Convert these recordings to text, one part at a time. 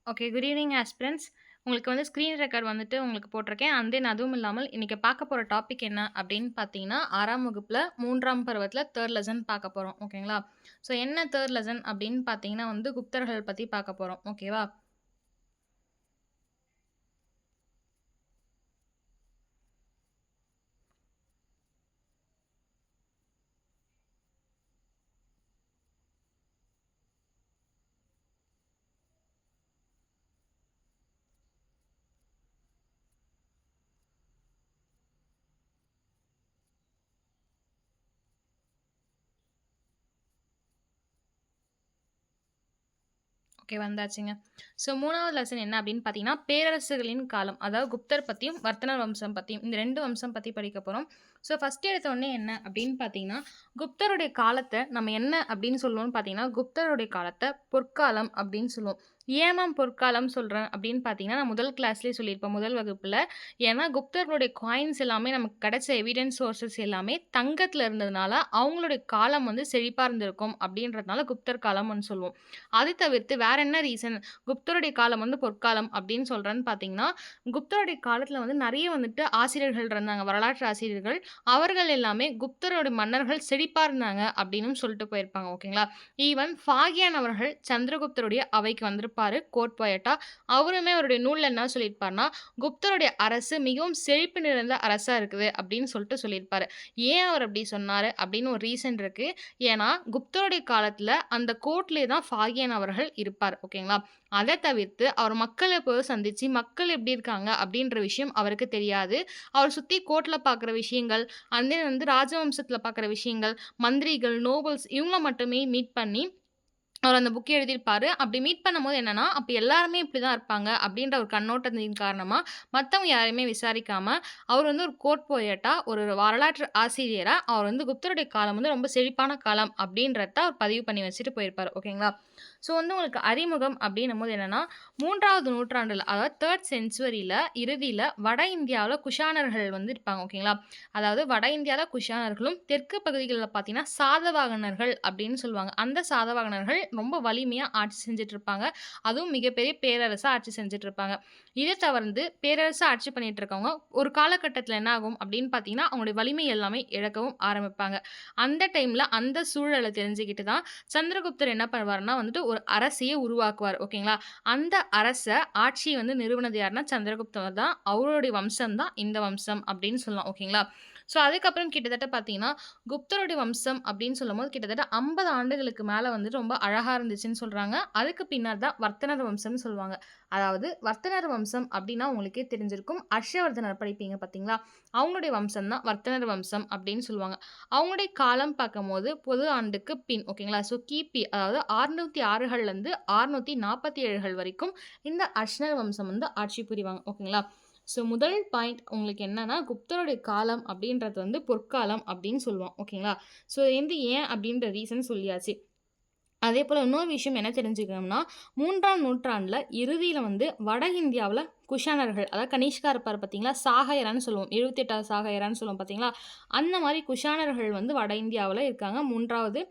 Okay. Good evening aspirants. உங்களுக்கு வந்து screen record வந்துட்டு உங்களுக்கு போட்டிருக்கேன். அண்ட் தென் அதுவும் இல்லாமல் இன்னைக்கு பார்க்க போற டாபிக் என்ன அப்படின்னு பார்த்தீங்கன்னா, 6ஆம் வகுப்புல 3ஆம் பருவத்தில 3 லெசன் பார்க்க போறோம். ஓகேங்களா? ஸோ என்ன 3 லெசன் அப்படின்னு பார்த்தீங்கன்னா வந்து குப்தர்கள் பத்தி பார்க்க போறோம். ஓகேவா? ஓகே வந்தாச்சுங்க. ஸோ 3வது லெசன் என்ன அப்படின்னு பார்த்தீங்கன்னா, பேரரசுகளின் காலம். அதாவது குப்தர் பத்தியும், வர்த்தனர் வம்சம் பத்தியும் இந்த 2 வம்சம் பத்தி படிக்க போறோம். ஸோ ஃபர்ஸ்ட் எடுத்த உடனே என்ன அப்படின்னு பார்த்தீங்கன்னா, குப்தருடைய காலத்த நம்ம என்ன அப்படின்னு சொல்லுவோம்னு பார்த்தீங்கன்னா, குப்தருடைய காலத்த பொற்காலம் அப்படின்னு சொல்லுவோம். ஏன் மேம் பொற்காலம் சொல்றேன் அப்படின்னு பார்த்தீங்கன்னா, நான் முதல் கிளாஸ்லயே சொல்லியிருப்பேன், முதல் வகுப்புல. ஏன்னா குப்தர்களுடைய காயின்ஸ் எல்லாமே நமக்கு கிடைச்ச எவிடன்ஸ் சோர்சஸ் எல்லாமே தங்கத்துல இருந்ததுனால, அவங்களுடைய காலம் வந்து செழிப்பா இருந்திருக்கும் அப்படின்றதுனால குப்தர் காலம்னு சொல்லுவோம். அது தவிர்த்து வேற என்ன ரீசன் குப்தருடைய காலம் வந்து பொற்காலம் அப்படின்னு சொல்றேன்னு பார்த்தீங்கன்னா, குப்தருடைய காலத்துல வந்து நெறைய வந்துட்டு ஆசிரியர்கள் இருந்தாங்க. வரலாற்று ஆசிரியர்கள். அவர்கள் எல்லாமே குப்தரோட மன்னர்கள் செழிப்பா இருந்தாங்க அப்படின்னும் சொல்லிட்டு போயிருப்பாங்க. ஓகேங்களா? ஈவன் ஃபாகியான் அவர்கள் சந்திரகுப்தருடைய அவைக்கு வந்திருப்பாரு கோர்ட் போயட்டா. அவருமே அவருடைய நூல்ல என்ன சொல்லியிருப்பார்ன்னா, குப்தருடைய அரசு மிகவும் செழிப்பு நிறைந்த அரசா இருக்குது அப்படின்னு சொல்லிட்டு சொல்லியிருப்பாரு. ஏன் அவர் அப்படி சொன்னாரு அப்படின்னு ஒரு ரீசன் இருக்கு. ஏன்னா, குப்தருடைய காலத்துல அந்த கோர்ட்லயே தான் ஃபாகியன் அவர்கள் இருப்பார். ஓகேங்களா? அத தவிர்த்து அவர் மக்கள போய் சந்திச்சு, மக்கள் எப்படி இருக்காங்க அப்படின்ற விஷயம் அவருக்கு தெரியாது. அவர் சுத்தி கோர்ட்ல பார்க்குற விஷயங்கள், அண்ட் தென் வந்து ராஜவம்சத்துல பார்க்குற விஷயங்கள், மந்திரிகள், நோபல்ஸ் இவங்கள மட்டுமே மீட் பண்ணி அவர் அந்த புக் எழுதியிருப்பாரு. அப்படி மீட் பண்ணும்போது என்னன்னா, அப்ப எல்லாருமே இப்படிதான் இருப்பாங்க அப்படின்ற ஒரு கண்ணோட்டத்தின் காரணமா, மத்தவங்க யாரையுமே விசாரிக்காம, அவர் வந்து ஒரு கோர்ட் போயட்டா, ஒரு வரலாற்று ஆசிரியரா, அவர் வந்து குப்தருடைய காலம் வந்து ரொம்ப செழிப்பான காலம் அப்படின்றத அவர் பதிவு பண்ணி வச்சுட்டு போயிருப்பாரு. ஓகேங்களா? ஸோ வந்து உங்களுக்கு அறிமுகம் அப்படின்னும்போது என்னன்னா, 3வது நூற்றாண்டுல அதாவது 3 செஞ்சுவரியில இறுதியில வட இந்தியாவுல குஷாணர்கள் வந்து இருப்பாங்க. ஓகேங்களா? அதாவது வட இந்தியால குஷாணர்களும், தெற்கு பகுதிகள்ல பார்த்தீங்கன்னா, சாதவாகனர்கள் அப்படின்னு சொல்லுவாங்க. அந்த சாதவாகனர்கள் ரொம்ப வலிமையா ஆட்சி செஞ்சுட்டு இருப்பாங்க. அதுவும் மிகப்பெரிய பேரரசா ஆட்சி செஞ்சுட்டு இருப்பாங்க. இத தவிர்த்து பேரரசா ஆட்சி பண்ணிட்டு இருக்கவங்க, ஒரு காலகட்டத்தில என்ன ஆகும் அப்படின்னு பார்த்தீங்கன்னா, அவங்களுடைய வலிமை எல்லாமே இழக்கவும் ஆரம்பிப்பாங்க. அந்த டைம்ல அந்த சூழல தெரிஞ்சுக்கிட்டு தான் சந்திரகுப்தர் என்ன பண்ணுவாருன்னா வந்துட்டு ஒரு அரசையே உருவாக்குவார். ஓகேங்களா? அந்த ஆட்சிய வந்து நிறுவனது யாருன்னா சந்திரகுப்தர் தான். அவருடைய வம்சம் தான் இந்த வம்சம் அப்படின்னு சொல்லலாம். ஓகேங்களா? ஸோ அதுக்கப்புறம் கிட்டத்தட்ட பார்த்தீங்கன்னா, குப்தருடைய வம்சம் அப்படின்னு சொல்லும்போது கிட்டத்தட்ட 50 ஆண்டுகளுக்கு மேல வந்து ரொம்ப அழகா இருந்துச்சுன்னு சொல்றாங்க. அதுக்கு பின்னாடி தான் வர்த்தனர் வம்சம்னு சொல்லுவாங்க. அதாவது வர்த்தனர் வம்சம் அப்படின்னா உங்களுக்கே தெரிஞ்சிருக்கும். ஹர்ஷவர்தனர் படிப்பீங்க பார்த்தீங்களா? அவங்களுடைய வம்சம் தான் வர்த்தனர் வம்சம் அப்படின்னு சொல்லுவாங்க. அவங்களுடைய காலம் பார்க்கும்போது பொது ஆண்டுக்கு பின் ஓகேங்களா? ஸோ கிபி அதாவது 606கள்லேருந்து 647கள் வரைக்கும் இந்த அர்ஷ்னர் வம்சம் வந்து ஆட்சி புரிவாங்க. ஓகேங்களா? ஸோ முதல் பாயிண்ட் உங்களுக்கு என்னன்னா, குப்தருடைய காலம் அப்படின்றது வந்து பொற்காலம் அப்படின்னு சொல்லுவோம். ஓகேங்களா? ஸோ இது வந்து ஏன் அப்படின்ற ரீசன் சொல்லியாச்சு. அதேபோல இன்னொரு விஷயம் என்ன தெரிஞ்சுக்கணும்னா, 3ஆம் நூற்றாண்டுல இறுதியில வந்து வட இந்தியாவுல குஷாணர்கள், அதாவது கனிஷ்கா இருப்பாரு பார்த்தீங்களா? சாகையரான்னு சொல்லுவோம். 78வது சாகையரான்னு சொல்லுவோம் பார்த்தீங்களா? அந்த மாரி குஷாணர்கள் வந்து வட இந்தியாவுல இருக்காங்க 3வது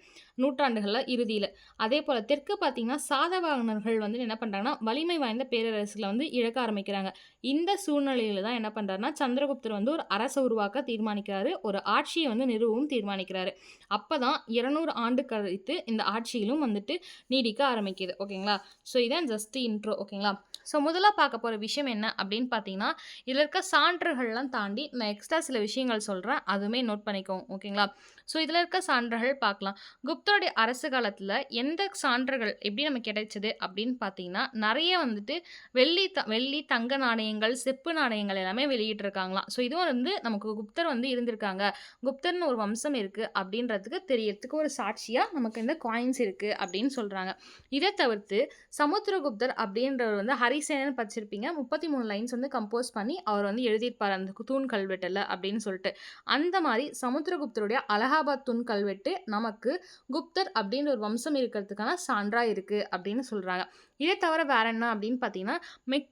நூற்றாண்டுகள்ல இறுதியில. அதேபோல தெற்கு பார்த்தீங்கன்னா, சாதவாகனர்கள் வந்து என்ன பண்றாங்கன்னா, வலிமை வாய்ந்த பேரரசுகள வந்து இழக்க ஆரம்பிக்கிறாங்க. இந்த சூழ்நிலையில தான் என்ன பண்றாருன்னா, சந்திரகுப்தர் வந்து ஒரு அரச உருவாக்க தீர்மானிக்கிறாரு. ஒரு ஆட்சிய வந்து நிறுவவும் தீர்மானிக்கிறாரு. அப்பதான் 200 ஆண்டு கழித்து இந்த ஆட்சியிலும் வந்துட்டு நீடிக்க ஆரம்பிக்குது. ஓகேங்களா? ஸோ இதான் ஜஸ்ட் இன்ட்ரோ. ஓகேங்களா? ஸோ முதலா பார்க்க போற விஷயம் என்ன அப்படின்னு பார்த்தீங்கன்னா, இதில இருக்க சான்றுகள்லாம் தாண்டி நான் எக்ஸ்ட்ரா சில விஷயங்கள் சொல்றேன். அதுவுமே நோட் பண்ணிக்கோங்க. ஓகேங்களா? ஸோ இதில இருக்க சான்றுகள் பார்க்கலாம். குப்தருடைய அரசு காலத்தில எந்த சான்றுகள் எப்படி நமக்கு கிடைச்சது அப்படின்னு பார்த்தீங்கன்னா, நெறைய வந்துட்டு வெள்ளி, தங்க நாணயங்கள், செப்பு நாணயங்கள் எல்லாமே வெளியிட்டிருக்காங்களாம். ஸோ இதுவும் வந்து நமக்கு குப்தர் வந்து இருந்திருக்காங்க. குப்தர்ன்னு ஒரு வம்சம் இருக்கு அப்படின்றதுக்கு தெரியறதுக்கு ஒரு சாட்சியா நமக்கு இந்த காயின்ஸ் இருக்கு அப்படின்னு சொல்றாங்க. இத தவிர்த்து சமுத்திரகுப்தர் அப்படின்றவர் வந்து ஹரிசேனன் படிச்சிருப்பீங்க. 33 லைன்ஸ் வந்து கம்போஸ் பண்ணி அவர் வந்து எழுதியிருப்பாரு அந்த தூண் கல்வெட்டுல அப்படின்னு சொல்லிட்டு. அந்த மாரி சமுத்திரகுப்தருடைய அலகாபாத் தூண் கல்வெட்டு நமக்கு குப்தர் அப்படின்ற ஒரு வம்சம் இருக்கிறதுக்கான சான்றா இருக்கு அப்படின்னு சொல்றாங்க. இத தவிர வேற என்ன அப்படின்னு பார்த்தீங்கன்னா, மெக்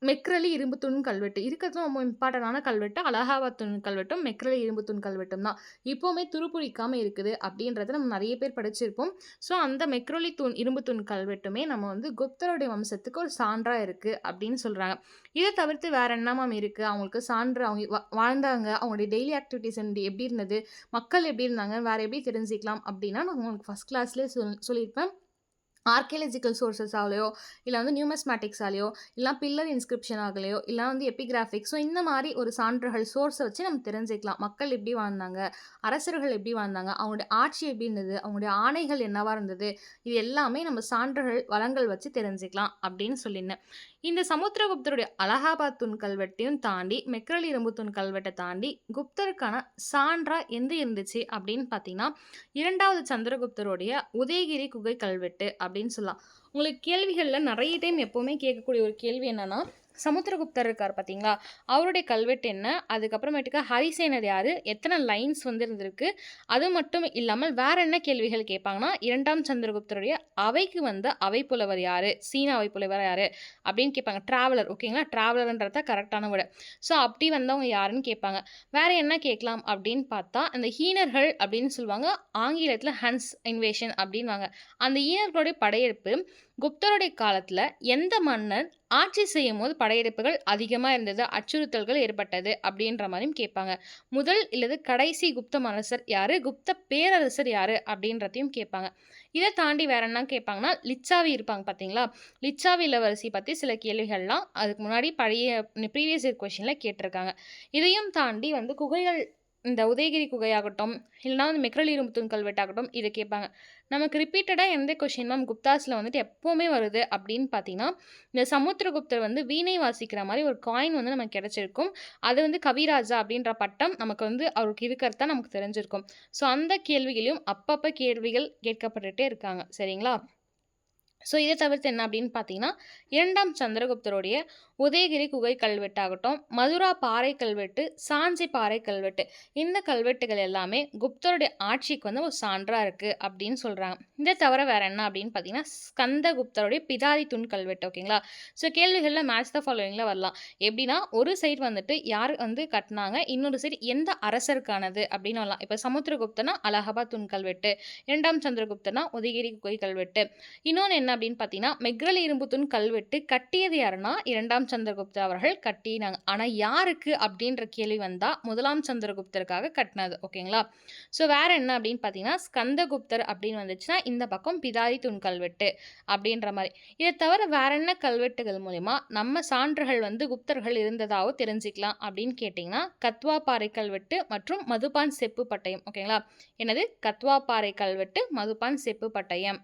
மெக்ரலி இரும்பு தூண் கல்வெட்டு. இருக்கிறதுல ரொம்ப இம்பார்ட்டன்டான கல்வெட்டு அலகாபாத் தூண் கல்வெட்டும், மெக்ரலி இரும்பு தூண் கல்வெட்டும் தான். இப்பவுமே துருப்பிடிக்காம இருக்குது அப்படின்றத நம்ம நெறைய பேர் படிச்சிருப்போம். ஸோ, அந்த மெக்ரலி தூண் இரும்பு தூண் கல்வெட்டுமே நம்ம வந்து குப்தருடைய வம்சத்துக்கு ஒரு சான்றா இருக்கு அப்படின்னு சொல்றாங்க. இத தவிர்த்து வேற என்ன மேம் இருக்கு? அவங்களுக்கு சான்று அவங்க வாழ்ந்தாங்க. அவங்களுடைய டெய்லி ஆக்டிவிட்டீஸ் எப்படி இருந்தது? மக்கள் எப்படி இருந்தாங்க? வேற எப்படி தெரிஞ்சுக்கலாம்? அப்படின்னா, நான் உங்களுக்கு ஃபர்ஸ்ட் கிளாஸ்லயே சொல்லியிருப்பேன். ஆர்க்கியாலஜிக்கல் சோர்சஸாலயோ, இல்ல வந்து நியூமிஸ்மேட்டிக்ஸாலயோ, இல்ல பில்லர் இன்ஸ்கிரிப்ஷன் ஆகலையோ, இல்ல வந்து எபிகிராபிக்ஸ் ஸோ இந்த மாரி ஒரு சான்றுகள் சோர்ஸ வச்சு நம்ம தெரிஞ்சுக்கலாம். மக்கள் எப்படி வாழ்ந்தாங்க? அரசர்கள் எப்படி வாழ்ந்தாங்க? அவங்களுடைய ஆட்சி எப்படி இருந்தது? அவங்களுடைய ஆணைகள் என்னவா இருந்தது? இது எல்லாமே நம்ம சான்றுகள், வளங்கள் வச்சு தெரிஞ்சுக்கலாம் அப்படின்னு சொல்லியிருந்தேன். இந்த சமுத்திரகுப்தருடைய அலகாபாத் தூண் கல்வெட்டையும் தாண்டி, மெக்ரலி இரும்பு தூண் கல்வெட்ட தாண்டி, குப்தருக்கான சான்றா எந்து இருந்துச்சு அப்படின்னு பார்த்தீங்கன்னா, 2வது சந்திரகுப்தருடைய உதயகிரி குகை கல்வெட்டு அப்படின்னு சொல்லலாம். உங்களுக்கு கேள்விகள்ல நெறைய டைம் எப்பவுமே கேட்கக்கூடிய ஒரு கேள்வி என்னன்னா, சமுத்திரகுப்தர் இருக்கார் பார்த்தீங்களா? அவருடைய கல்வெட்டு என்ன? அதுக்கப்புறமேட்டுக்கு ஹரிசேனர் யாரு? எத்தன லைன்ஸ் வந்து இருந்திருக்கு? அது மட்டும் இல்லாமல் வேற என்ன கேள்விகள் கேட்பாங்கன்னா, 2ஆம் சந்திரகுப்தருடைய அவைக்கு வந்த அவைப்புலவர் யாரு? சீன அவைப்புலவர் யாரு? அப்படின்னு கேட்பாங்க. டிராவலர் ஓகேங்களா? டிராவலர்ன்றது தான் கரெக்டான வேர்டு. ஸோ, அப்படி வந்தவங்க யாருன்னு கேட்பாங்க. வேற என்ன கேட்கலாம் அப்படின்னு பார்த்தா, அந்த ஹீனர்கள் அப்படின்னு சொல்லுவாங்க. ஆங்கிலத்தில ஹன்ஸ் இன்வேஷன் அப்படின்னுவாங்க. அந்த ஈனர்களுடைய படையெடுப்பு குப்தருடைய காலத்துல எந்த மன்னர் ஆட்சி செய்யும்போது படையெடுப்புகள் அதிகமா இருந்தது, அச்சுறுத்தல்கள் ஏற்பட்டது அப்படின்ற மாதிரியும் கேட்பாங்க. முதல் இல்லது கடைசி குப்த அரசர் யாரு? குப்த பேரரசர் யாரு? அப்படின்றதையும் கேட்பாங்க. இத தாண்டி வேற என்ன கேட்பாங்கன்னா, லிச்சாவி இருப்பாங்க பார்த்தீங்களா? லிச்சாவி இளவரசி பத்தி சில கேள்விகள்லாம் அதுக்கு முன்னாடி பழைய ப்ரீவியஸ் இயர் கொஸ்டின்ல கேட்டிருக்காங்க. இதையும் தாண்டி வந்து குகைகள் இந்த உதயகிரி குகையாகட்டும், இல்லனா வந்து மெக்ரலி இரும்பு தூண் கல்வெட்டாகட்டும் இத கேட்பாங்க. நமக்கு ரிப்பீட்டடா எந்த கொஸ்டின் மேம் குப்தாஸ்ல வந்துட்டு எப்பவுமே வருது அப்படின்னு பார்த்தீங்கன்னா, இந்த சமுத்திரகுப்தர் வந்து வீணை வாசிக்கிற மாரி ஒரு காயின் வந்து நமக்கு கிடைச்சிருக்கும். அது வந்து கவிராஜா அப்படின்ற பட்டம் நமக்கு வந்து அவருக்கு இருக்கிறது தான் நமக்கு தெரிஞ்சிருக்கும். ஸோ அந்த கேள்விகளையும் அப்பப்ப கேள்விகள் கேட்கப்பட்டுட்டே இருக்காங்க. சரிங்களா? ஸோ இத தவிர்த்து என்ன அப்படின்னு பார்த்தீங்கன்னா, 2ஆம் சந்திரகுப்தருடைய உதயகிரி குகை கல்வெட்டாகட்டும், மதுரா பாறை கல்வெட்டு, சாஞ்சி பாறை கல்வெட்டு. இந்த கல்வெட்டுகள் எல்லாமே குப்தருடைய ஆட்சிக்கு வந்து ஒரு சான்றா இருக்கு அப்படின்னு சொல்றாங்க. இத தவிர வேற என்ன அப்படின்னு பார்த்தீங்கன்னா, ஸ்கந்தகுப்தருடைய பிதாரி தூண் கல்வெட்டு ஓகேங்களா? ஸோ கேள்விகள்ல மேட்ச் த ஃபாலோயிங்ல வரலாம். எப்படின்னா, ஒரு சைடு வந்துட்டு யார் வந்து கட்டுனாங்க, இன்னொரு சைடு எந்த அரசருக்கானது அப்படின்னு வரலாம். இப்ப சமுத்திரகுப்தனா அலகாபாத் தூண் கல்வெட்டு, 2ஆம் சந்திரகுப்தனா உதயகிரி குகை கல்வெட்டு. இன்னொன்னு என்ன அப்படின்னு பார்த்தீங்கன்னா, மெக்ரல் இரும்பு தூண் கல்வெட்டு கட்டியது யாருன்னா, 2ஆம் சந்திரகுப்தர் அவர்கள் கட்டினாங்க. ஆனா யாருக்கு அப்படின்ற கேள்வி வந்தா, 1ஆம் சந்திரகுப்தருக்காக கட்டினது. ஓகேங்களா? ஸோ வேற என்ன அப்படின்னு பார்த்தீங்கன்னா, ஸ்கந்தகுப்தர் அப்படின்னு வந்துச்சுன்னா, இந்த பக்கம் பிதாரி தூண் கல்வெட்டு அப்படின்ற மாரி. இத தவிர வேற என்ன கல்வெட்டுகள் மூலியமா நம்ம சான்றுகள் வந்து குப்தர்கள் இருந்ததாவோ தெரிஞ்சுக்கலாம் அப்படின்னு கேட்டிங்கன்னா, கத்வா பாறை கல்வெட்டு மற்றும் மதுபான் செப்பு பட்டயம். ஓகேங்களா? என்னது? கத்வா பாறை கல்வெட்டு, மதுபான் செப்பு பட்டயம்.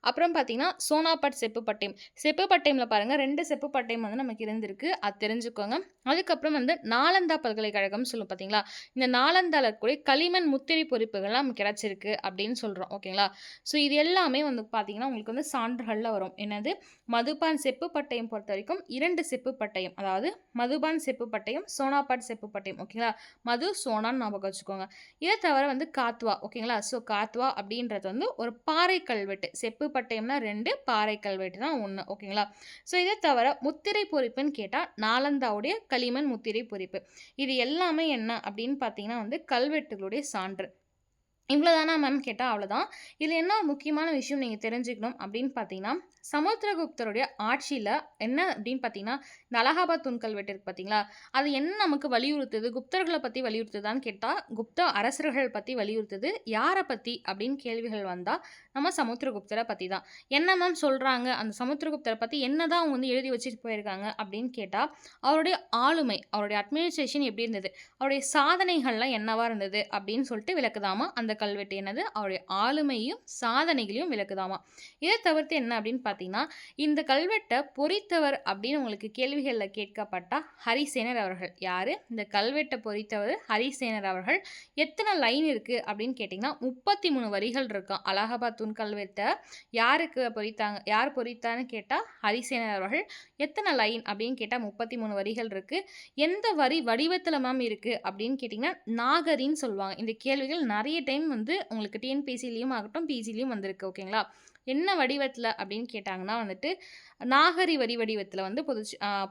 அப்புறம் பார்த்தீங்கன்னா, சோனாபட் செப்பு பட்டயம். செப்பு பட்டயம்ல பாருங்க 2 செப்பு பட்டயம் வந்து நமக்கு இருந்திருக்கு. அது தெரிஞ்சுக்கோங்க. அதுக்கப்புறம் வந்து நாலந்தா பல்கலைக்கழகம் சொல்லும் பார்த்தீங்களா? இந்த நாலந்தால இருக்கக்கூடிய களிமண் முத்திரை பொறிப்புகள்லாம் நமக்கு கிடைச்சிருக்கு அப்படின்னு சொல்றோம். ஓகேங்களா? ஸோ இது எல்லாமே வந்து பார்த்தீங்கன்னா, உங்களுக்கு வந்து சான்றுகள்ல வரும். என்னது? மதுபான் செப்பு பட்டயம் பொறுத்தவரைக்கும் 2 செப்பு பட்டயம். அதாவது மதுபான் செப்பு பட்டயம், சோனாபட் செப்பு பட்டயம். ஓகேங்களா? மது, சோனான்னு ஞாபகம் வச்சுக்கோங்க. இத தவிர வந்து காத்வா. ஓகேங்களா? ஸோ காத்வா அப்படின்றது வந்து ஒரு பாறை கல்வெட்டு. செப்பு பட்டயம்னா 2, பாறை கல்வெட்டுனா 1. ஓகேங்களா? ஸோ இத தவிர முத்திரை பொறிப்புன்னு கேட்டா, நாலந்தாவுடைய களிமண் முத்திரை பொறிப்பு. இது எல்லாமே என்ன அப்படின்னு பார்த்தீங்கன்னா வந்து கல்வெட்டுகளுடைய சான்று. இவ்வளோதானா மேம் கேட்டா அவ்வளோதான். இதில என்ன முக்கியமான விஷயம் நீங்க தெரிஞ்சுக்கணும் அப்படின்னு பார்த்தீங்கன்னா, சமுத்திரகுப்தருடைய ஆட்சியில என்ன அப்படின்னு பார்த்தீங்கன்னா, இந்த அலகாபாத் தூண் கல்வெட்டு இருக்கு பார்த்தீங்களா? அது என்ன நமக்கு வலியுறுத்துது? குப்தர்கள பத்தி வலியுறுத்துதான்னு கேட்டா, குப்த அரசர்கள் பத்தி வலியுறுத்துது. யார பத்தி அப்படின்னு கேள்விகள் வந்தா, நம்ம சமுத்திரகுப்தர பத்தி தான். என்ன மேம் சொல்றாங்க? அந்த சமுத்திரகுப்தர பத்தி என்னதான் அவங்க வந்து எழுதி வச்சுட்டு போயிருக்காங்க அப்படின்னு கேட்டா, அவருடைய ஆளுமை, அவருடைய அட்மினிஸ்ட்ரேஷன் எப்படி இருந்தது? அவருடைய சாதனைகள்லாம் என்னவா இருந்தது? அப்படின்னு சொல்லிட்டு விளக்குதாமா அந்த கல்வெட்டு. என்னது? அவருடைய ஆளுமையும், சாதனைகளையும் விளக்குதாமா. இத தவிர்த்து என்ன அப்படின்னு பார்த்தீங்கன்னா, இந்த கல்வெட்ட பொறித்தவர் அப்படின்னு உங்களுக்கு கேள்விகள்ல கேட்கப்பட்டா, ஹரிசேனர் அவர்கள். யாரு? இந்த கல்வெட்ட பொறித்தவர் ஹரிசேனர் அவர்கள். எத்தன லைன் இருக்கு அப்படின்னு கேட்டீங்கன்னா, 33 வரிகள் இருக்காம். அலகாபாத் தூண் கல்வெட்ட யாருக்கு பொறித்தாங்க? யார் பொறித்தான்னு கேட்டா, ஹரிசேனர் அவர்கள். எத்தன லைன் அப்படின்னு கேட்டா, 33 வரிகள் இருக்கு. எந்த வரி வடிவத்தில மேம் இருக்கு அப்படின்னு கேட்டிங்கன்னா, நாகரின்னு சொல்லுவாங்க. இந்த கேள்விகள் நெறைய டைம் வந்து உங்களுக்கு டிஎன்பிஎஸ்சிலயும் ஆகட்டும், பிஜிலயும் வந்திருக்கு. ஓகேங்களா? என்ன வடிவத்தில அப்படின்னு கேட்டாங்கன்னா வந்துட்டு, நாகரி வடிவத்தில வந்து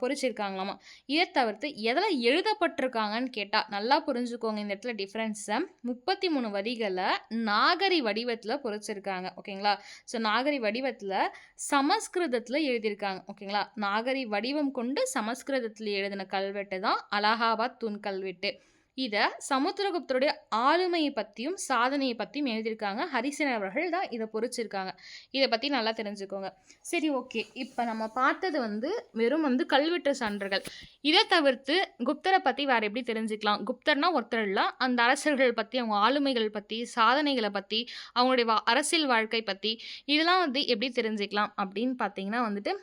பொறிச்சிருக்காங்களாமா. இத தவிர்த்து எதுல எழுதப்பட்டிருக்காங்கன்னு கேட்டா, நல்லா புரிஞ்சுக்கோங்க இந்த இடத்துல டிஃபரன்ஸ. 33 வரிகள நாகரி வடிவத்தில பொறிச்சிருக்காங்க. ஓகேங்களா? ஸோ நாகரி வடிவத்தில சமஸ்கிருதத்தில எழுதியிருக்காங்க. ஓகேங்களா? நாகரி வடிவம் கொண்டு சமஸ்கிருதத்தில எழுதின கல்வெட்டு தான் அலகாபாத் தூண் கல்வெட்டு. இத சமுத்திரகுப்தருடைய ஆளுமைய பத்தியும், சாதனைய பத்தியும் எழுதியிருக்காங்க. ஹரிசேனர் அவர்கள் தான் இத பொறிச்சிருக்காங்க. இத பத்தி நல்லா தெரிஞ்சுக்கோங்க. சரி, ஓகே. இப்ப நம்ம பார்த்தது வந்து வெறும் வந்து கல்வெட்டு சான்றுகள். இத தவிர்த்து குப்தர பத்தி வேற எப்படி தெரிஞ்சுக்கலாம்? குப்தர்னா ஒருத்தர் இல்ல. அந்த அரசர்கள் பத்தி, அவங்க ஆளுமைகள் பத்தி, சாதனைகள பத்தி, அவங்களுடைய அரசியல் வாழ்க்கை பத்தி, இதெல்லாம் வந்து எப்படி தெரிஞ்சுக்கலாம் அப்படின்னு பார்த்தீங்கன்னா வந்துட்டு,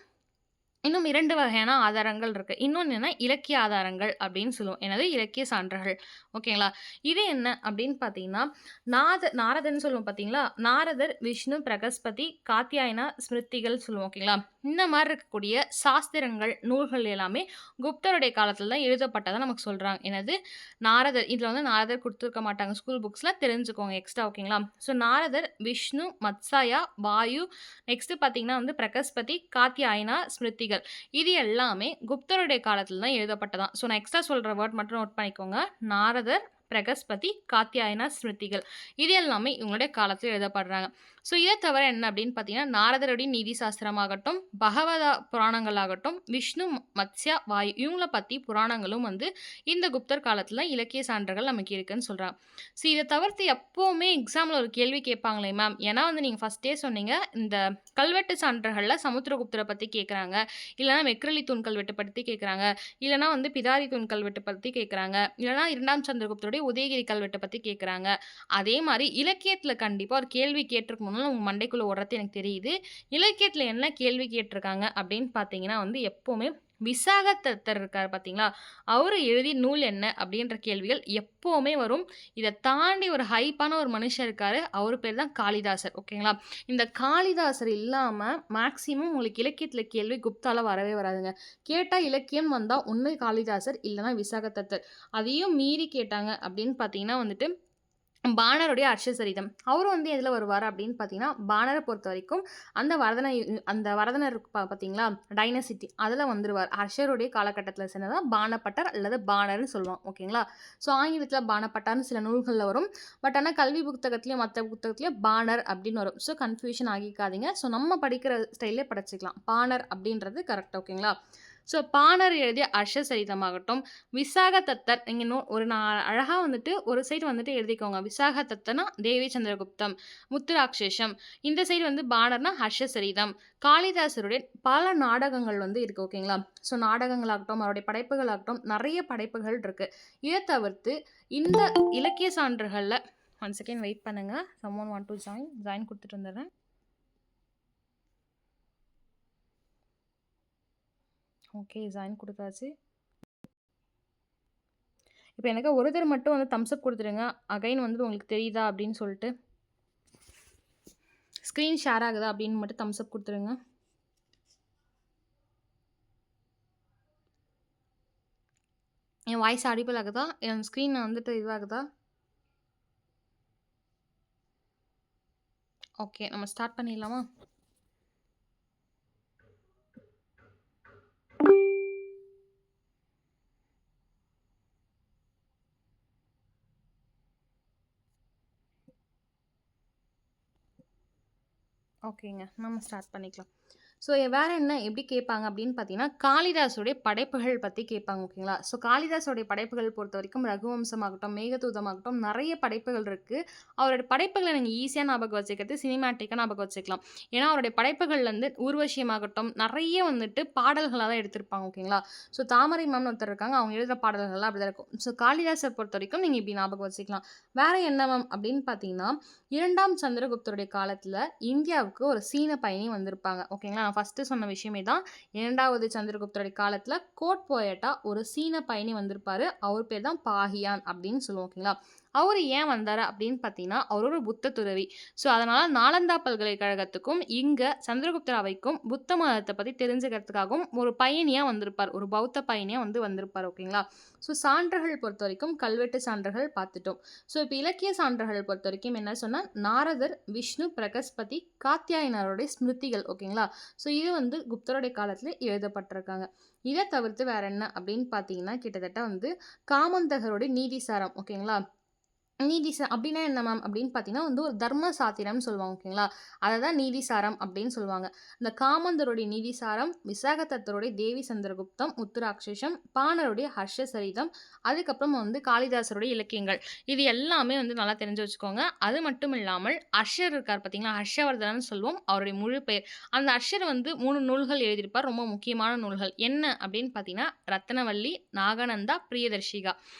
இன்னும் 2 வகையான ஆதாரங்கள் இருக்கு. இன்னொன்னு என்னன்னா, இலக்கிய ஆதாரங்கள் அப்படின்னு சொல்லுவோம். என்னது? இலக்கிய சான்றுகள். ஓகேங்களா? இது என்ன அப்படின்னு பார்த்தீங்கன்னா, நாரதன்னு சொல்லுவோம் பார்த்தீங்களா? நாரதர், விஷ்ணு, பிரகஸ்பதி, காத்யாயனா, ஸ்மிருதிகள் சொல்லுவோம். ஓகேங்களா? இந்த மாரி இருக்கக்கூடிய சாஸ்திரங்கள், நூல்கள் எல்லாமே குப்தருடைய காலத்துல தான் எழுதப்பட்டதா நமக்கு சொல்றாங்க. என்னது? நாரதர். இதுல வந்து நாரதர் குடுத்துருக்க மாட்டாங்க. ஸ்கூல் புக்ஸ்ல தெரிஞ்சுக்கோங்க எக்ஸ்ட்ரா. ஓகேங்களா? ஸோ நாரதர், விஷ்ணு, மத்சாயா, வாயு, நெக்ஸ்ட் பார்த்தீங்கன்னா வந்து பிரகஸ்பதி, காத்யாயனா, ஸ்மிருதிகள். இது எல்லாமே குப்தருடைய காலத்துல தான் எழுதப்பட்டதாம். ஸோ நான் எக்ஸ்ட்ரா சொல்ற வேர்ட் மட்டும் நோட் பண்ணிக்கோங்க. நாரதர், பிரகஸ்பதி, காத்யாயனா, ஸ்மிருதிகள். இது எல்லாமே இவங்களுடைய காலத்துல எழுதப்படுறாங்க. ஸோ இத தவிர என்ன அப்படின்னு பார்த்தீங்கன்னா, நாரதருடைய நீதி சாஸ்திரமாகட்டும், பகவதா புராணங்களாகட்டும், விஷ்ணு, மத்ஸ்யா, வாயு இவங்கள பத்தி புராணங்களும் வந்து இந்த குப்தர் காலத்துல இலக்கிய சான்றுகள் நமக்கு இருக்குன்னு சொல்றாங்க. ஸோ இத தவிர்த்து எப்பவுமே எக்ஸாம்ல ஒரு கேள்வி கேட்பாங்களே மேம், ஏன்னா வந்து நீங்க ஃபர்ஸ்ட்டே சொன்னீங்க, இந்த கல்வெட்டு சான்றுகள்ல சமுத்திரகுப்தர பத்தி கேட்குறாங்க. இல்லன்னா மெக்ரலி தூண் கல்வெட்டு பத்தி கேட்குறாங்க. இல்லன்னா வந்து பிதாரி தூண் கல்வெட்டு பத்தி கேட்குறாங்க. இல்லன்னா 2ஆம் சந்திரகுப்தருடைய உதயகிரி கல்வெட்ட பத்தி கேட்குறாங்க. அதே மாரி இலக்கியத்துல கண்டிப்பா ஒரு கேள்வி கேட்டிருக்கணும்னு உங்க மண்டைக்குள்ள ஓடுறது எனக்கு தெரியுது. இலக்கியத்துல என்ன கேள்வி கேட்டிருக்காங்க அப்படின்னு பார்த்தீங்கன்னா வந்து எப்பவுமே விசாக தத்தர் இருக்காரு பார்த்தீங்களா? அவரு எழுதிய நூல் என்ன? அப்படின்ற கேள்விகள் எப்பவுமே வரும். இத தாண்டி ஒரு ஹைப்பான ஒரு மனுஷன் இருக்காரு. அவரு பேர் தான் காளிதாசர். ஓகேங்களா? இந்த காளிதாசர் இல்லாம மேக்ஸிமம் உங்களுக்கு இலக்கியத்துல கேள்வி குப்தால வரவே வராதுங்க. கேட்டா இலக்கியம் வந்தா ஒண்ணு காளிதாசர் இல்லன்னா விசாக தத்தர். அதையும் மீறி கேட்டாங்க அப்படின்னு பார்த்தீங்கன்னா வந்துட்டு பாணருடைய அர்ஷசரிதம். அவரும் வந்து எதுல வருவாரு அப்படின்னு பார்த்தீங்கன்னா, பாணர பொறுத்தவரைக்கும் அந்த வரதனர் பார்த்தீங்களா? டைனசிட்டி அதுல வந்துருவார். ஹர்ஷருடைய காலகட்டத்தில சேர்ந்தது தான் பாணப்பட்டர் அல்லது பாணர்ன்னு சொல்லுவாங்க. ஓகேங்களா? ஸோ ஆங்கிலத்தில பாணப்பட்டார்ன்னு சில நூல்கள்ல வரும். பட் ஆனா கல்வி புத்தகத்திலயும், மத்த புத்தகத்திலயும் பாணர் அப்படின்னு வரும். So confusion ஆகிக்காதீங்க. ஸோ நம்ம படிக்கிற ஸ்டைல்லே படிச்சுக்கலாம். பாணர் அப்படின்றது கரெக்ட். ஓகேங்களா? ஸோ பாணர் எழுதிய அர்ஷசரிதமாகட்டும், விசாக தத்தர் நீங்க ஒரு அழகா வந்துட்டு ஒரு சைடு வந்துட்டு எழுதிக்கோங்க. விசாக தத்தனா தேவி சந்திரகுப்தம், முத்துராக்ஷசம். இந்த சைடு வந்து பாணர்னா ஹர்ஷசரிதம். காளிதாசருடைய பல நாடகங்கள் வந்து இருக்கு. ஓகேங்களா? ஸோ நாடகங்களாகட்டும், அவருடைய படைப்புகளாகட்டும் நெறைய படைப்புகள் இருக்கு. இத தவிர்த்து இந்த இலக்கிய சான்றுகள்ல 1 செகண்ட் வெயிட் பண்ணுங்க. சம்ஒன் வாண்ட் டூ ஜாயின் குடுத்துட்டு வந்துர்றேன். ஓகே, ஜாயின் குடுத்தாச்சு. இப்ப எனக்கு ஒருத்தர் மட்டும் வந்து தம்ஸ் அப் குடுத்துருங்க. அகைன் வந்து உங்களுக்கு தெரியுதா அப்படின்னு சொல்லிட்டு. ஸ்க்ரீன் ஷேர் ஆகுதா அப்படின்னு மட்டும் தம்ஸ் அப் குடுத்துருங்க. என் வாய்ஸ் ஆடிபிள் ஆகுதா? என் ஸ்க்ரீன் வந்துட்டு இதுவாகுதா? ஓகே, நம்ம ஸ்டார்ட் பண்ணிடலாமா? ஓகேங்க. நம்ம ஸ்டார்ட் பண்ணிக்கலாம். ஸோ வேற என்ன எப்படி கேட்பாங்க அப்படின்னு பார்த்தீங்கன்னா, காளிதாசுடைய படைப்புகள் பத்தி கேட்பாங்க. ஓகேங்களா? ஸோ காளிதாசுடைய படைப்புகள் பொறுத்தவரைக்கும் ரகுவம்சமாகட்டும், மேகதூதமாகட்டும் நெறைய படைப்புகள் இருக்கு. அவருடைய படைப்புகள நீங்க ஈஸியா ஞாபகம் வச்சுக்கிறது சினிமேட்டிக்கா ஞாபகம் வச்சுக்கலாம். ஏன்னா, அவருடைய படைப்புகள்லேருந்து ஊர்வசியமாகட்டும் நெறைய வந்துட்டு பாடல்களா தான் எடுத்திருப்பாங்க. ஓகேங்களா? ஸோ தாமரை மேம்னு ஒருத்தர் இருக்காங்க. அவங்க எழுதுற பாடல்கள்லாம் அப்படிதான் இருக்கும். ஸோ காளிதாசர் பொறுத்தவரைக்கும் நீங்க இப்படி ஞாபகம் வச்சுக்கலாம். வேற என்ன மேம் அப்படின்னு பார்த்தீங்கன்னா, 2ஆம் சந்திரகுப்தருடைய காலத்துல இந்தியாவுக்கு ஒரு சீன பயணி வந்திருப்பாங்க. ஓகேங்களா? நான் ஃபர்ஸ்ட்டு சொன்ன விஷயமே தான். 2வது சந்திரகுப்தருடைய காலத்துல கோட் போயட்டா ஒரு சீன பயணி வந்திருப்பாரு. அவர் பேர் தான் பாஹியான் அப்படின்னு சொல்லுவோம். ஓகேங்களா? அவரு ஏன் வந்தாரு அப்படின்னு பார்த்தீங்கன்னா, அவரு ஒரு புத்த துறவி. ஸோ, அதனால நாலந்தா பல்கலைக்கழகத்துக்கும், இங்க சந்திரகுப்தர் அவைக்கும் புத்த மதத்த பத்தி தெரிஞ்சுக்கிறதுக்காகவும் ஒரு பயணியா வந்திருப்பார். ஒரு பௌத்த பயணியா வந்திருப்பார். ஓகேங்களா? ஸோ, சான்றுகள் பொறுத்தவரைக்கும் கல்வெட்டு சான்றுகள் பார்த்துட்டோம். ஸோ, இப்ப இலக்கிய சான்றுகள் பொறுத்தவரைக்கும் என்ன சொன்னா, நாரதர், விஷ்ணு, பிரகஸ்பதி, காத்யாயனருடைய ஸ்மிருதிகள். ஓகேங்களா? ஸோ, இது வந்து குப்தருடைய காலத்துல எழுதப்பட்டிருக்காங்க. இத தவிர்த்து வேற என்ன அப்படின்னு பார்த்தீங்கன்னா, கிட்டத்தட்ட வந்து காமந்தகருடைய நீதிசாரம். ஓகேங்களா? அப்படின்னா என்ன மேம் அப்படின்னு பார்த்தீங்கன்னா வந்து ஒரு தர்ம சாத்திரம்னு சொல்லுவாங்க. ஓகேங்களா? அதை தான் நீதிசாரம் அப்படின்னு சொல்லுவாங்க. இந்த காமந்தருடைய நீதிசாரம், விசாகதத்தருடைய தேவி சந்திரகுப்தம், உத்தராட்சசம், பாணருடைய ஹர்ஷசரிதம், அதுக்கப்புறம் வந்து காளிதாசருடைய இலக்கியங்கள். இது எல்லாமே வந்து நல்லா தெரிஞ்சு வச்சுக்கோங்க. அது மட்டும் இல்லாமல் அர்ஷர் இருக்கார் பார்த்தீங்களா? ஹர்ஷவர்தனன்னு சொல்லுவோம் அவருடைய முழு பெயர். அந்த அர்ஷர் வந்து 3 நூல்கள் எழுதியிருப்பார். ரொம்ப முக்கியமான நூல்கள். என்ன அப்படின்னு பார்த்தீங்கன்னா, ரத்னவல்லி, நாகநந்தா, பிரியதர்ஷிகா.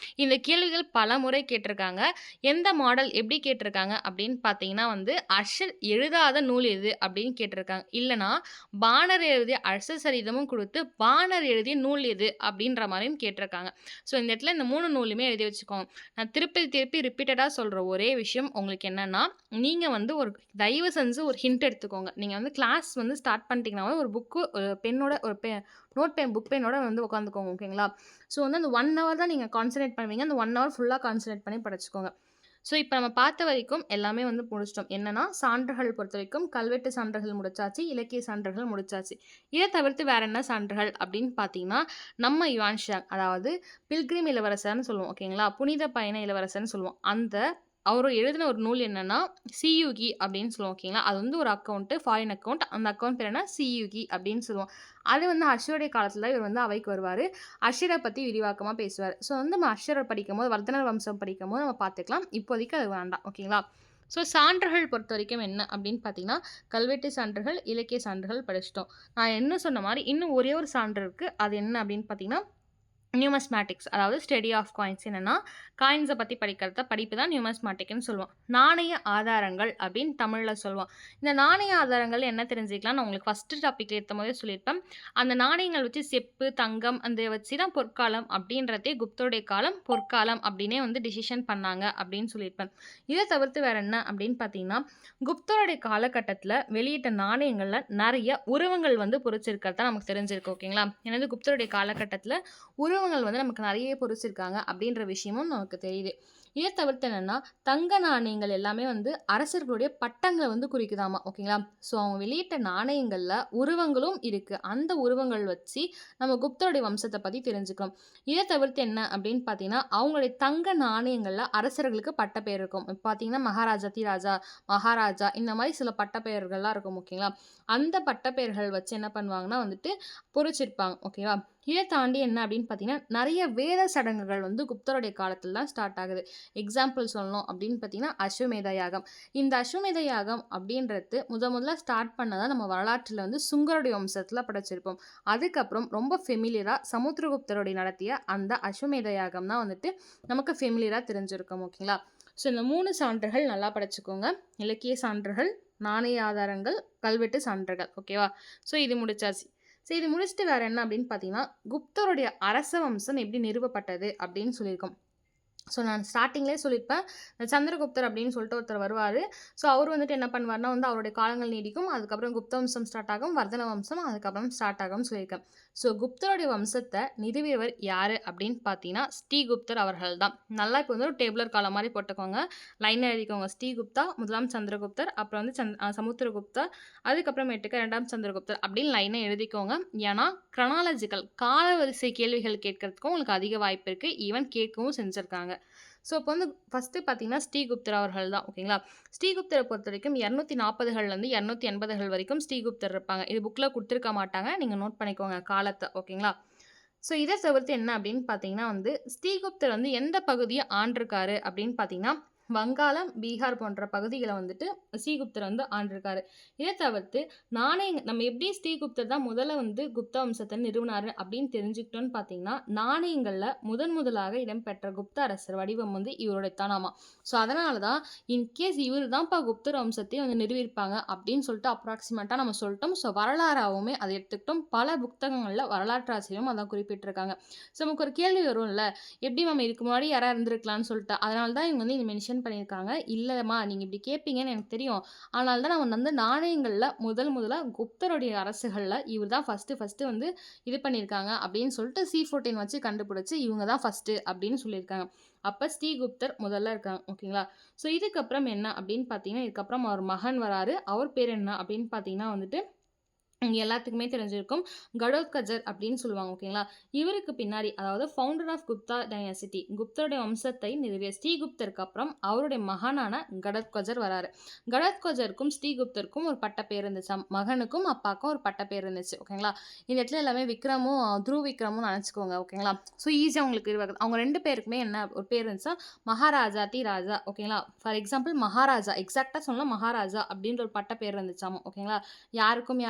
இந்த கேள்விகள் பலமுறை கேட்டிருக்காங்க. எந்த மாடல் எப்படி கேட்டிருக்காங்க அப்படின்னு பார்த்தீங்கன்னா வந்து, அர்ஷர் எழுதாத நூல் எது அப்படின்னு கேட்டிருக்காங்க. இல்லன்னா, பாணர் எழுதிய அர்ஷசரிதமும் குடுத்து, பாணர் எழுதிய நூல் எது அப்படின்ற மாரியும் கேட்டிருக்காங்க. ஸோ, இந்த இடத்துல இந்த 3 நூலுமே எழுதி வச்சுக்கோங்க. நான் திருப்பி திருப்பி ரிப்பீட்டடா சொல்ற ஒரே விஷயம் உங்களுக்கு என்னன்னா, நீங்க வந்து ஒரு தயவு செஞ்சு ஒரு ஹிண்ட் எடுத்துக்கோங்க. நீங்க வந்து கிளாஸ் வந்து ஸ்டார்ட் பண்ணிட்டீங்கனாவே ஒரு புக்கு, ஒரு பென்னோட ஒரு நோட் பென், புக் பென்னோட வந்து உட்காந்துக்கோங்க. ஓகேங்களா? ஸோ, வந்து அந்த 1 ஹவர் தான் நீங்க கான்சன்ட்ரேட் பண்ணுவீங்க. அந்த 1 ஹவர் ஃபுல்லா கான்சன்ட்ரேட் பண்ணி படிச்சுக்கோங்க. ஸோ, இப்ப நம்ம பார்த்த வரைக்கும் எல்லாமே வந்து முடிச்சிட்டோம். என்னன்னா, சான்றுகள் பொறுத்தவரைக்கும் கல்வெட்டு சான்றுகள் முடிச்சாச்சு, இலக்கிய சான்றுகள் முடிச்சாச்சு. இத தவிர்த்து வேற என்ன சான்றுகள் அப்படின்னு பார்த்தீங்கன்னா, நம்ம யுவான் ஷாங், அதாவது பில்கிரிம் இளவரசர்ன்னு சொல்லுவோம். ஓகேங்களா? புனித பயண இளவரசர்ன்னு சொல்லுவோம். அவரு எழுதின ஒரு நூல் என்னன்னா, சியூகி அப்படின்னு சொல்லுவோம். ஓகேங்களா? அது வந்து ஒரு அக்கவுண்ட், ஃபாரின் அக்கவுண்ட். அந்த அக்கவுண்ட் பேர் என்ன? சியூகி அப்படின்னு சொல்லுவோம். அது வந்து அர்ஷருடைய காலத்துல இவர் வந்து அவைக்கு வருவாரு. அர்ஷர பத்தி விரிவாக்கமா பேசுவாரு. ஸோ, வந்து நம்ம அர்ஷர படிக்கும்போது, வர்த்தனர் வம்சம் படிக்கும்போது நம்ம பார்த்துக்கலாம். இப்போதைக்கு அது வேண்டாம். ஓகேங்களா? ஸோ, சான்றுகள் பொறுத்தவரைக்கும் என்ன அப்படின்னு பார்த்தீங்கன்னா, கல்வெட்டு சான்றுகள், இலக்கிய சான்றுகள் படிச்சுட்டோம். நான் என்ன சொன்ன மாரி இன்னும் ஒரே ஒரு சான்று இருக்கு. அது என்ன அப்படின்னு பார்த்தீங்கன்னா, நியூமஸ்மேட்டிக்ஸ், அதாவது ஸ்டடி ஆஃப் காயின்ஸ். என்னன்னா, காயின்ஸை பற்றி படிக்கிறத படிப்பு தான் நியூமஸ்மேட்டிக்னு சொல்லுவோம். நாணய ஆதாரங்கள் அப்படின்னு தமிழில் சொல்லுவோம். இந்த நாணய ஆதாரங்கள் என்ன தெரிஞ்சுக்கலாம், நான் உங்களுக்கு ஃபஸ்ட்டு டாப்பிக்கில் எடுத்த போதே சொல்லியிருப்பேன். அந்த நாணயங்கள் வச்சு செப்பு, தங்கம் அந்த வச்சு தான் பொற்காலம் அப்படின்றதே குப்தருடைய காலம் பொற்காலம் அப்படின்னே வந்து டிசிஷன் பண்ணாங்க அப்படின்னு சொல்லியிருப்பேன். இதை தவிர்த்து வேற என்ன அப்படின்னு பார்த்தீங்கன்னா, குப்தருடைய காலகட்டத்தில் வெளியிட்ட நாணயங்களில் நிறைய உருவங்கள் வந்து பொறிச்சிருக்கிறதா நமக்கு தெரிஞ்சிருக்கு. ஓகேங்களா? எனது குப்தருடைய காலகட்டத்தில் உருவங்கள் வந்து நமக்கு நிறைய பொறிச்சிருக்காங்க அப்படின்ற விஷயமும் நமக்கு தெரியுது. இதை தவிர்த்து என்னன்னா, தங்க நாணயங்கள் எல்லாமே வந்து அரசர்களுடைய பட்டங்களை வந்து குறிக்குதாமா. ஓகேங்களா? ஸோ, அவங்க வெளியிட்ட நாணயங்கள்ல உருவங்களும் இருக்கு. அந்த உருவங்கள் வச்சு நம்ம குப்தருடைய வம்சத்தை பத்தி தெரிஞ்சுக்கிறோம். இதை தவிர்த்து என்ன அப்படின்னு பார்த்தீங்கன்னா, அவங்களுடைய தங்க நாணயங்கள்ல அரசர்களுக்கு பட்டப்பெயர் இருக்கும். இப்ப பார்த்தீங்கன்னா, மகாராஜா, திராஜா, மகாராஜா இந்த மாதிரி சில பட்டப்பெயர்கள்லாம் இருக்கும். ஓகேங்களா? அந்த பட்டப்பெயர்கள் வச்சு என்ன பண்ணுவாங்கன்னா வந்துட்டு பொறிச்சிருப்பாங்க. ஓகேவா? இதை தாண்டி என்ன அப்படின்னு பார்த்தீங்கன்னா, நிறைய வேத சடங்குகள் வந்து குப்தருடைய காலத்துல தான் ஸ்டார்ட் ஆகுது. எக்ஸாம்பிள் சொல்லணும் அப்படின்னு பார்த்தீங்கன்னா, அஸ்வமேத யாகம். இந்த அஸ்வமேத யாகம் அப்படின்றது முதல்ல ஸ்டார்ட் பண்ணதா நம்ம வரலாற்றில் வந்து சுங்கருடைய வம்சத்தில் படிச்சிருப்போம். அதுக்கப்புறம் ரொம்ப ஃபெமிலியரா சமுத்திரகுப்தருடைய நடத்திய அந்த அஸ்வமேத யாகம் தான் வந்துட்டு நமக்கு ஃபெமிலியரா தெரிஞ்சிருக்கும். ஓகேங்களா? ஸோ, இந்த 3 சான்றுகள் நல்லா படிச்சுக்கோங்க. இலக்கிய சான்றுகள், நாணய ஆதாரங்கள், கல்வெட்டு சான்றுகள். ஓகேவா? ஸோ, இது முடிச்சாச்சு. சரி, இது முடிச்சுட்டு வேற என்ன அப்படின்னு பார்த்தீங்கன்னா, குப்தருடைய அரச வம்சம் எப்படி நிறுவப்பட்டது அப்படின்னு சொல்லியிருக்கோம். ஸோ, நான் ஸ்டார்ட்டிங்லேயே சொல்லியிருப்பேன். சந்திரகுப்தர் அப்படின்னு சொல்லிட்டு ஒருத்தர் வருவார். ஸோ, அவர் வந்துட்டு என்ன பண்ணுவார்னா வந்து அவருடைய காலங்கள் நீடிக்கும். அதுக்கப்புறம் குப்த வம்சம் ஸ்டார்ட் ஆகும். வர்தன வம்சம் அதுக்கப்புறம் ஸ்டார்ட் ஆகும்னு சொல்லியிருக்கேன். ஸோ, குப்தருடைய வம்சத்தை நிறுவியவர் யார் அப்படின்னு பார்த்தீங்கன்னா, ஸ்ரீகுப்தர் அவர்கள் தான். நல்லா இப்போ வந்து ஒரு டேபிளர் காலம் மாதிரி போட்டுக்கோங்க. லைனாக எழுதிக்கோங்க. ஸ்ரீகுப்தா, முதலாம் சந்திரகுப்தர், அப்புறம் வந்து சமுத்திரகுப்தர், அதுக்கப்புறமேட்டுக்கு 2ஆம் சந்திரகுப்தர் அப்படின்னு லைனாக எழுதிக்கோங்க. ஏன்னா, கிரனாலஜிக்கல் காலவரிசை கேள்விகள் கேட்கறதுக்கும் உங்களுக்கு அதிக வாய்ப்பு இருக்குது. ஈவன் கேட்கவும் செஞ்சுருக்காங்க. ஸோ, இப்போ வந்து ஃபஸ்ட்டு பார்த்தீங்கன்னா, ஸ்ரீகுப்தர் அவர்கள் தான். ஓகேங்களா? ஸ்ரீகுப்தரை பொறுத்த வரைக்கும் 240கள்லேருந்து 280கள் வரைக்கும் ஸ்ரீகுப்தர் இருப்பாங்க. இது புக்கில் கொடுத்துருக்க மாட்டாங்க. நீங்கள் நோட் பண்ணிக்கோங்க காலத்தை. ஓகேங்களா? ஸோ, இதை தவிர்த்து என்ன அப்படின்னு பார்த்தீங்கன்னா வந்து, ஸ்ரீகுப்தர் வந்து எந்த பகுதியை ஆண்டிருக்காரு அப்படின்னு பார்த்தீங்கன்னா, வங்காளம், பீகார் போன்ற பகுதிகள வந்துட்டு ஸ்ரீகுப்தர் வந்து ஆண்டிருக்காரு. இத தவிர்த்து நம்ம எப்படி ஸ்ரீகுப்தர் தான் முதல்ல வந்து குப்த வம்சத்த நிறுவினாரு அப்படின்னு தெரிஞ்சுக்கிட்டோம்னு பார்த்தீங்கன்னா, நாணயங்கள்ல முதலாக இடம்பெற்ற குப்த அரசர் வடிவம் வந்து இவருடையது தானாமா. ஸோ அதனால தான் இன்கேஸ் இவரு தான்ப்பா குப்தர் வம்சத்தையே வந்து நிறுவியிருப்பாங்க அப்படின்னு சொல்லிட்டு அப்ராக்ஸிமேட்டா நம்ம சொல்லிட்டோம். ஸோ வரலாறாவுமே அதை எடுத்துக்கிட்டோம். பல புத்தகங்கள்ல வரலாற்று ஆசிரியரும் அதான் குறிப்பிட்டிருக்காங்க. ஸோ நமக்கு ஒரு கேள்வி வரும்ல, எப்படி மேம் இதுக்கு முன்னாடி யாராவது இருந்திருக்கலாம்னு சொல்லிட்டு. அதனால தான் இவங்க வந்து இத மென்ஷன் பண்ணியிருக்காங்க. இல்லம்மா நீங்க இப்படி கேட்பீங்கன்னு எனக்கு தெரியும். அதனால தான் நான் வந்து நாணயங்கள்ல முதலா குப்தருடைய அரசுகள்ல இவர் தான் ஃபர்ஸ்ட்டு வந்து இது பண்ணியிருக்காங்க அப்படின்னு சொல்லிட்டு C14 வச்சு கண்டுபிடிச்சு இவங்க தான் ஃபர்ஸ்ட்டு அப்படின்னு சொல்லியிருக்காங்க. அப்ப ஸ்ரீகுப்தர் முதல்ல இருக்காங்க. ஓகேங்களா? ஸோ இதுக்கப்புறம் என்ன அப்படின்னு பார்த்தீங்கன்னா, இதுக்கப்புறம் அவர் மகன் வராரு. அவர் பேர் என்ன அப்படின்னு பார்த்தீங்கன்னா வந்துட்டு இங்க எல்லாத்துக்குமே தெரிஞ்சிருக்கும். கடோத்கஜர் அப்படின்னு சொல்லுவாங்க. ஓகேங்களா? இவருக்கு பின்னாடி அதாவது ஃபவுண்டர் ஆஃப் குப்தா டைனஸ்டி குப்தருடைய வம்சத்தை நிறுவிய ஸ்ரீகுப்தருக்கு அப்புறம் அவருடைய மகனான கடோத்கஜர் வராரு. கடோத்கஜருக்கும் ஸ்ரீகுப்தருக்கும் ஒரு பட்டப்பேர் இருந்துச்சாம். மகனுக்கும் அப்பாவுக்கும் ஒரு பட்டப்பேர் இருந்துச்சு. ஓகேங்களா? இந்த இடத்துல எல்லாமே விக்ரமும் த்ருவ் விக்ரமும் நினச்சிக்கோங்க. ஓகேங்களா? ஸோ ஈஸியா உங்களுக்கு அவங்க 2 பேருக்குமே என்ன ஒரு பேர் இருந்துச்சா மகாராஜா தி ராஜா. ஓகேங்களா? ஃபார் எக்ஸாம்பிள் மகாராஜா எக்ஸாக்ட்டா சொல்லணும்னா மகாராஜா அப்படின்ற ஒரு பட்டப்பேர் இருந்துச்சாமா. ஓகேங்களா? யாருக்கும்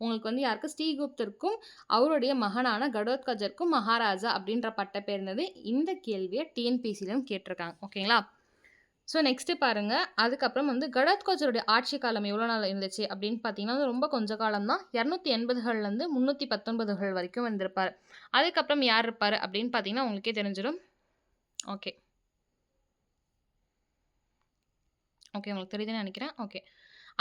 உங்களுக்கு வந்து யாருக்கு ஸ்ரீகுப்தருக்கும் அவருடைய மகனான கடோத்கஜருக்கும் மகாராஜா அப்படின்ற பட்டப்பேர் இருந்தது. இந்த கேள்வியை டிஎன்பிசிலும் கேட்டிருக்காங்க. ஓகேங்களா? ஸோ நெக்ஸ்ட் பாருங்க. அதுக்கப்புறம் வந்து கடோத்கஜருடைய ஆட்சி காலம் எவ்வளோ நாள் இருந்துச்சு அப்படின்னு பார்த்தீங்கன்னா, ரொம்ப கொஞ்ச காலம் தான். 280கள்லேருந்து 319 வரைக்கும் வந்திருப்பாரு. அதுக்கப்புறம் யார் இருப்பாரு அப்படின்னு பார்த்தீங்கன்னா, உங்களுக்கே தெரிஞ்சிடும். ஓகே. ஓகே. உங்களுக்கு தெரியுதுன்னு நினைக்கிறேன். ஓகே.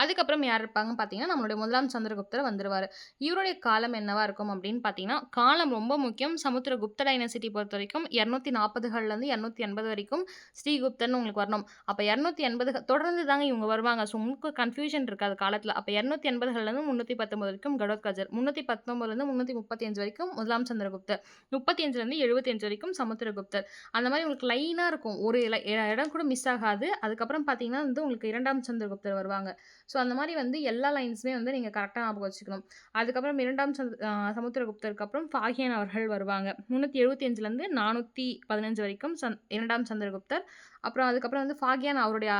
அதுக்கப்புறம் யார் இருப்பாங்கன்னு பார்த்தீங்கன்னா, நம்மளுடைய முதலாம் சந்திரகுப்தர் வந்துருவாரு. இவருடைய காலம் என்னவா இருக்கும் அப்படின்னு பார்த்தீங்கன்னா, காலம் ரொம்ப முக்கியம். சமுத்திரகுப்த டைனசிட்டி பொறுத்தவரைக்கும் 240கள்லேருந்து 280 வரைக்கும் ஸ்ரீகுப்தர்ன்னு உங்களுக்கு வரணும். அப்ப 280 தொடர்ந்து தாங்க இவங்க வருவாங்க. ஸோ உங்களுக்கு கன்ஃப்யூஷன் இருக்காது காலத்தில. அப்ப 280கள்லேருந்து 319 வரைக்கும் கடோத்கஜர், 319லேருந்து 335 வரைக்கும் முதலாம் சந்திரகுப்தர், 35லேருந்து 75 வரைக்கும் சமுத்திரகுப்தர். அந்த மாரி உங்களுக்கு லைனா இருக்கும். ஒரு இடம் கூட மிஸ் ஆகாது. அதுக்கப்புறம் பார்த்தீங்கன்னா வந்து உங்களுக்கு 2ஆம் சந்திரகுப்தர் வருவாங்க. ஸோ அந்த மாரி வந்து எல்லா லைன்ஸுமே வந்து நீங்க கரெக்ட்டா ஞாபகம் வச்சுக்கணும். அதுக்கப்புறம் 2ஆம் சமுத்திரகுப்தருக்கு அப்புறம் ஃபாகியன் அவர்கள் வருவாங்க. 375லேருந்து 415 வரைக்கும் 2ஆம் சந்திரகுப்தர். அப்புறம் அதுக்கப்புறம் வந்து ஃபாகியான் அவருடைய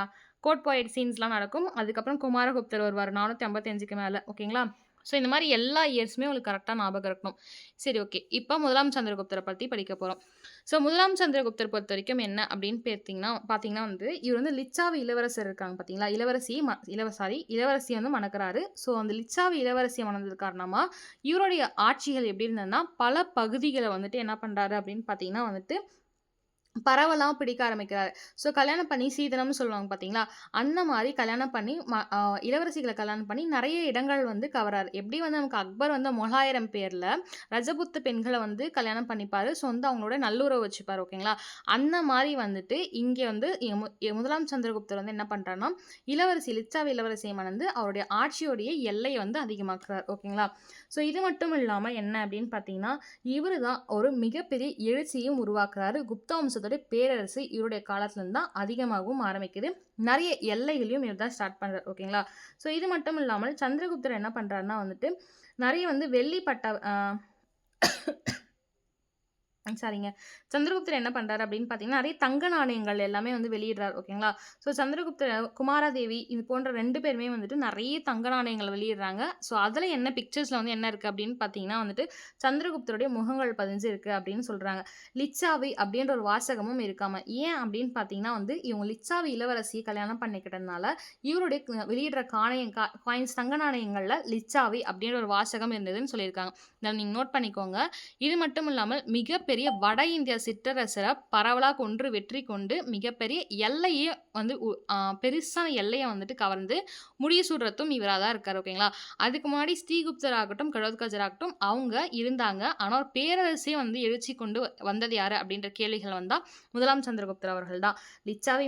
கோர்ட் போயட் சீன்ஸ்லாம் நடக்கும். அதுக்கப்புறம் குமாரகுப்தர் வருவாரு 455க்கு மேல. ஓகேங்களா? ஸோ இந்த மாரி எல்லா இயர்ஸுமே உங்களுக்கு கரெக்ட்டா ஞாபகம் இருக்கணும். சரி ஓகே. இப்ப முதலாம் சந்திரகுப்தர பத்தி படிக்க போறோம். ஸோ முதலாம் சந்திரகுப்தர் பொறுத்தவரைக்கும் என்ன அப்படின்னு பார்த்தீங்கன்னா வந்து, இவர் வந்து லிச்சாவி இளவரசர் இருக்காங்க பார்த்தீங்களா? இளவரசிய வந்து மணக்குறாரு. ஸோ அந்த லிச்சாவி இளவரசிய மணந்தது காரணமா, இவருடைய ஆட்சிகள் எப்படி இருந்ததுன்னா, பல பகுதிகள வந்துட்டு என்ன பண்றாரு அப்படின்னு பார்த்தீங்கன்னா வந்துட்டு பரவலா பிடிக்க ஆரம்பிக்கிறாரு. ஸோ கல்யாணம் பண்ணி சீதனம்னு சொல்லுவாங்க பார்த்தீங்களா? அந்த மாரி கல்யாணம் பண்ணி இளவரசிகள கல்யாணம் பண்ணி நெறைய இடங்கள் வந்து கவராரு. எப்படி வந்து நமக்கு அக்பர் வந்து மொகலாயரம் பேர்ல ரஜபுத்து பெண்கள வந்து கல்யாணம் பண்ணிப்பாரு. ஸோ வந்து அவங்களோட நல்லுறவு வச்சுப்பாரு. ஓகேங்களா? அந்த மாரி வந்துட்டு இங்க வந்து முதலாம் சந்திரகுப்தர் வந்து என்ன பண்றாருன்னா, லிச்சாவி இளவரசிய மணந்து அவருடைய ஆட்சியோடைய எல்லைய வந்து அதிகமாக்குறார். ஓகேங்களா? ஸோ இது மட்டும் இல்லாம என்ன அப்படின்னு பார்த்தீங்கன்னா, இவரு தான் ஒரு மிகப்பெரிய எழுச்சியும் உருவாக்குறாரு. குப்த வம்சத்தோட பேரரசு இவருடைய காலத்துல இருந்து தான் அதிகமாகவும் ஆரம்பிக்குது. நெறைய எல்லைகளையும் இவர் தான் ஸ்டார்ட் பண்றாரு. ஓகேங்களா? ஸோ இது மட்டும் இல்லாமல் சந்திரகுப்தர் என்ன பண்றாருன்னா வந்துட்டு, நெறைய வந்து வெள்ளி பட்ட சாரிங்க. சந்திரகுப்தர் என்ன பண்றாரு அப்படின்னு பார்த்தீங்கன்னா, நெறைய தங்க நாணயங்கள் எல்லாமே வந்து வெளியிடுறாரு. ஓகேங்களா? ஸோ சந்திரகுப்தர், குமாரதேவி இது போன்ற 2 பேருமே வந்துட்டு நெறைய தங்க நாணயங்கள் வெளியிடுறாங்க. ஸோ அதில என்ன பிக்சர்ஸ்ல வந்து என்ன இருக்கு அப்படின்னு பார்த்தீங்கன்னா வந்துட்டு, சந்திரகுப்தருடைய முகங்கள் பதிஞ்சு இருக்கு அப்படின்னு சொல்றாங்க. லிச்சாவி அப்படின்ற ஒரு வாசகமும் இருக்காம. ஏன் அப்படின்னு பார்த்தீங்கன்னா வந்து, இவங்க லிச்சாவி இளவரசிய கல்யாணம் பண்ணிக்கிட்டதுனால, இவருடைய வெளியிடுற காயின்ஸ் தங்க நாணயங்கள்ல லிச்சாவி அப்படின்ற ஒரு வாசகம் இருந்ததுன்னு சொல்லியிருக்காங்க. இத நீங்க நோட் பண்ணிக்கோங்க. இது மட்டும் இல்லாமல் மிகப்பெரிய வட இந்திய சிற்றரசர பரவலா கொன்று வெற்றி கொண்டு மிகப்பெரிய எல்லையே வந்து பெருசான எல்லைய வந்துட்டு கவர்ந்து முடிசூடுறதும் இவரா தான் இருக்காரு. ஓகேங்களா? அதுக்கு முன்னாடி ஸ்ரீகுப்தர் ஆகட்டும், கடோத்கஜர் ஆகட்டும் அவங்க இருந்தாங்க. ஆனா ஒரு பேரரசே வந்து எழுச்சி கொண்டு வந்தது யாரு அப்படின்ற கேள்விகள் வந்தா முதலாம் சந்திரகுப்தர் அவர்கள் தான். லிச்சாவி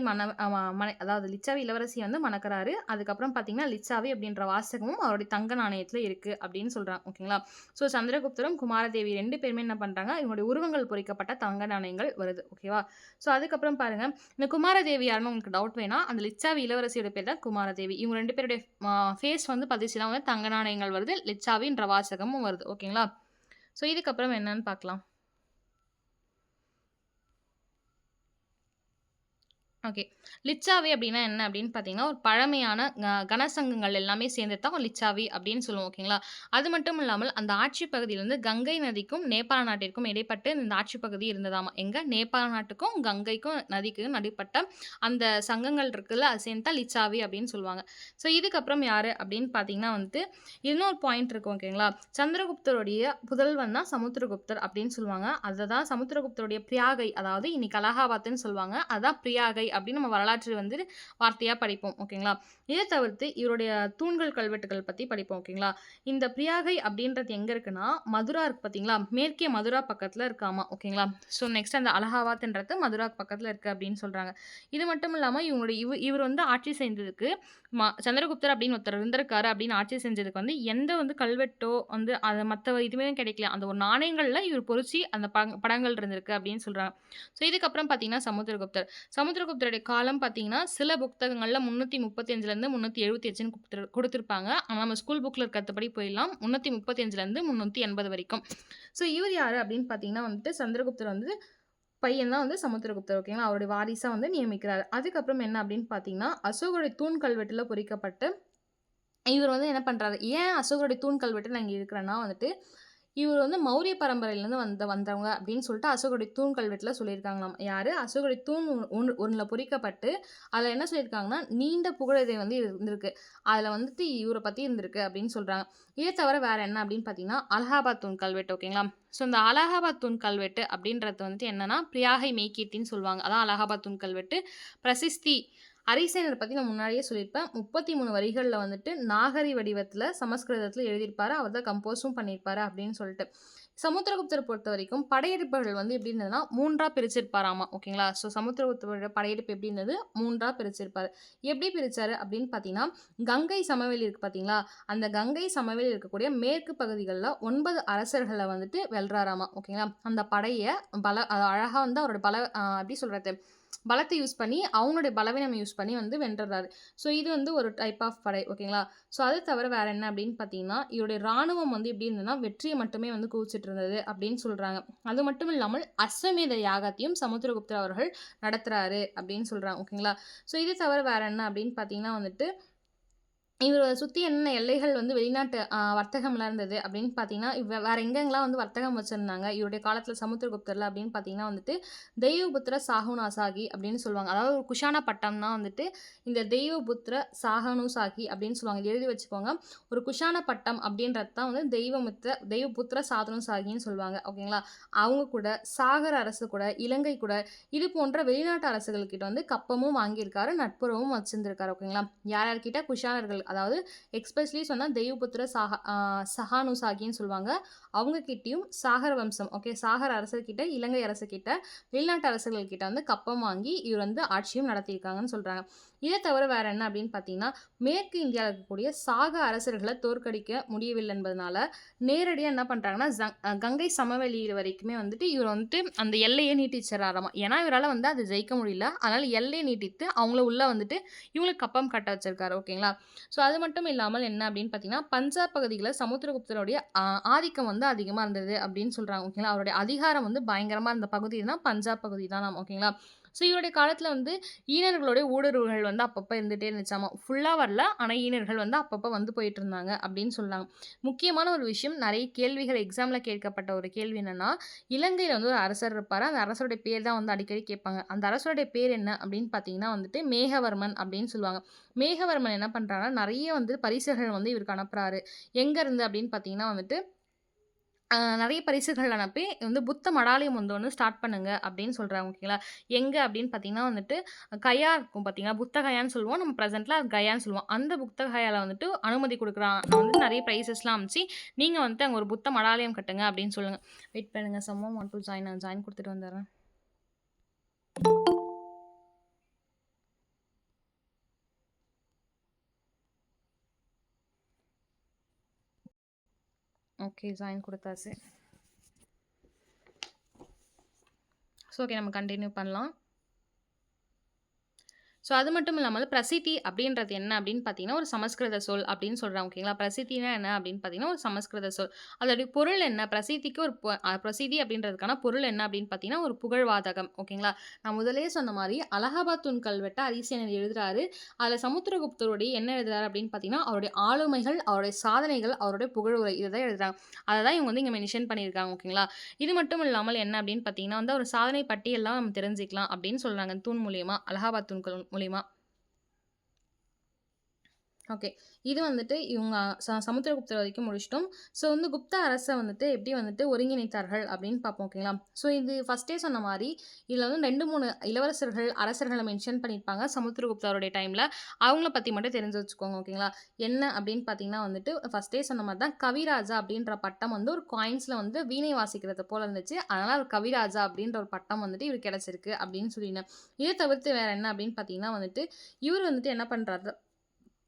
அதாவது லிச்சாவி இளவரசி வந்து மணக்குறாரு. அதுக்கப்புறம் பார்த்தீங்கன்னா, லிச்சாவி அப்படின்ற வாசகமும் அவருடைய தங்க நாணயத்துல இருக்கு அப்படின்னு சொல்றாங்க. ஓகேங்களா? ஸோ சந்திரகுப்தரும் குமாரதேவி 2 பேருமே என்ன பண்றாங்க, இவங்களுடைய உருவங்கள் பொறிக்கப்பட்ட தங்க நாணயங்கள் வருது. ஓகேவா? ஸோ அதுக்கப்புறம் பாருங்க, இந்த குமாரதேவி யாருன்னு உங்களுக்கு டவுட் வேணா, அந்த லிச்சாவி இளவரசியோட பேர் தான் குமாரதேவி. இவங்க 2 பேருடைய ஃபேஸ் வந்து பதிச்சு தான் வந்து தங்க நாணயங்கள் வருது. லிச்சாவின்ற வாசகமும் வருது. ஓகேங்களா? ஸோ இதுக்கப்புறம் என்னன்னு பார்க்கலாம். ஓகே. லிச்சாவி அப்படின்னா என்ன அப்படின்னு பார்த்தீங்கன்னா, ஒரு பழமையான கனசங்கங்கள் எல்லாமே சேர்ந்தது தான் லிச்சாவி அப்படின்னு சொல்லுவோம். ஓகேங்களா? அது மட்டும் இல்லாமல் அந்த ஆட்சி பகுதியில வந்து கங்கை நதிக்கும், நேபாள நாட்டிற்கும் இடைப்பட்டு இந்த ஆட்சி பகுதி இருந்ததாமா. எங்க? நேபாள நாட்டுக்கும், கங்கைக்கும் நதிக்கும் நடுப்பட்ட அந்த சங்கங்கள் இருக்குல்ல, அது சேர்ந்து தான் லிச்சாவி அப்படின்னு சொல்லுவாங்க. ஸோ இதுக்கப்புறம் யாரு அப்படின்னு பார்த்தீங்கன்னா வந்துட்டு, இன்னொரு பாயிண்ட் இருக்கு ஓகேங்களா? சந்திரகுப்தருடைய புதல்வன் தான் சமுத்திரகுப்தர் அப்படின்னு சொல்லுவாங்க. அததான் சமுத்திரகுப்தருடைய பிரியாகை, அதாவது இன்னைக்கு அலகாபாத்ன்னு சொல்லுவாங்க. அதான் பிரியாகை அப்படின்னு நம்ம வரலாற்று வந்து வார்த்தையா படிப்போம். ஓகேங்களா? இதை தவிர்த்து இவருடைய தூண்கள், கல்வெட்டுகள் பத்தி படிப்போம். ஓகேங்களா? இந்த பிரியாகை அப்படின்றது எங்க இருக்குன்னா, மதுரா இருக்கு பார்த்தீங்களா? மேற்கே மதுரா பக்கத்துல இருக்காமா. ஓகேங்களா? ஸோ நெக்ஸ்ட் அந்த அலகாபாத்ன்றது மதுராக்கு பக்கத்துல இருக்கு அப்படின்னு சொல்றாங்க. இது மட்டும் இல்லாம இவங்களுடைய இவர் வந்து ஆட்சி செய்ததுக்கு சந்திரகுப்தர் அப்படின்னு ஒருத்தர் இருந்திருக்காரு அப்படின்னு ஆட்சி செஞ்சதுக்கு வந்து எந்த வந்து கல்வெட்டோ வந்து அது மத்த இதுவுமே கிடைக்கல. அந்த ஒரு நாணயங்கள்ல இவர் பொறிச்சு அந்த படங்கள் இருந்திருக்கு அப்படின்னு சொல்றாங்க. ஸோ இதுக்கப்புறம் பார்த்தீங்கன்னா சமுத்திரகுப்தர். சமுத்திரகுப்தருடைய காலம் பார்த்தீங்கன்னா, சில புத்தகங்கள்ல 335லேருந்து 378ன்னு குடுத்திருப்பாங்க. ஆனா நம்ம ஸ்கூல் புக்ல இருக்கிறதுபடி போயிடலாம். 335லேருந்து 380 வரைக்கும். ஸோ இவர் யாரு அப்படின்னு பார்த்தீங்கன்னா வந்துட்டு சந்திரகுப்தர் வந்து பையன் தான் வந்து சமுத்திரகுப்தர். ஓகேங்களா? அவருடைய வாரிசா வந்து நியமிக்கிறாரு. அதுக்கப்புறம் என்ன அப்படின்னு பார்த்தீங்கன்னா, அசோகருடைய தூண் கல்வெட்டுல பொறிக்கப்பட்டு இவர் வந்து என்ன பண்றாரு, ஏன் அசோகருடைய தூண் கல்வெட்டு நான் இங்க இருக்கிறேன்னா வந்துட்டு, இவர் வந்து மௌரிய பரம்பரையிலேருந்து வந்தவங்க அப்படின்னு சொல்லிட்டு அசோகருடைய தூண் கல்வெட்டுல சொல்லியிருக்காங்களாம். யாரு? அசோகருடைய தூண் ஒண்ணுல பொறிக்கப்பட்டு, அதுல என்ன சொல்லியிருக்காங்கன்னா, நீண்ட புகழறை வந்து இருந்திருக்கு. அதுல வந்துட்டு இவர பத்தி இருந்திருக்கு அப்படின்னு சொல்றாங்க. இதை தவிர வேற என்ன அப்படின்னு பார்த்தீங்கன்னா, அலகாபாத் தூண் கல்வெட்டு ஓகேங்களா? ஸோ இந்த அலகாபாத் தூண் கல்வெட்டு அப்படின்றது வந்துட்டு என்னன்னா, பிரியாகை மெய்க்கீர்த்தின்னு சொல்லுவாங்க. அதான் அலகாபாத் தூண் கல்வெட்டு. பிரசிஸ்தி அரிசேனர் பத்தி நான் முன்னாடியே சொல்லியிருப்பேன். 33 வரிகள்ல வந்துட்டு நாகரி வடிவத்துல சமஸ்கிருதத்துல எழுதியிருப்பாரு. அவர் தான் கம்போஸும் பண்ணியிருப்பாரு அப்படின்னு சொல்லிட்டு. சமுத்திரகுப்தர பொறுத்தவரைக்கும் படையெடுப்புகள் வந்து எப்படி இருந்ததுன்னா, 3ஆ பிரிச்சிருப்பாராமா. ஓகேங்களா? ஸோ சமுத்திரகுப்தரோட படையெடுப்பு எப்படி இருந்தது? 3ஆ பிரிச்சிருப்பாரு. எப்படி பிரிச்சாரு அப்படின்னு பார்த்தீங்கன்னா, கங்கை சமவெளி இருக்கு பார்த்தீங்களா? அந்த கங்கை சமவெளியில் இருக்கக்கூடிய மேற்கு பகுதிகள்ல 9 அரசர்கள வந்துட்டு வெல்றாராமா. ஓகேங்களா? அந்த படைய அது அழகா வந்து அவரோட எப்படி சொல்றது? பலத்த யூஸ் பண்ணி, அவங்களுடைய பலவீனம் யூஸ் பண்ணி வந்து வென்றுறாரு. ஸோ இது வந்து ஒரு டைப் ஆஃப் படை. ஓகேங்களா? ஸோ அது தவிர வேற என்ன அப்படின்னு பார்த்தீங்கன்னா, இவருடைய ராணுவம் வந்து எப்படி இருந்ததுன்னா, வெற்றிய மட்டுமே வந்து குவிச்சிட்டு இருந்தது அப்படின்னு சொல்றாங்க. அது மட்டும் இல்லாமல் அஸ்வமேத யாகத்தையும் சமுத்திரகுப்தர் அவர்கள் நடத்துறாரு அப்படின்னு சொல்றாங்க. ஓகேங்களா? ஸோ இது தவிர வேற என்ன அப்படின்னு பார்த்தீங்கன்னா வந்துட்டு, இவர சுத்தி என்னென்ன எல்லைகள் வந்து வெளிநாட்டு வர்த்தகம்லாம் இருந்தது அப்படின்னு பார்த்தீங்கன்னா, வேற எங்கெங்கலாம் வந்து வர்த்தகம் வச்சிருந்தாங்க, இவருடைய காலத்தில சமுத்திரகுப்தர்ல அப்படின்னு பார்த்தீங்கன்னா வந்துட்டு, தெய்வபுத்திர சாகுனாசாகி அப்படின்னு சொல்லுவாங்க. அதாவது ஒரு குஷான பட்டம் தான் வந்துட்டு இந்த தெய்வபுத்திர சாகனுசாகி அப்படின்னு சொல்லுவாங்க. இத எழுதி வச்சுக்கோங்க. ஒரு குஷான பட்டம் அப்படின்றது தான் வந்து தெய்வபுத்திர சாதனுசாகின்னு சொல்லுவாங்க. ஓகேங்களா? அவங்க கூட சாகர அரசு கூட, இலங்கை கூட இது போன்ற வெளிநாட்டு அரசுகள்கிட்ட வந்து கப்பமும் வாங்கியிருக்காரு, நட்புறவும் வச்சிருந்திருக்காரு. ஓகேங்களா? யார் யார்கிட்ட? குஷானர்கள். அதாவது எக்ஸ்பெஷலி சொன்னா தெய்வபுத்திர சகானுசாகின்னு சொல்லுவாங்க. அவங்க கிட்டயும் சாகர வம்சம் ஓகே சாகர அரசர்கிட்ட, இலங்கை அரசுகிட்ட, வெளிநாட்டு அரசர்கள் கிட்ட வந்து கப்பம் வாங்கி இவர் வந்து ஆட்சியும் நடத்தியிருக்காங்கன்னு சொல்றாங்க. இதை தவிர வேற என்ன அப்படின்னு பார்த்தீங்கன்னா, மேற்கு இந்தியாவில் இருக்கக்கூடிய சாக அரசர்களை தோற்கடிக்க முடியவில்லை என்பதனால நேரடியா என்ன பண்றாங்கன்னா, கங்கை சமவெளி வரைக்குமே வந்துட்டு இவர் வந்துட்டு அந்த எல்லையை நீட்டிச்சிடறாராமா. ஏன்னா இவரால வந்து அதை ஜெயிக்க முடியல. அதனால எல்லையை நீட்டித்து அவங்கள உள்ள வந்துட்டு இவங்களுக்கு கப்பம் கட்ட வச்சிருக்காரு. ஓகேங்களா? ஸோ அது மட்டும் இல்லாமல் என்ன அப்படின்னு பார்த்தீங்கன்னா, பஞ்சாப் பகுதியில சமுத்திரகுப்தருடைய ஆதிக்கம் வந்து அதிகமா இருந்தது அப்படின்னு சொல்றாங்க. ஓகேங்களா? அவருடைய அதிகாரம் வந்து பயங்கரமா இருந்த பகுதினா பஞ்சாப் பகுதி தானாம். ஓகேங்களா? ஸோ இவருடைய காலத்துல வந்து ஈனர்களுடைய ஊடுருவல்கள் வந்து அப்பப்ப இருந்துட்டே இருந்துச்சாமா. ஃபுல்லா வரல. ஆனா ஈனர்கள் வந்து அப்பப்ப வந்து போயிட்டு இருந்தாங்க அப்படின்னு சொன்னாங்க. முக்கியமான ஒரு விஷயம் நெறைய கேள்விகள் எக்ஸாம்ல கேட்கப்பட்ட ஒரு கேள்வி என்னன்னா, இலங்கையில வந்து ஒரு அரசர் இருப்பாரு. அந்த அரசருடைய பேர் தான் வந்து அடிக்கடி கேட்பாங்க. அந்த அரசருடைய பேர் என்ன அப்படின்னு பார்த்தீங்கன்னா வந்துட்டு மேகவர்மன் அப்படின்னு சொல்லுவாங்க. மேகவர்மன் என்ன பண்றாருன்னா, நெறைய வந்து பரிசுகள் வந்து இவருக்கு அனுப்புறாரு. எங்க இருந்து அப்படின்னு பார்த்தீங்கன்னா வந்துட்டு, நெறைய பரிசுகள் அனுப்பி வந்து புத்த மடாலயம் வந்து ஸ்டார்ட் பண்ணுங்க அப்படின்னு சொல்றாங்க. ஓகேங்களா? எங்க அப்படின்னு பார்த்தீங்கன்னா வந்துட்டு, கயா இருக்கும் பார்த்தீங்களா? புத்த கயான்னு சொல்லுவோம். நம்ம பிரசென்ட்ல அது கயான்னு சொல்லுவோம். அந்த புத்த கயால வந்துட்டு அனுமதி குடுக்குறான். நான் வந்து நெறைய பிரைஸஸ்லாம் அனுப்பிச்சு, நீங்க வந்துட்டு அங்க ஒரு புத்த மடாலயம் கட்டுங்க அப்படின்னு சொல்லுங்க. வெயிட் பண்ணுங்க. Someone want to join. நான் ஜாயின் குடுத்துட்டு வந்துர்றேன். ஓகே. ஜாயின் குடுத்தாச்சு. ஸோ ஓகே நம்ம கன்டின்யூ பண்ணலாம். ஸோ அது மட்டும் இல்லாமல் பிரசித்தி அப்படின்றது என்ன அப்படின்னு பார்த்தீங்கன்னா, ஒரு சமஸ்கிருத சொல் அப்படின்னு சொல்றாங்க. ஓகேங்களா? பிரசித்தினா என்ன அப்படின்னு பார்த்தீங்கன்னா, ஒரு சமஸ்கிருத சொல். அதோடைய பொருள் என்ன? பிரசித்திக்கு ஒரு பிரசித்தி அப்படின்றதுக்கான பொருள் என்ன அப்படின்னு பார்த்தீங்கன்னா, ஒரு புகழ்வாதகம். ஓகேங்களா? நான் முதல்லயே சொன்ன மாரி அலகாபாத் தூண் கல்வெட்ட அரிசேனர் எழுதுறாரு. அதுல சமுத்திரகுப்தருடைய என்ன எழுதுறாரு அப்படின்னு பார்த்தீங்கன்னா, அவருடைய ஆளுமைகள், அவருடைய சாதனைகள், அவருடைய புகழுரை இத தான் எழுதுறாங்க. அத தான் இவங்க வந்து இங்க மென்ஷன் பண்ணியிருக்காங்க. ஓகேங்களா? இது மட்டும் இல்லாமல் என்ன அப்படின்னு பார்த்தீங்கன்னா வந்து, ஒரு சாதனை பட்டியல்லாம் நம்ம தெரிஞ்சுக்கலாம் அப்படின்னு சொல்றாங்க. தூண் மூலியமா, அலகாபாத் தூண்கள் மூலியமா. ஓகே. இது வந்துட்டு இவங்க சமுத்திரகுப்தர் வரைக்கும் முடிச்சுட்டோம். ஸோ வந்து குப்த அரச வந்துட்டு எப்படி வந்துட்டு ஒருங்கிணைத்தார்கள் அப்படின்னு பார்ப்போம். ஓகேங்களா? ஸோ இது ஃபர்ஸ்ட்டே சொன்ன மாரி, இதுல வந்து 2, 3 இளவரசர்கள், அரசர்கள மென்ஷன் பண்ணியிருப்பாங்க சமுத்திரகுப்தருடைய டைம்ல. அவங்கள பத்தி மட்டும் தெரிஞ்சு வச்சுக்கோங்க. ஓகேங்களா? என்ன அப்படின்னு பார்த்தீங்கன்னா வந்துட்டு, ஃபர்ஸ்ட்டே சொன்ன மாரி தான் கவிராஜா அப்படின்ற பட்டம் வந்து ஒரு காயின்ஸ்ல வந்து வீணை வாசிக்கிறது போல இருந்துச்சு. அதனால ஒரு கவிராஜா அப்படின்ற ஒரு பட்டம் வந்துட்டு இவருக்கு கிடைச்சிருக்கு அப்படின்னு சொல்லினேன். இத தவிர்த்து வேற என்ன அப்படின்னு பார்த்தீங்கன்னா வந்துட்டு, இவரு வந்துட்டு என்ன பண்றாரு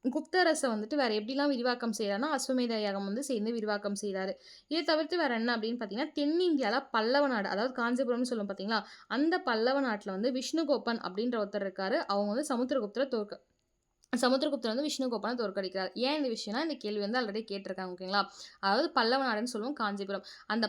குப்தரச வந்துட்டு வேற எப்படிலாம் விரிவாக்கம் செய்றார்ன்னா, அஸ்வமேத யாகம் வந்து சேர்ந்து விரிவாக்கம் செய்றாரு. இத தவிர்த்து வேற என்ன அப்படின்னு பார்த்தீங்கன்னா, தென்னிந்தியால பல்லவ நாடு, அதாவது காஞ்சிபுரம்னு சொல்லுவோம் பார்த்தீங்களா? அந்த பல்லவ நாட்ல வந்து விஷ்ணுகோபன் அப்படின்ற ஒருத்தர் இருக்காரு. அவங்க வந்து சமுத்திரகுப்தர் வந்து விஷ்ணுகோபன தோற்கடிக்கிறார். ஏன் இந்த விஷயம்னா, இந்த கேள்வி வந்து ஆல்ரெடி கேட்டிருக்காங்க. ஓகேங்களா? அதாவது பல்லவ நாடுன்னு சொல்லுவோம் காஞ்சிபுரம். அந்த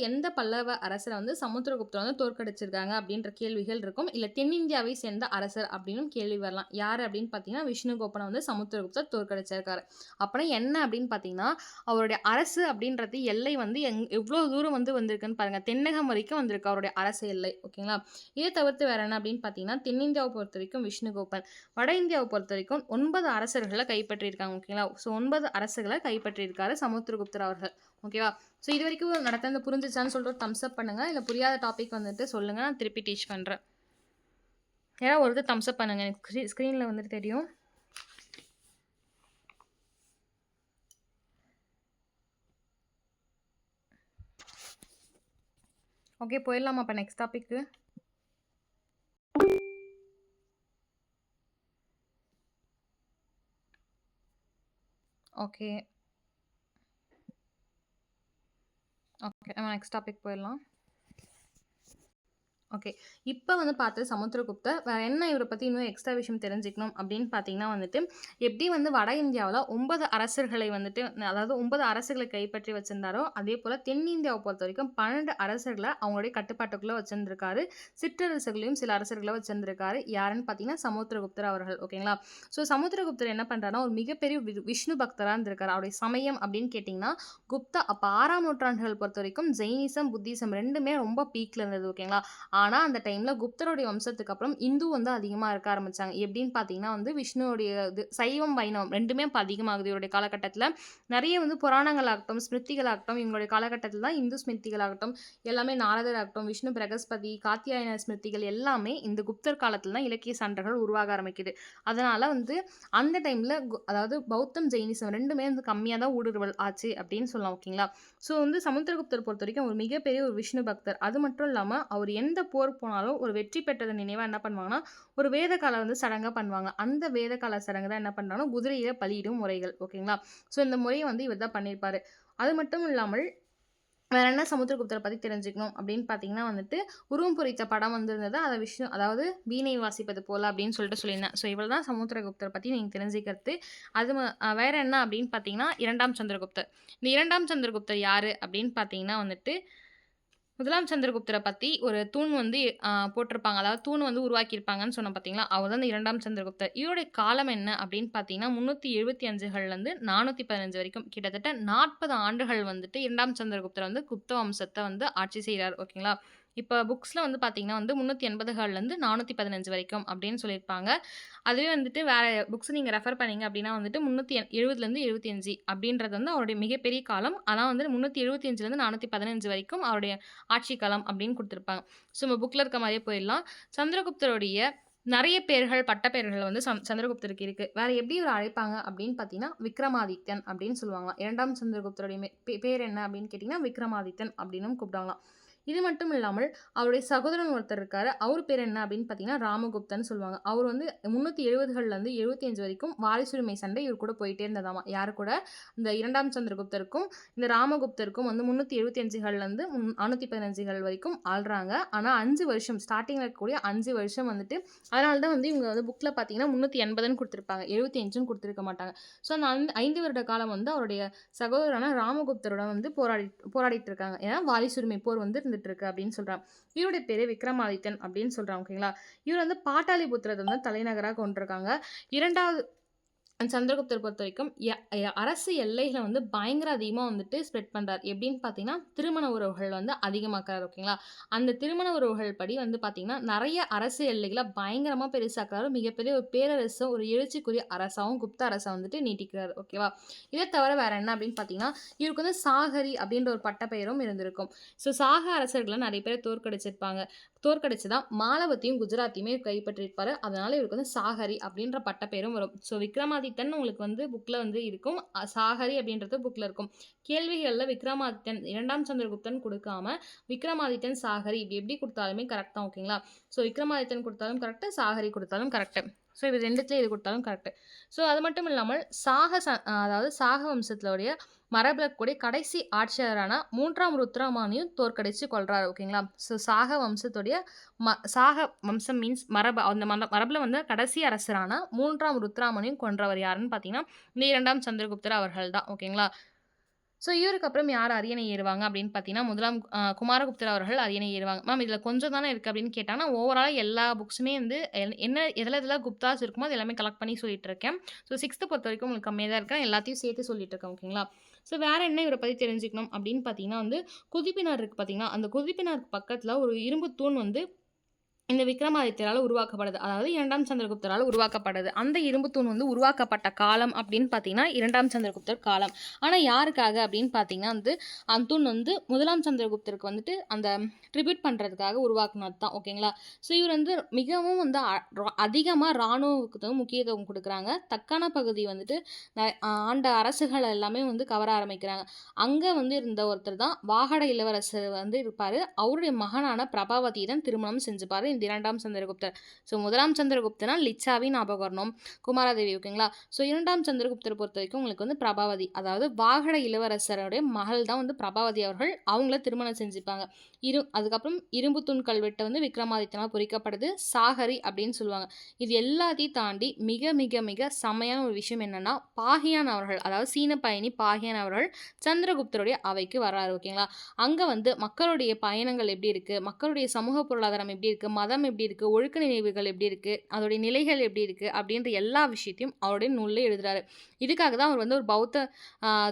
எந்த பல்லவ அரசர வந்து சமுத்திரகுப்தர் வந்து தோற்கடிச்சிருக்காங்க அப்படின்ற கேள்விகள் இருக்கும். இல்ல தென்னிந்தியாவை சேர்ந்த அரசர் அப்படின்னும் கேள்வி வரலாம். யாரு அப்படின்னு பார்த்தீங்கன்னா, விஷ்ணுகோபன வந்து சமுத்திரகுப்தர் தோற்கடிச்சிருக்காரு. அப்பனா என்ன அப்படின்னு பார்த்தீங்கன்னா, அவருடைய அரசு அப்படின்றது எல்லை வந்து எவ்வளோ தூரம் வந்து வந்திருக்குன்னு பாருங்க. தென்னகம் வரைக்கும் வந்திருக்கு அவருடைய அரசு எல்லை. ஓகேங்களா? இத தவிர்த்து வேற என்ன அப்படின்னு பார்த்தீங்கன்னா, தென்னிந்தியாவ பொறுத்தவரைக்கும் விஷ்ணுகோபன், வட இந்தியாவ பொறுத்தவரைக்கும் 9 அரசர்கள கைப்பற்றியிருக்காங்க. ஓகேங்களா? ஸோ 9 அரசுகள கைப்பற்றியிருக்காரு சமுத்திரகுப்தர் அவர்கள். ஓகேவா? ஸோ இதுவரைக்கும் நடந்தது புரிஞ்சுச்சான்னு சொல்லிட்டு ஒரு தம்ஸ் அப் பண்ணுங்க. இல்ல புரியாத டாபிக் வந்துட்டு சொல்லுங்க. நான் திருப்பி டீச் பண்றேன். யாராவது ஒருத்தர் தம்ஸ் அப் பண்ணுங்க. எனக்கு ஸ்க்ரீன்ல வந்துட்டு தெரியும். ஓகே, போயிடலாமா அப்ப நெக்ஸ்ட் டாபிக்கு? ஓகே. ஓகே. நம்ம நெக்ஸ்ட் டாபிக் போயிடலாம். ஓகே. இப்ப வந்து பார்த்தது சமுத்திரகுப்தர். வேற என்ன இவர பத்தி இன்னும் எக்ஸ்ட்ரா விஷயம் தெரிஞ்சுக்கணும் அப்படின்னு பார்த்தீங்கன்னா வந்துட்டு, எப்படி வந்து வட இந்தியாவுல 9 அரசர்களை வந்துட்டு அதாவது 9 அரசுகள கைப்பற்றி வச்சிருந்தாரோ, அதேபோல தென்னிந்தியாவ பொறுத்தவரைக்கும் 12 அரசர்கள அவங்களுடைய கட்டுப்பாட்டுக்குள்ள வச்சிருந்திருக்காரு. சிற்றரசுகளையும் சில அரசர்கள வச்சிருந்திருக்காரு. யாருன்னு பார்த்தீங்கன்னா, சமுத்திரகுப்தர் அவர்கள். ஓகேங்களா? ஸோ சமுத்திரகுப்தர் என்ன பண்றாருன்னா, ஒரு மிகப்பெரிய விஷ்ணு பக்தரா இருந்திருக்காரு. அவருடைய சமயம் அப்படின்னு கேட்டீங்கன்னா, அப்ப 6ஆம் நூற்றாண்டுகள் பொறுத்தவரைக்கும் ஜெயினிசம், புத்திசம் 2மே ரொம்ப பீக்ல இருந்தது. ஓகேங்களா? ஆனா, அந்த டைம்ல குப்தருடைய வம்சத்துக்கு அப்புறம் இந்து வந்து அதிகமா இருக்க ஆரம்பிச்சாங்க. எப்படின்னு பார்த்தீங்கன்னா வந்து விஷ்ணுவுடைய சைவம், வைணவம் 2மே இப்ப அதிகமாகுது இவருடைய காலகட்டத்தில. நெறைய வந்து புராணங்களாகட்டும், ஸ்மிருதிகளாகட்டும் இவங்களுடைய காலகட்டத்தில தான் இந்து ஸ்மிருதிகளாகட்டும், எல்லாமே நாரதர் ஆகட்டும், விஷ்ணு பிரகஸ்பதி, காத்தியாயன ஸ்மிருதிகள் எல்லாமே இந்த குப்தர் காலத்தில தான் இலக்கிய சான்றுகள் உருவாக ஆரம்பிக்குது. அதனால வந்து அந்த டைம்ல அதாவது பௌத்தம், ஜெயினிசம் 2மே வந்து கம்மியா தான் ஊடுருவல் ஆச்சு அப்படின்னு சொல்லலாம். ஓகேங்களா? ஸோ வந்து சமுத்திரகுப்தர் பொறுத்தவரைக்கும் ஒரு மிகப்பெரிய ஒரு விஷ்ணு பக்தர். அது மட்டும் இல்லாம அவர் எந்த போர் போனாலும் ஒரு வெற்றி பெற்றது நினைவா என்ன பண்ணுவாங்கன்னா, ஒரு வேதகால வந்து சடங்கா பண்ணுவாங்க. அந்த வேதகால சடங்கு தான் என்ன பண்றாங்கன்னா, குதிரையில பலியிடும் முறைகள். ஓகேங்களா? ஸோ இந்த முறைய வந்து இவர் தான் பண்ணியிருப்பாரு. அது மட்டும் இல்லாமல் வேற என்ன சமுத்திரகுப்தர பத்தி தெரிஞ்சுக்கணும் அப்படின்னு பார்த்தீங்கன்னா வந்துட்டு, உருவம் பொறித்த படம் வந்திருந்தது. அத அதாவது வீணை வாசிப்பது போல அப்படின்னு சொல்லிட்டு சொல்லியிருந்தேன். ஸோ இவ்வளவு தான் சமுத்திரகுப்தர பத்தி நீங்க தெரிஞ்சுக்கிறது. அது வேற என்ன அப்படின்னு பார்த்தீங்கன்னா, 2ஆம் சந்திரகுப்தர். இந்த 2ஆம் சந்திரகுப்தர் யாரு அப்படின்னு பார்த்தீங்கன்னா வந்துட்டு, 1ஆம் சந்திரகுப்தர பத்தி ஒரு தூண் வந்து போட்டிருப்பாங்க. அதாவது தூண் வந்து உருவாக்கியிருப்பாங்கன்னு சொன்னேன் பார்த்தீங்களா? அவர் தான் இந்த 2ஆம் சந்திரகுப்தர். இவருடைய காலம் என்ன அப்படின்னு பார்த்தீங்கன்னா, 375கள்லேருந்து 415 வரைக்கும் கிட்டத்தட்ட 40 ஆண்டுகள் வந்துட்டு 2ஆம் சந்திரகுப்தர் வந்து குப்த வம்சத்த வந்து ஆட்சி செய்றார். ஓகேங்களா? இப்ப புக்ஸ்ல வந்து பார்த்தீங்கன்னா வந்து 380கள்லேருந்து 415 வரைக்கும் அப்படின்னு சொல்லியிருப்பாங்க. அதுவே வந்துட்டு வேற புக்ஸ் நீங்க ரெஃபர் பண்ணீங்க அப்படின்னா வந்துட்டு 370லேருந்து 75 அப்படின்றது வந்து அவருடைய மிகப்பெரிய காலம். ஆனா வந்து 375லேருந்து 415 வரைக்கும் அவருடைய ஆட்சி காலம் அப்படின்னு குடுத்துருப்பாங்க. ஸோ நம்ம புக்ல இருக்க மாரியே போயிடலாம். சந்திரகுப்தருடைய நெறைய பேர்கள், பட்டப்பெயர்கள் வந்து சந்திரகுப்தருக்கு இருக்கு. வேற எப்படி இவர அழைப்பாங்க அப்படின்னு பார்த்தீங்கன்னா, விக்ரமாதித்யன் அப்படின்னு சொல்லுவாங்களாம். 2ஆம் சந்திரகுப்தருடைய பேர் என்ன அப்படின்னு கேட்டீங்கன்னா, விக்ரமாதித்யன் அப்படின்னும் கூப்பிடுவாங்களாம். இது மட்டும் இல்லாமல் அவருடைய சகோதரன் ஒருத்தர் இருக்காரு. அவர் பேர் என்ன அப்படின்னு பார்த்தீங்கன்னா, ராமகுப்தன்னு சொல்லுவாங்க. அவர் வந்து 370கள்லேருந்து 75 வரைக்கும் வாரிசுரிமை சண்டை இவர் கூட போயிட்டே இருந்ததாமா. யாரு கூட? இந்த 2ஆம் சந்திரகுப்தருக்கும், இந்த ராமகுப்தருக்கும் வந்து 375கள்லேருந்து 415கள் வரைக்கும் ஆள்றாங்க. ஆனா 5 வருஷம் ஸ்டார்ட்டிங்ல இருக்கக்கூடிய 5 வருஷம் வந்துட்டு அதனால தான் வந்து இவங்க வந்து புக்ல பார்த்தீங்கன்னா 380ன்னு குடுத்துருப்பாங்க. 75ன்னு குடுத்துருக்க மாட்டாங்க. ஸோ அந்த 5 வருட காலம் வந்து அவருடைய சகோதரரான ராமகுப்தருடன் வந்து போராடிட்டு இருக்காங்க. ஏன்னா வாரிசுரிமை போர் வந்து இருந்துட்டு இருக்கு அப்படின்னு சொல்றாங்க. இவருடைய பேரு விக்ரமாதித்தன் அப்படின்னு சொல்றாங்க. ஓகேங்களா? இவர் வந்து பாட்டாளிபுத்திரத்தை வந்து தலைநகரா கொண்டிருக்காங்க. 2வது சந்திரகுப்தர் பொறுத்தவரைக்கும் அரசு எல்லைகள வந்து பயங்கர அதிகமா வந்துட்டு ஸ்ப்ரெட் பண்றாரு. எப்படின்னு பார்த்தீங்கன்னா, திருமண உறவுகள் வந்து அதிகமாக்குறாரு. ஓகேங்களா? அந்த திருமண உறவுகள் படி வந்து பார்த்தீங்கன்னா, நெறைய அரசு எல்லைகள பயங்கரமா பெருசாக்குறாரு. மிகப்பெரிய ஒரு பேரரச ஒரு எழுச்சிக்குரிய அரசாவும் குப்த அரச வந்துட்டு நீட்டிக்கிறாரு. ஓகேவா? இத தவிர வேற என்ன அப்படின்னு பார்த்தீங்கன்னா, இவருக்கு வந்து சாகரி அப்படின்ற ஒரு பட்டப்பெயரும் இருந்திருக்கும். ஸோ சாக அரசர்கள நெறைய பேர தோற்கடிச்சிருப்பாங்க. தோற்கடிச்சு தான் மாலவத்தையும், குஜராத்தையுமே கைப்பற்றியிருப்பாரு. அதனால இவருக்கு வந்து சாகரி அப்படின்ற பட்டப்பெயரும் வரும். ஸோ விக்ரமாதித்தன் உங்களுக்கு வந்து புக்ல வந்து இருக்கும். சாகரி அப்படின்றது புக்ல இருக்கும். கேள்விகள்ல விக்ரமாதித்தன் 2ஆம் சந்திரகுப்தன் குடுக்காம, விக்ரமாதித்தன், சாகரி இப்படி எப்படி குடுத்தாலுமே கரெக்ட் தான். ஓகேங்களா? ஸோ விக்ரமாதித்தன் குடுத்தாலும் கரெக்ட், சாகரி குடுத்தாலும் கரெக்ட். ஸோ இது 2த்துல எது குடுத்தாலும் கரெக்ட். ஸோ அது மட்டும் இல்லாமல் அதாவது சாக வம்சத்தினுடைய மரபுல கூடிய கடைசி ஆட்சியாளரான 3ஆம் ருத்ரமானியும் தோற்கடிச்சு கொல்றாரு. ஓகேங்களா? ஸோ சாக வம்சம் மீன்ஸ் மரபு. அந்த மரபுல வந்து கடைசி அரசரான 3ஆம் ருத்ரமனையும் கொன்றவர் யாருன்னு பார்த்தீங்கன்னா, இந்த 2ஆம் சந்திரகுப்தர் அவர்கள் தான். ஓகேங்களா? ஸோ இவருக்கு அப்புறம் யார் அரியணை ஏறுவாங்க அப்படின்னு பார்த்தீங்கன்னா, முதலாம் குமாரகுப்தர் அவர்கள் அரியணை ஏறுவாங்க. மேம் இதில கொஞ்சம் தானே இருக்கு அப்படின்னு கேட்டாங்கன்னா, ஓவராலா எல்லா புக்ஸுமே வந்து என்ன எதுல குப்தாஸ் இருக்குமோ அது எல்லாமே கலெக்ட் பண்ணி சொல்லிட்டு இருக்கேன். ஸோ 6த் பொறுத்தவரைக்கும் உங்களுக்கு கம்மியா தான் இருக்கு. எல்லாத்தையும் சேர்த்து சொல்லிட்டு இருக்கேன். ஓகேங்களா? ஸோ வேற என்ன இவர பத்தி தெரிஞ்சுக்கணும் அப்படின்னு பார்த்தீங்கன்னா வந்து, குதிப்பினார் இருக்கு பார்த்தீங்களா, அந்த குதிப்பினாருக்கு பக்கத்தில ஒரு இரும்பு தூண் வந்து இந்த விக்ரமாதித்யரால உருவாக்கப்படுது. அதாவது 2ஆம் சந்திரகுப்தரால உருவாக்கப்படுது. அந்த இரும்பு தூண் வந்து உருவாக்கப்பட்ட காலம் அப்படின்னு பார்த்தீங்கன்னா, 2ஆம் சந்திரகுப்தர் காலம். ஆனா யாருக்காக அப்படின்னு பார்த்தீங்கன்னா வந்து, அந்த தூண் வந்து 1ஆம் சந்திரகுப்தருக்கு வந்துட்டு அந்த ட்ரிபியூட் பண்றதுக்காக உருவாக்குனது தான். ஓகேங்களா? ஸோ இவர் வந்து மிகவும் வந்து அதிகமா ராணுவத்துக்கு தான் முக்கியத்துவம் குடுக்குறாங்க. தக்கான பகுதி வந்துட்டு ஆண்ட அரசுகள் எல்லாமே வந்து கவர ஆரம்பிக்கிறாங்க. அங்க வந்து இருந்த ஒருத்தர் தான் வாகட இளவரசர் வந்து இருப்பாரு. அவருடைய மகனான பிரபாவதியை தான் திருமணம் செஞ்சுப்பாரு இந்த 2ஆம் சந்திரகுப்தர். ஸோ 1ஆம் சந்திரகுப்தர்னா லிச்சாவின் ஞாபகம் வரணும். குமாரதேவி. ஓகேங்களா? ஸோ 2ஆம் சந்திரகுப்தர் பொறுத்தவரைக்கும் உங்களுக்கு வந்து பிரபாவதி. அதாவது வாகட இளவரசருடைய மகள் தான் வந்து பிரபாவதி அவர்கள். அவங்கள திருமணம் செஞ்சுப்பாங்க. அதுக்கப்புறம் இரும்பு தூண் கல்வெட்டு வந்து விக்ரமாதித்யனால் பொறிக்கப்படுது. சாகரி அப்படின்னு சொல்லுவாங்க. இது எல்லாத்தையும் தாண்டி மிக மிக மிக செம்மையான ஒரு விஷயம் என்னன்னா, பாகியான் அவர்கள் அதாவது சீன பயணி பாகியான் அவர்கள் சந்திரகுப்தருடைய அவைக்கு வர்றாரு. ஓகேங்களா? அங்க வந்து மக்களுடைய பயணங்கள் எப்படி இருக்கு? மக்களுடைய சமூக பொருளாதாரம் எப்படி இருக்கு? மதம் எப்படி இருக்கு? ஒழுக்க நினைவுகள் எப்படி இருக்கு? அதோடைய நிலைகள் எப்படி இருக்கு? அப்படின்ற எல்லா விஷயத்தையும் அவருடைய நூல்ல எழுதுறாரு. இதுக்காக தான் அவர் வந்து ஒரு பௌத்த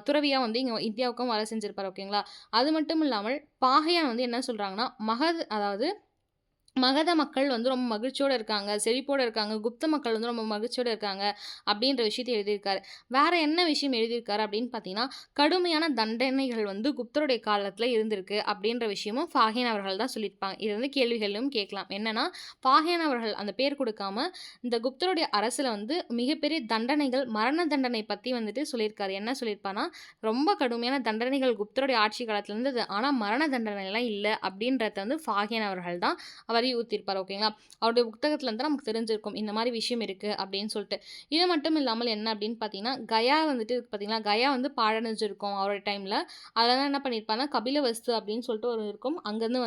துறவியா வந்து இங்க இந்தியாவுக்கும் வேலை செஞ்சிருப்பாரு. ஓகேங்களா? அது மட்டும் இல்லாமல் பாகியான் வந்து என்ன சொல்றாங்கன்னா, அதாவது மகத மக்கள் வந்து ரொம்ப மகிழ்ச்சியோட இருக்காங்க, செழிப்போட இருக்காங்க. குப்த மக்கள் வந்து ரொம்ப மகிழ்ச்சியோட இருக்காங்க அப்படின்ற விஷயத்த எழுதியிருக்காரு. வேற என்ன விஷயம் எழுதியிருக்காரு அப்படின்னு பார்த்தீங்கன்னா, கடுமையான தண்டனைகள் வந்து குப்தருடைய காலத்துல இருந்திருக்கு அப்படின்ற விஷயமும் ஃபாஹியான் அவர்கள் தான் சொல்லியிருப்பாங்க. இது வந்து கேள்விகளிலும் கேட்கலாம். என்னன்னா, ஃபாஹியான் அவர்கள் அந்த பேர் கொடுக்காம இந்த குப்தருடைய அரசுல வந்து மிகப்பெரிய தண்டனைகள், மரண தண்டனை பத்தி வந்துட்டு சொல்லியிருக்காரு. என்ன சொல்லியிருப்பார்னா, ரொம்ப கடுமையான தண்டனைகள் குப்தருடைய ஆட்சி காலத்துல இருந்தது. ஆனா மரண தண்டனைலாம் இல்ல அப்படின்றத வந்து ஃபாஹியான் அவர்கள் தான் ஊத்தியிருப்பார். ஓகேங்களா? அவருடைய புத்தகத்துல இருந்து நமக்கு தெரிஞ்சிருக்கும் இந்த மாதிரி விஷயம் இருக்கு அப்படின்னு சொல்லிட்டு. இது மட்டும் இல்லாமல் என்ன அப்படின்னு பார்த்தீங்கன்னா, கயா வந்துட்டு இருக்கு பார்த்தீங்களா, கயா வந்து பாழடைஞ்சிருக்கும் அவரோட டைம்ல. அதெல்லாம் என்ன பண்ணியிருப்பாருன்னா, கபிலவஸ்து அப்படின்னு சொல்லிட்டு ஒரு இருக்கும். அங்கேருந்து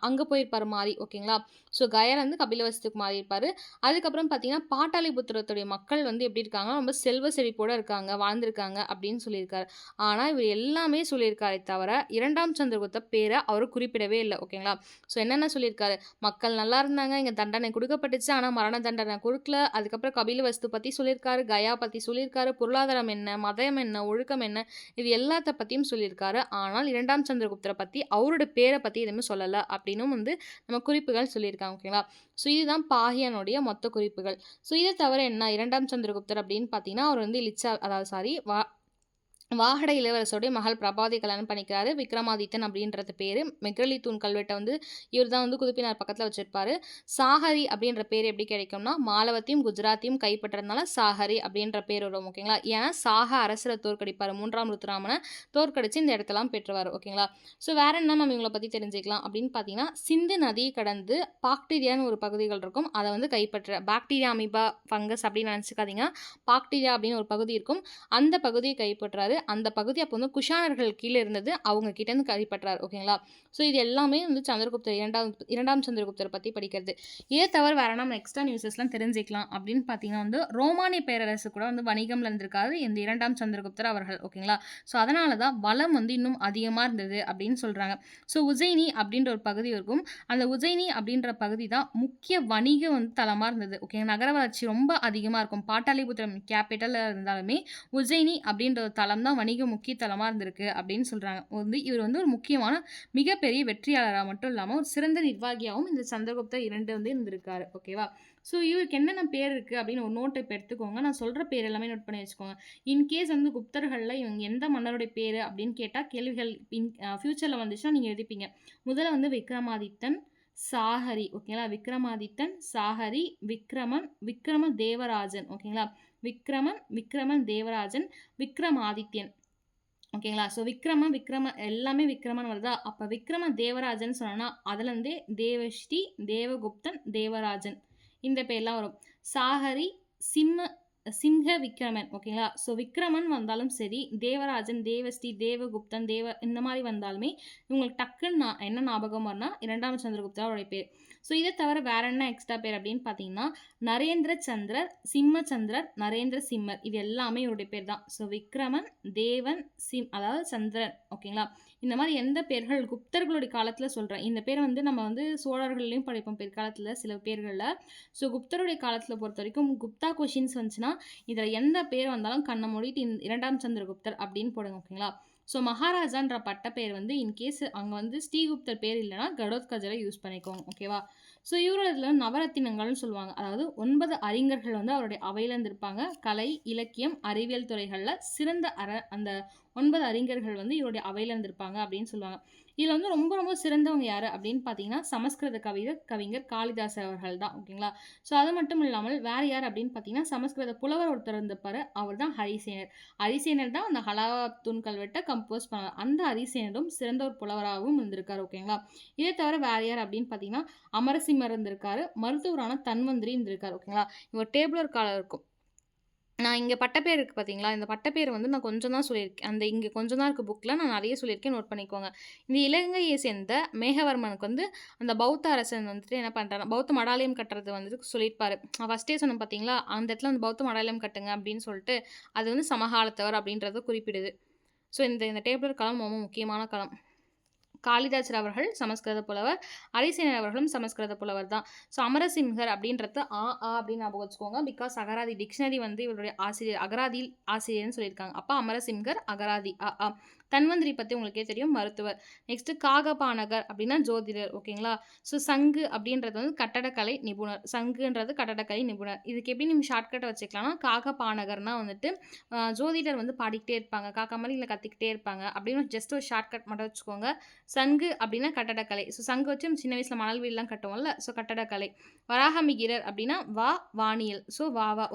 அங்க போயிருப்பாரு மாறி. ஓகேங்களா? ஸோ கயாலேருந்து கபிலவஸ்துக்கு மாறி இருப்பாரு. அதுக்கப்புறம் பார்த்தீங்கன்னா, பாட்டாளிபுத்திரத்துடைய மக்கள் வந்து எப்படி இருக்காங்கன்னா, ரொம்ப செல்வ செழிப்போட இருக்காங்க, வாழ்ந்திருக்காங்க அப்படின்னு சொல்லியிருக்காரு. ஆனா இவர் எல்லாமே சொல்லியிருக்காரே தவிர 2ஆம் சந்திரகுப்த பேர அவர் குறிப்பிடவே இல்ல. ஓகேங்களா? ஸோ என்னென்ன சொல்லியிருக்காரு, மக்கள் நல்லா இருந்தாங்க, இங்க தண்டனை குடுக்கப்பட்டுச்சு. ஆனா மரண தண்டனை குடுக்கல. அதுக்கப்புறம் கபிலவஸ்து பத்தி சொல்லியிருக்காரு, கயா பத்தி சொல்லியிருக்காரு, பொருளாதாரம் என்ன, மதம் என்ன, ஒழுக்கம் என்ன, இது எல்லாத்த பத்தியும் சொல்லியிருக்காரு. ஆனால் 2ஆம் சந்திரகுப்தர பத்தி அவரோட பேர பத்தி எதுவுமே சொல்லல அப்படின்னும் வந்து நம்ம குறிப்புகள் சொல்லியிருக்காங்க. ஓகேங்களா? ஸோ இதுதான் பாகியானுடைய மொத்த குறிப்புகள். ஸோ இதை தவிர என்ன 2ஆம் சந்திரகுப்தர் அப்படின்னு பார்த்தீங்கன்னா, அவர் வந்து அதாவது வாகட இளவரசருடைய மகள் பிரபாவதி கல்யாணம் பண்ணிக்கிறாரு. விக்ரமாதித்தன் அப்படின்றது பேரு. மெக்ரலி தூண் கல்வெட்டை வந்து இவர் தான் வந்து குதுப்பினார் பக்கத்தில் வச்சிருப்பாரு. சாஹரி அப்படின்ற பேர் எப்படி கிடைக்கும்னா, மாலவத்தையும் குஜராத்தையும் கைப்பற்றதுனால சாஹரி அப்படின்ற பேர் வரும். ஓகேங்களா? ஏன்னா சாக அரசரை தோற்கடிப்பார். 3ஆம் ருத்ராமனை தோற்கடிச்சு இந்த இடத்தெல்லாம் பெற்றுவார். ஓகேங்களா? ஸோ வேற என்ன நம்ம இவங்களை பற்றி தெரிஞ்சுக்கலாம் அப்படின்னு பார்த்தீங்கன்னா, சிந்து நதியை கடந்து பாக்டீரியான்னு ஒரு பகுதிகள் இருக்கும். அதை வந்து கைப்பற்ற பாக்டீரியா அமீபா ஃபங்கஸ் அப்படின்னு நினச்சிக்காதீங்க. பாக்டீரியா அப்படின்னு ஒரு பகுதி இருக்கும். அந்த பகுதியை கைப்பற்றாரு. அந்த பகுதி அப்போ வந்து குஷானர்கள் கீழே இருந்தது. அவங்க கிட்டேருந்து கைப்பற்றாரு. ஓகேங்களா? ஸோ இது எல்லாமே வந்து சந்திரகுப்தர் இரண்டாம் சந்திரகுப்தரை பற்றி படிக்கிறது. இதை தவிர வேற நம்ம எக்ஸ்ட்ரா நியூஸஸ்லாம் தெரிஞ்சுக்கலாம் அப்படின்னு பார்த்தீங்கன்னா வந்து ரோமானிய பேரரசு கூட வந்து வணிகம்ல இருந்திருக்காரு இந்த இரண்டாம் சந்திரகுப்தர் அவர்கள். ஓகேங்களா? ஸோ அதனால தான் வளம் வந்து இன்னும் அதிகமாக இருந்தது அப்படின்னு சொல்கிறாங்க. ஸோ உஜ்ஜயினி அப்படின்ற ஒரு பகுதி இருக்கும். அந்த உஜ்ஜயினி அப்படின்ற பகுதி தான் முக்கிய வணிக வந்து தலமாக இருந்தது. ஓகே, நகர வளர்ச்சி ரொம்ப அதிகமாக இருக்கும். பாட்டாளிபுத்திரம் கேபிட்டலில் இருந்தாலுமே உஜ்ஜயினி அப்படின்ற ஒரு தலம் தான் வணிக முக்கிய தலமாக இருந்திருக்கு அப்படின்னு சொல்கிறாங்க. வந்து இவர் வந்து ஒரு முக்கியமான மிகப்பெரிய வெற்றியாளராக மட்டும் இல்லாமல் ஒரு சிறந்த நிர்வாகியாகவும் இந்த சந்திரகுப்தர் 2 வந்து இருந்திருக்காரு. ஓகேவா? ஸோ இவருக்கு என்னென்ன பேர் இருக்குது அப்படின்னு ஒரு நோட்டு இப்போ எடுத்துக்கோங்க. நான் சொல்கிற பேர் எல்லாமே நோட் பண்ணி வச்சுக்கோங்க. இன்கேஸ் வந்து குப்தர்களில் இவங்க எந்த மன்னருடைய பேர் அப்படின்னு கேட்டால் கேள்விகள் ஃப்யூச்சரில் வந்துச்சுன்னா நீங்கள் எழுதிப்பீங்க. முதல்ல வந்து விக்ரமாதித்தன், சாஹரி. ஓகேங்களா? விக்ரமாதித்தன், சாஹரி, விக்ரம தேவராஜன். ஓகேங்களா? விக்ரமன் தேவராஜன், விக்ரமாதித்யன். ஓகேங்களா? ஸோ விக்ரம எல்லாமே விக்ரமன் வருதா? அப்போ விக்ரம தேவராஜன் சொன்னோன்னா அதுலேருந்தே தேவஸ்ரீ, தேவகுப்தன், தேவராஜன் இந்த பேர்லாம் வரும். சாஹரி, சிம்ஹ விக்ரமன். ஓகேங்களா? ஸோ விக்ரமன் வந்தாலும் சரி, தேவராஜன், தேவஸ்ரீ, தேவகுப்தன், இந்த மாதிரி வந்தாலுமே இவங்களுக்கு டக்குன்னு என்ன ஞாபகம் வரும்னா 2ஆம் சந்திரகுப்தரோடைய பேர். ஸோ இதை தவிர வேற என்ன எக்ஸ்ட்ரா பேர் அப்படின்னு பார்த்தீங்கன்னா, நரேந்திர சந்திரர், சிம்மச்சந்திரர், நரேந்திர சிம்மர் இது எல்லாமே இவருடைய பேர் தான். ஸோ விக்ரமன், தேவன், அதாவது சந்திரன். ஓகேங்களா? இந்த மாதிரி எந்த பேர்கள் குப்தர்களுடைய காலத்தில் சொல்கிறேன். இந்த பேர் வந்து நம்ம வந்து சோழர்கள்லையும் படிப்போம் பிற்காலத்தில் சில பேர்களில். ஸோ குப்தருடைய காலத்தில் பொறுத்த வரைக்கும் குப்தா கொஷின்ஸ் வந்துச்சுன்னா இதில் எந்த பேர் வந்தாலும் கண்ணை மூடிட்டு 2ஆம் சந்திரகுப்தர் அப்படின்னு போடுங்க. ஓகேங்களா? ஸோ மகாராஜான்ற பட்ட பேர் வந்து இன்கேஸ் அங்கே வந்து ஸ்ரீகுப்தர் பேர் இல்லைன்னா கடோத்கஜரை யூஸ் பண்ணிக்கோங்க. ஓகேவா? ஸோ இவரோட இதில் நவரத்தினங்கள்னு சொல்லுவாங்க. அதாவது 9 அறிஞர்கள் வந்து அவருடைய அவையில் இருந்திருப்பாங்க. கலை, இலக்கியம், அறிவியல் துறைகளில் சிறந்த அந்த 9 அறிஞர்கள் வந்து இவருடைய அவையில் இருந்திருப்பாங்க அப்படின்னு சொல்லுவாங்க. இதில் வந்து ரொம்ப ரொம்ப சிறந்தவங்க யார் அப்படின்னு பார்த்தீங்கன்னா சமஸ்கிருத கவிஞர் காளிதாசர் அவர்கள் தான். ஓகேங்களா? ஸோ அது மட்டும் இல்லாமல் வேறு யார் அப்படின்னு பார்த்தீங்கன்னா சமஸ்கிருத புலவர் ஒருத்தர் இருந்திருப்பார். அவர் தான் ஹரிசேனர். ஹரிசேனர் தான் அந்த ஹலாவத்தூன் கல்வெட்டை கம்போஸ் பண்ணார். அந்த ஹரிசேனரும் சிறந்த ஒரு புலவராகவும் இருந்திருக்காரு. ஓகேங்களா? இதை தவிர வேறு யார் அப்படின்னு பார்த்தீங்கன்னா அமரசிம்மர் இருந்திருக்காரு. மருத்துவரான தன்வந்திரி இருந்திருக்காரு. ஓகேங்களா? இவர் டேபிளர் காலம் இருக்கும். நான் இங்கே பட்டப்பேர் இருக்குது பார்த்தீங்களா? இந்த பட்டப்பேர் வந்து நான் கொஞ்சம் தான் சொல்லியிருக்கேன். அந்த இங்கே கொஞ்சம் தான் இருக்குது புக்கில். நான் நிறைய சொல்லியிருக்கேன், நோட் பண்ணிக்கோங்க. இந்த இலங்கையை சேர்ந்த மேகவர்மனுக்கு வந்து அந்த பௌத்த அரசன் வந்துட்டு என்ன பண்ணுறாங்க, பௌத்த மடாலயம் கட்டுறது வந்துட்டு சொல்லியிருப்பாரு. ஃபஸ்ட்டே சொன்னேன் பார்த்தீங்களா? அந்த இடத்துல அந்த பௌத்த மடாலயம் கட்டுங்க அப்படின்னு சொல்லிட்டு அது வந்து சமகாலத்தவர் அப்படின்றத குறிப்பிடுது. ஸோ இந்த டேபிளர் காலம் ரொம்ப முக்கியமான காலம். காளிதாசர் அவர்கள் சமஸ்கிருத புலவர், ஹரிசேனர் அவர்களும் சமஸ்கிருத புலவர் தான். ஸோ அமரசிம்ஹர் அப்படின்றது அப்படின்னு ஞாபகம் வச்சுக்கோங்க. பிகாஸ் அகராதி டிக்ஷனரி வந்து இவருடைய ஆசிரியர், அகராதியில் ஆசிரியர்னு சொல்லியிருக்காங்க. அப்போ அமரசிம்ஹர் அகராதி தன்வந்திரி பற்றி உங்களுக்கே தெரியும், மருத்துவர். நெக்ஸ்ட்டு காகபானகர் அப்படின்னா ஜோதிடர். ஓகேங்களா? ஸோ சங்கு அப்படின்றது வந்து கட்டடக்கலை நிபுணர். சங்குன்றது கட்டடக்கலை நிபுணர். இதுக்கு எப்படி நம்ம ஷார்ட்கட்டை வச்சுக்கலாம்னா காகபானகர்னால் வந்துட்டு ஜோதிடர் வந்து பாடிக்கிட்டே இருப்பாங்க, காக்கா மாதிரி இல்லை கத்திக்கிட்டே இருப்பாங்க அப்படின்னு ஜஸ்ட் ஒரு ஷார்ட்கட் மட்டும் வச்சுக்கோங்க. சங்கு அப்படின்னா கட்டடக்கலை. ஸோ சங்கு வச்சு சின்ன வயசில் மணல் வீடுலாம் கட்டுவோம்ல, ஸோ கட்டடக்கலை. வராகமிகிரர் அப்படின்னா வானியல். ஸோ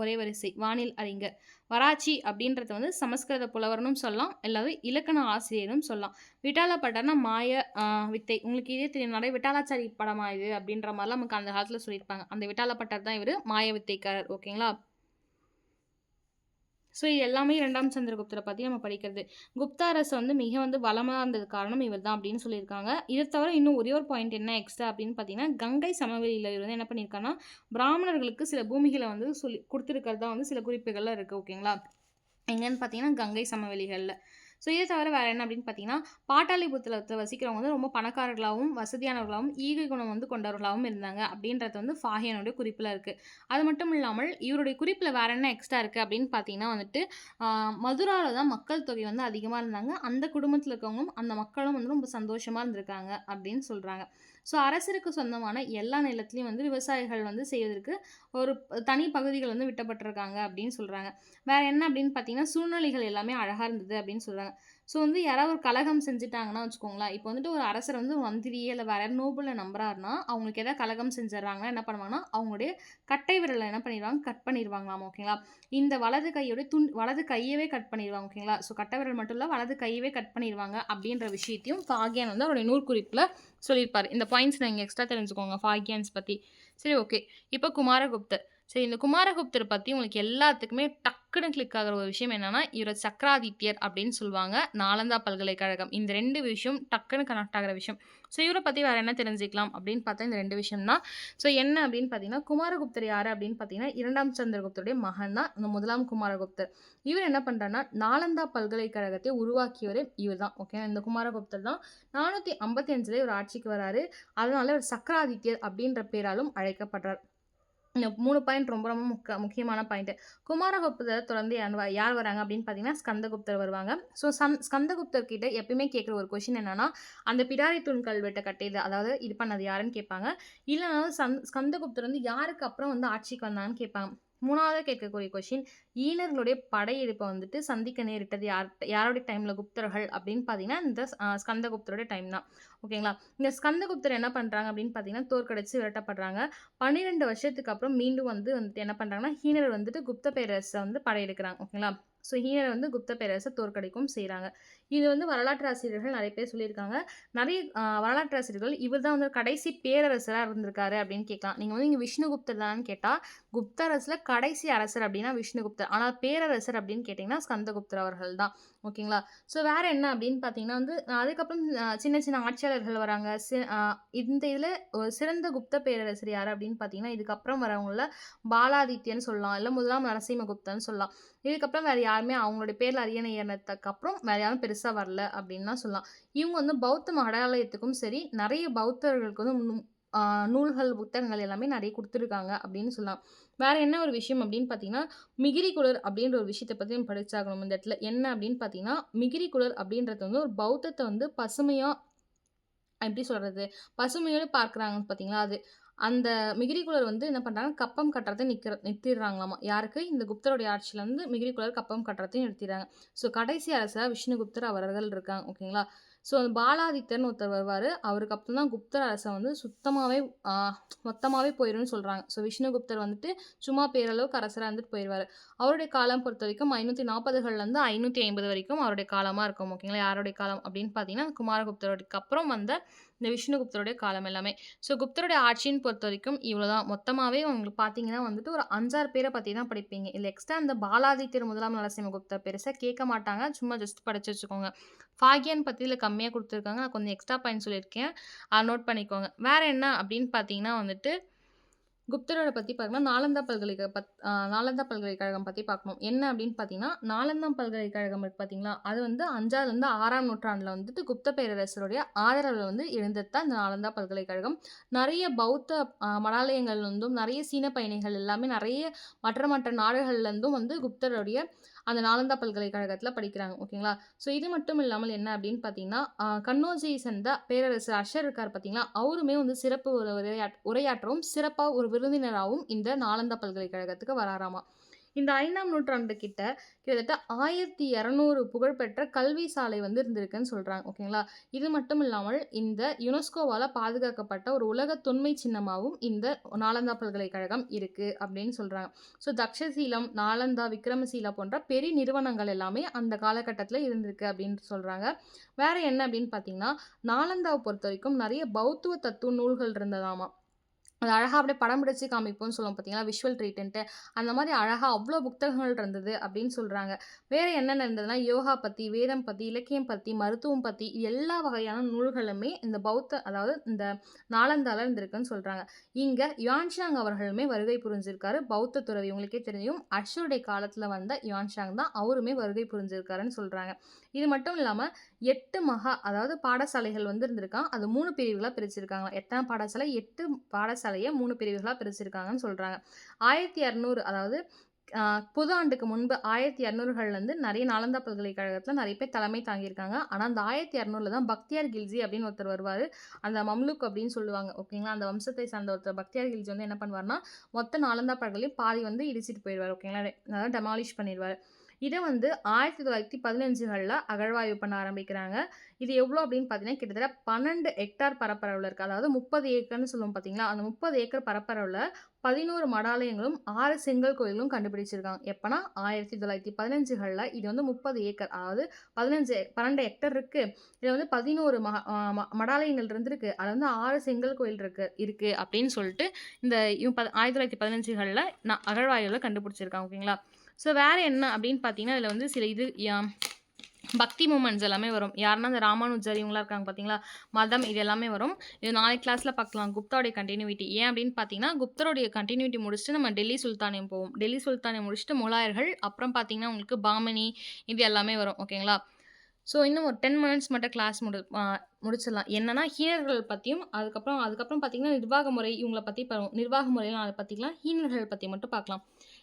ஒரே வரிசை வானியல் அறிஞர். வராச்சி அப்படின்றது வந்து சமஸ்கிருத புலவர்னும் சொல்லலாம், இல்லாத இலக்கண ஆசிரியரும் சொல்லலாம். விட்டாலப்பட்டர்னா மாய வித்தை. உங்களுக்கு இதே தெரியும், நிறைய விட்டாலாச்சாரி படமா இது அப்படின்ற மாதிரிலாம் நமக்கு அந்த காலத்தில் சொல்லியிருப்பாங்க. அந்த விட்டாலப்பட்டர் தான் இவர் மாய வித்தைக்காரர். ஓகேங்களா? ஸோ இது எல்லாமே 2ஆம் சந்திரகுப்தரை பற்றி நம்ம படிக்கிறது. குப்தா அரசு வந்து மிக வந்து வளமாக இருந்தது காரணம் இவர் தான் அப்படின்னு சொல்லியிருக்காங்க. இதை தவிர இன்னும் ஒரே ஒரு பாயிண்ட் என்ன எக்ஸ்ட்ரா அப்படின்னு பார்த்தீங்கன்னா, கங்கை சமவெளியில் இவர் வந்து என்ன பண்ணியிருக்காருன்னா பிராமணர்களுக்கு சில பூமிகளை வந்து கொடுத்துருக்கிறதா வந்து சில குறிப்புகள்லாம் இருக்குது. ஓகேங்களா? எங்கன்னு பார்த்தீங்கன்னா கங்கை சமவெளிகளில். ஸோ இதை தவிர வேற என்ன அப்படின்னு பார்த்தீங்கன்னா, பாட்டாளிபுத்திரத்துல வசிக்கிறவங்க வந்து ரொம்ப பணக்காரர்களாவும், வசதியானவர்களாவும், ஈகை குணம் வந்து கொண்டவர்களாவும் இருந்தாங்க அப்படின்றது வந்து ஃபாஹியனுடைய குறிப்பில இருக்கு. அது மட்டும் இல்லாமல் இவருடைய குறிப்பில வேற என்ன எக்ஸ்ட்ரா இருக்கு அப்படின்னு பார்த்தீங்கன்னா வந்துட்டு, மதுரால தான் மக்கள் தொகை வந்து அதிகமா இருந்தாங்க. அந்த குடும்பத்தில இருக்கவங்களும், அந்த மக்களும் வந்து ரொம்ப சந்தோஷமா இருந்திருக்காங்க அப்படின்னு சொல்றாங்க. ஸோ அரசருக்கு சொந்தமான எல்லா நிலத்திலயும் வந்து விவசாயிகள் வந்து செய்வதற்கு ஒரு தனி பகுதிகள் வந்து விட்டப்பட்டிருக்காங்க அப்படின்னு சொல்றாங்க. வேற என்ன அப்படின்னு பார்த்தீங்கன்னா, சூழ்நிலைகள் எல்லாமே அழகா இருந்தது அப்படின்னு சொல்றாங்க. ஸோ வந்து யாராவது ஒரு கலகம் செஞ்சுட்டாங்கன்னா வச்சுக்கோங்களேன், இப்போ வந்துட்டு ஒரு அரசர் வந்து ஒரு மந்திரியே இல்ல வேற யாரும் நோபல நம்புறாருன்னா, அவங்களுக்கு ஏதாவது கலகம் செஞ்சுடுறாங்கன்னா என்ன பண்ணுவாங்கன்னா, அவங்களுடைய கட்டை விரல என்ன பண்ணிருவாங்க, கட் பண்ணிருவாங்களாமா. ஓகேங்களா? இந்த வலது கையவே கட் பண்ணிருவாங்க. ஓகேங்களா? ஸோ கட்டை விரல் மட்டும் இல்ல, வலது கையவே கட் பண்ணிருவாங்க அப்படின்ற விஷயத்தையும் ஃபாகியான் வந்து அவருடைய நூற்குறிப்புல சொல்லியிருப்பாரு. இந்த பாயிண்ட்ஸ் நீங்க எக்ஸ்ட்ரா தெரிஞ்சுக்கோங்க ஃபாகியான்ஸ் பத்தி. சரி, ஓகே. இப்போ குமாரகுப்தர். சரி, இந்த குமாரகுப்தர் பத்தி உங்களுக்கு எல்லாத்துக்குமே டக்குனு கிளிக் ஆகுற ஒரு விஷயம் என்னன்னா, இவர சக்ராதித்யர் அப்படின்னு சொல்லுவாங்க. நாலந்தா பல்கலைக்கழகம். இந்த 2 விஷயம் டக்குனு கனெக்ட் ஆகுற விஷயம். ஸோ இவர பத்தி வேற என்ன தெரிஞ்சுக்கலாம் அப்படின்னு பார்த்தா இந்த 2 விஷயம் தான். ஸோ என்ன அப்படின்னு பார்த்தீங்கன்னா, குமாரகுப்தர் யாரு அப்படின்னு பார்த்தீங்கன்னா, 2ஆம் சந்திரகுப்தருடைய மகன் தான் இந்த 1ஆம் குமாரகுப்தர். இவர் என்ன பண்றாருன்னா, நாலந்தா பல்கலைக்கழகத்தை உருவாக்கியவரே இவர் தான். ஓகே. இந்த குமாரகுப்தர் தான் 455ல இவர் ஆட்சிக்கு வராரு. அதனால இவர் சக்ராதித்யர் அப்படின்ற பேராலும் அழைக்கப்படுறார். இந்த 3 பாயிண்ட் ரொம்ப ரொம்ப முக்கியமான பாயிண்ட். குமாரகுப்தர தொடர்ந்து யார் வராங்க அப்படின்னு பார்த்தீங்கன்னா, ஸ்கந்தகுப்தர் வருவாங்க. ஸோ ஸ்கந்தகுப்தர் கிட்ட எப்பயுமே கேட்குற ஒரு கொஸ்டின் என்னன்னா, அந்த பிடாரி தூண் கல்வெட்ட கட்டியது அதாவது இது பண்ணது யாருன்னு கேட்பாங்க. இல்லனாலும் ஸ்கந்தகுப்தர் வந்து யாருக்கு அப்புறம் வந்து ஆட்சிக்கு வந்தாங்கன்னு கேட்பாங்க. 3வதா கேட்கக்கூடிய கொஸ்டின், ஈனர்களுடைய படையெடுப்ப வந்துட்டு சந்திக்க நேரிட்டது யாருடைய டைம்ல குப்தர்கள் அப்படின்னு பார்த்தீங்கன்னா, இந்த ஸ்கந்தகுப்தருடைய டைம் தான். ஓகேங்களா? இந்த ஸ்கந்தகுப்தர் என்ன பண்றாங்க அப்படின்னு பார்த்தீங்கன்னா, தோற்கடிச்சு விரட்டப்படுறாங்க. 12 வருஷத்துக்கு அப்புறம் மீண்டும் வந்துட்டு என்ன பண்றாங்கன்னா, ஹீனர் வந்துட்டு குப்த பேரரச வந்து படையெடுக்கிறாங்க. ஓகேங்களா? ஸோ ஹீனர் வந்து குப்த பேரரச தோற்கடிக்கவும் செய்றாங்க. இது வந்து வரலாற்று ஆசிரியர்கள் நெறைய பேர் சொல்லியிருக்காங்க. நெறைய வரலாற்று ஆசிரியர்கள் இவர் தான் வந்து கடைசி பேரரசரா இருந்திருக்காரு அப்படின்னு கேட்கலாம். நீங்க வந்து இங்க விஷ்ணுகுப்தர் தானன்னு கேட்டா, குப்த அரசுல கடைசி அரசர் அப்படின்னா விஷ்ணுகுப்தர். ஆனா பேரரசர் அப்படின்னு கேட்டீங்கன்னா, ஸ்கந்தகுப்தர் அவர்கள் தான். ஓகேங்களா? ஸோ வேற என்ன அப்படின்னு பார்த்தீங்கன்னா வந்து, அதுக்கப்புறம் சின்ன சின்ன ஆட்சியாளர்கள் வராங்க. இந்த இதில ஒரு சிறந்த குப்த பேரரசர் யாரு அப்படின்னு பார்த்தீங்கன்னா, இதுக்கப்புறம் வரவங்கள்ல பாலாதித்யன்னு சொல்லலாம். இல்ல 1ஆம் நரசிம்மகுப்தன்னு சொல்லலாம். இதுக்கப்புறம் வேற யாருமே அவங்களுடைய பேர்ல அரியணை ஏறுனதுக்கு அப்புறம் வேற யாரும் பெருசா வரல அப்படின்னு தான் சொல்லலாம். இவங்க வந்து பௌத்த மடாலயத்துக்கும் சரி, நெறைய பௌத்தர்களுக்கு வந்து ஆ நூல்கள், புத்தகங்கள் எல்லாமே நெறைய குடுத்துருக்காங்க அப்படின்னு சொல்லலாம். வேற என்ன ஒரு விஷயம் அப்படின்னு பார்த்தீங்கன்னா, மிகிரிகுலர் அப்படின்ற ஒரு விஷயத்த பத்தி நம்ம படிச்சாகணும் இந்த இடத்துல. என்ன அப்படின்னு பார்த்தீங்கன்னா, மிகிரிகுலர் அப்படின்றது வந்து ஒரு பௌத்தத்த வந்து பசுமையா எப்படி சொல்றது? பசுமையோட பார்க்குறாங்க பார்த்தீங்களா? அது. அந்த மிகிரிகுலர் வந்து என்ன பண்றாங்க, கப்பம் கட்டுறத நிறுத்திடுறாங்களாமா. யாருக்கு? இந்த குப்தருடைய ஆட்சியில வந்து மிகிரிகுலர் கப்பம் கட்டுறதையும் நிறுத்திறாங்க. ஸோ கடைசி அரசரா விஷ்ணுகுப்தர் அவர்கள் இருக்காங்க. ஓகேங்களா? ஸோ பாலாதித்யர்ன்னு ஒருத்தர் வருவாரு. அவருக்கு அப்புறம் தான் குப்தர் அரசன் வந்து சுத்தமாவே ஆ மொத்தமாவே போயிரும்னு சொல்றாங்க. ஸோ விஷ்ணுகுப்தர் வந்துட்டு சும்மா பேரளவுக்கு அரசரா இருந்துட்டு போயிருவாரு. அவருடைய காலம் பொறுத்தவரைக்கும் 540கள்லேருந்து 550 வரைக்கும் அவருடைய காலமா இருக்கும். ஓகேங்களா? யாருடைய காலம் அப்படின்னு பார்த்தீங்கன்னா, குமாரகுப்தருக்கு அப்புறம் வந்த இந்த விஷ்ணுகுப்தருடைய காலம் எல்லாமே. ஸோ குப்தருடைய ஆட்சின்னு பொறுத்தவரைக்கும் இவ்வளோதான். மொத்தமாவே உங்களுக்கு பார்த்தீங்கன்னா வந்துட்டு ஒரு 5, 6 பேர பத்தி தான் படிப்பீங்க. இதுல எக்ஸ்ட்ரா இந்த பாலாதித்யர் 1ஆம் நரசிம்மகுப்தர் பெருசா கேட்க மாட்டாங்க. சும்மா ஜஸ்ட் படிச்சு வச்சுக்கோங்க. ஃபாகியன் பத்தி இதுல கம்மியா குடுத்துருக்காங்க. நான் கொஞ்சம் எக்ஸ்ட்ரா பாயிண்ட் சொல்லியிருக்கேன். அத நோட் பண்ணிக்கோங்க. வேற என்ன அப்படின்னு பார்த்தீங்கன்னா வந்துட்டு குப்தரோட பத்தி பார்த்தீங்கன்னா, நாலந்தா பல்கலைக்கழகம் பத்தி பார்க்கணும். என்ன அப்படின்னு பார்த்தீங்கன்னா, நாலந்தாம் பல்கலைக்கழகம் இருக்கு பார்த்தீங்களா, அது வந்து 5ஆவதுலருந்து 6ஆம் நூற்றாண்டுல வந்துட்டு குப்த பேரரசருடைய ஆதரவுல வந்து எழுந்தது தான் இந்த நாலந்தா பல்கலைக்கழகம். நெறைய பௌத்த மடாலயங்கள்ல இருந்தும், நெறைய சீன பயணிகள் எல்லாமே நெறைய மற்ற மற்ற நாடுகள்ல இருந்தும் வந்து குப்தருடைய அந்த நாலந்தா பல்கலைக்கழகத்துல படிக்கிறாங்க. ஓகேங்களா? ஸோ இது மட்டும் இல்லாமல் என்ன அப்படின்னு பார்த்தீங்கன்னா, கன்னௌஜியை சேர்ந்த பேரரசர் அஷர் இருக்கார் பார்த்தீங்களா, அவருமே வந்து சிறப்பு ஒரு உரையாற்றவும், சிறப்பா ஒரு விருந்தினராவும் இந்த நாலந்தா பல்கலைக்கழகத்துக்கு வராராமா. இந்த 5ஆம் நூற்றாண்டு கிட்டத்தட்ட 1200 புகழ்பெற்ற கல்வி சாலை வந்து இருந்திருக்குன்னு சொல்றாங்க. ஓகேங்களா? இது மட்டும் இல்லாமல் இந்த யுனெஸ்கோவால பாதுகாக்கப்பட்ட ஒரு உலக தொன்மை சின்னமாவும் இந்த நாலந்தா பல்கலைக்கழகம் இருக்கு அப்படின்னு சொல்றாங்க. ஸோ தக்ஷசீலம், நாலந்தா, விக்ரமசீலா போன்ற பெரிய நிறுவனங்கள் எல்லாமே அந்த காலகட்டத்தில இருந்திருக்கு அப்படின்னு சொல்றாங்க. வேற என்ன அப்படின்னு பார்த்தீங்கன்னா, நாலந்தாவ பொறுத்தவரைக்கும் நெறைய பௌத்துவ தத்துவ நூல்கள் இருந்ததாமா. அது அழகா அப்படியே படம் பிடிச்சு காமிப்போம்னு சொல்லுவோம் பார்த்தீங்களா? விஷுவல் ட்ரீட்டுன்ட்டு. அந்த மாரி அழகா அவ்ளோ புத்தகங்கள் இருந்தது அப்படின்னு சொல்றாங்க. வேற என்னென்ன இருந்ததுன்னா, யோகா பத்தி, வேதம் பத்தி, இலக்கியம் பத்தி, மருத்துவம் பத்தி எல்லா வகையான நூல்களுமே இந்த பௌத்த அதாவது இந்த நாலந்தால இருந்திருக்குன்னு சொல்றாங்க. இங்க யுவான்ஷாங் அவர்களுமே வருகை புரிஞ்சிருக்காரு. பௌத்த துறவி உங்களுக்கே தெரியும். அக்ஷருடைய காலத்துல வந்த யுவான்ஷாங் தான் அவருமே வருகை புரிஞ்சிருக்காருன்னு சொல்றாங்க. இது மட்டும் இல்லாம 8 அதாவது பாடசாலைகள் வந்து இருந்திருக்காம். அது 3 பிரிவுகளா பிரிச்சிருக்காங்களாம். எத்தன பாடசாலை? 8 பாடசாலைய 3 பிரிவுகளா பிரிச்சிருக்காங்கன்னு சொல்றாங்க. 1200 அதாவது பொது ஆண்டுக்கு முன்பு 1200கள்லேருந்து நெறைய நாலந்தா பல்கலைக்கழகத்தில நெறைய பேர் தலைமை தாங்கியிருக்காங்க. ஆனா, அந்த 1200ல தான் பக்தியார் கில்ஜி அப்படின்னு ஒருத்தர் வருவாரு. அந்த மம்லூக் அப்படின்னு சொல்லுவாங்க. ஓகேங்களா? அந்த வம்சத்தை சார்ந்த ஒருத்தர் பக்தியார் கில்ஜி வந்து என்ன பண்ணுவாருன்னா, மொத்த நாலந்தா பல்கலையும் பாதி வந்து இடிச்சிட்டு போயிருவாரு. ஓகேங்களா? அதாவது டெமாலிஷ் பண்ணிருவாரு. இத வந்து 1915கள்ல அகழ்வாய்வு பண்ண ஆரம்பிக்கிறாங்க. இது எவ்வளோ அப்படின்னு பார்த்தீங்கன்னா, கிட்டத்தட்ட 12 ஹெக்டார் பரப்பளவுல இருக்கு. அதாவது 30 ஏக்கர்ன்னு சொல்லுவோம் பார்த்தீங்களா? அந்த 30 ஏக்கர் பரப்பளவுல 11 மடாலயங்களும், 6 செங்கல் கோயிலும் கண்டுபிடிச்சிருக்காங்க. எப்பன்னா 1915கள்ல இது வந்து 30 ஏக்கர். அதாவது 12 ஹெக்டேர் இருக்கு. இதுல வந்து 11 மகா அ ம மடாலயங்கள் இருந்திருக்கு. அதுல வந்து 6 செங்கல் கோயில் இருக்கு இருக்கு அப்படின்னு சொல்லிட்டு இந்த 1915கள்ல அகழ்வாய்வுல கண்டுபிடிச்சிருக்காங்க. ஓகேங்களா? ஸோ வேற என்ன அப்படின்னு பார்த்தீங்கன்னா, இதுல வந்து சில இது பக்தி மூமெண்ட்ஸ் எல்லாமே வரும். யாருன்னா இந்த ராமானுஜர் இவங்கலாம் இருக்காங்க பார்த்தீங்களா? மதம் இது எல்லாமே வரும். இது நாளைக்கு கிளாஸ்ல பார்க்கலாம். குப்தாவுடைய கன்டினியூட்டி. ஏன் அப்படின்னு பார்த்தீங்கன்னா, குப்தருடைய கன்டினியூட்டி முடிச்சுட்டு நம்ம டெல்லி சுல்தானியம் போவோம். டெல்லி சுல்தானியம் முடிச்சுட்டு முகலாயர்கள், அப்புறம் பார்த்தீங்கன்னா உங்களுக்கு பாமனி இது எல்லாமே வரும். ஓகேங்களா? ஸோ இன்னும் ஒரு 10 மினிட்ஸ் மட்டும் கிளாஸ் முடிச்சிடலாம். என்னன்னா ஹீனர்கள் பத்தியும், அதுக்கப்புறம் பார்த்தீங்கன்னா, நிர்வாக முறை இவங்கள பத்தி நிர்வாக முறைலாம் அத பத்திக்கலாம். ஹீனர்கள் பத்தி மட்டும் பார்க்கலாம்.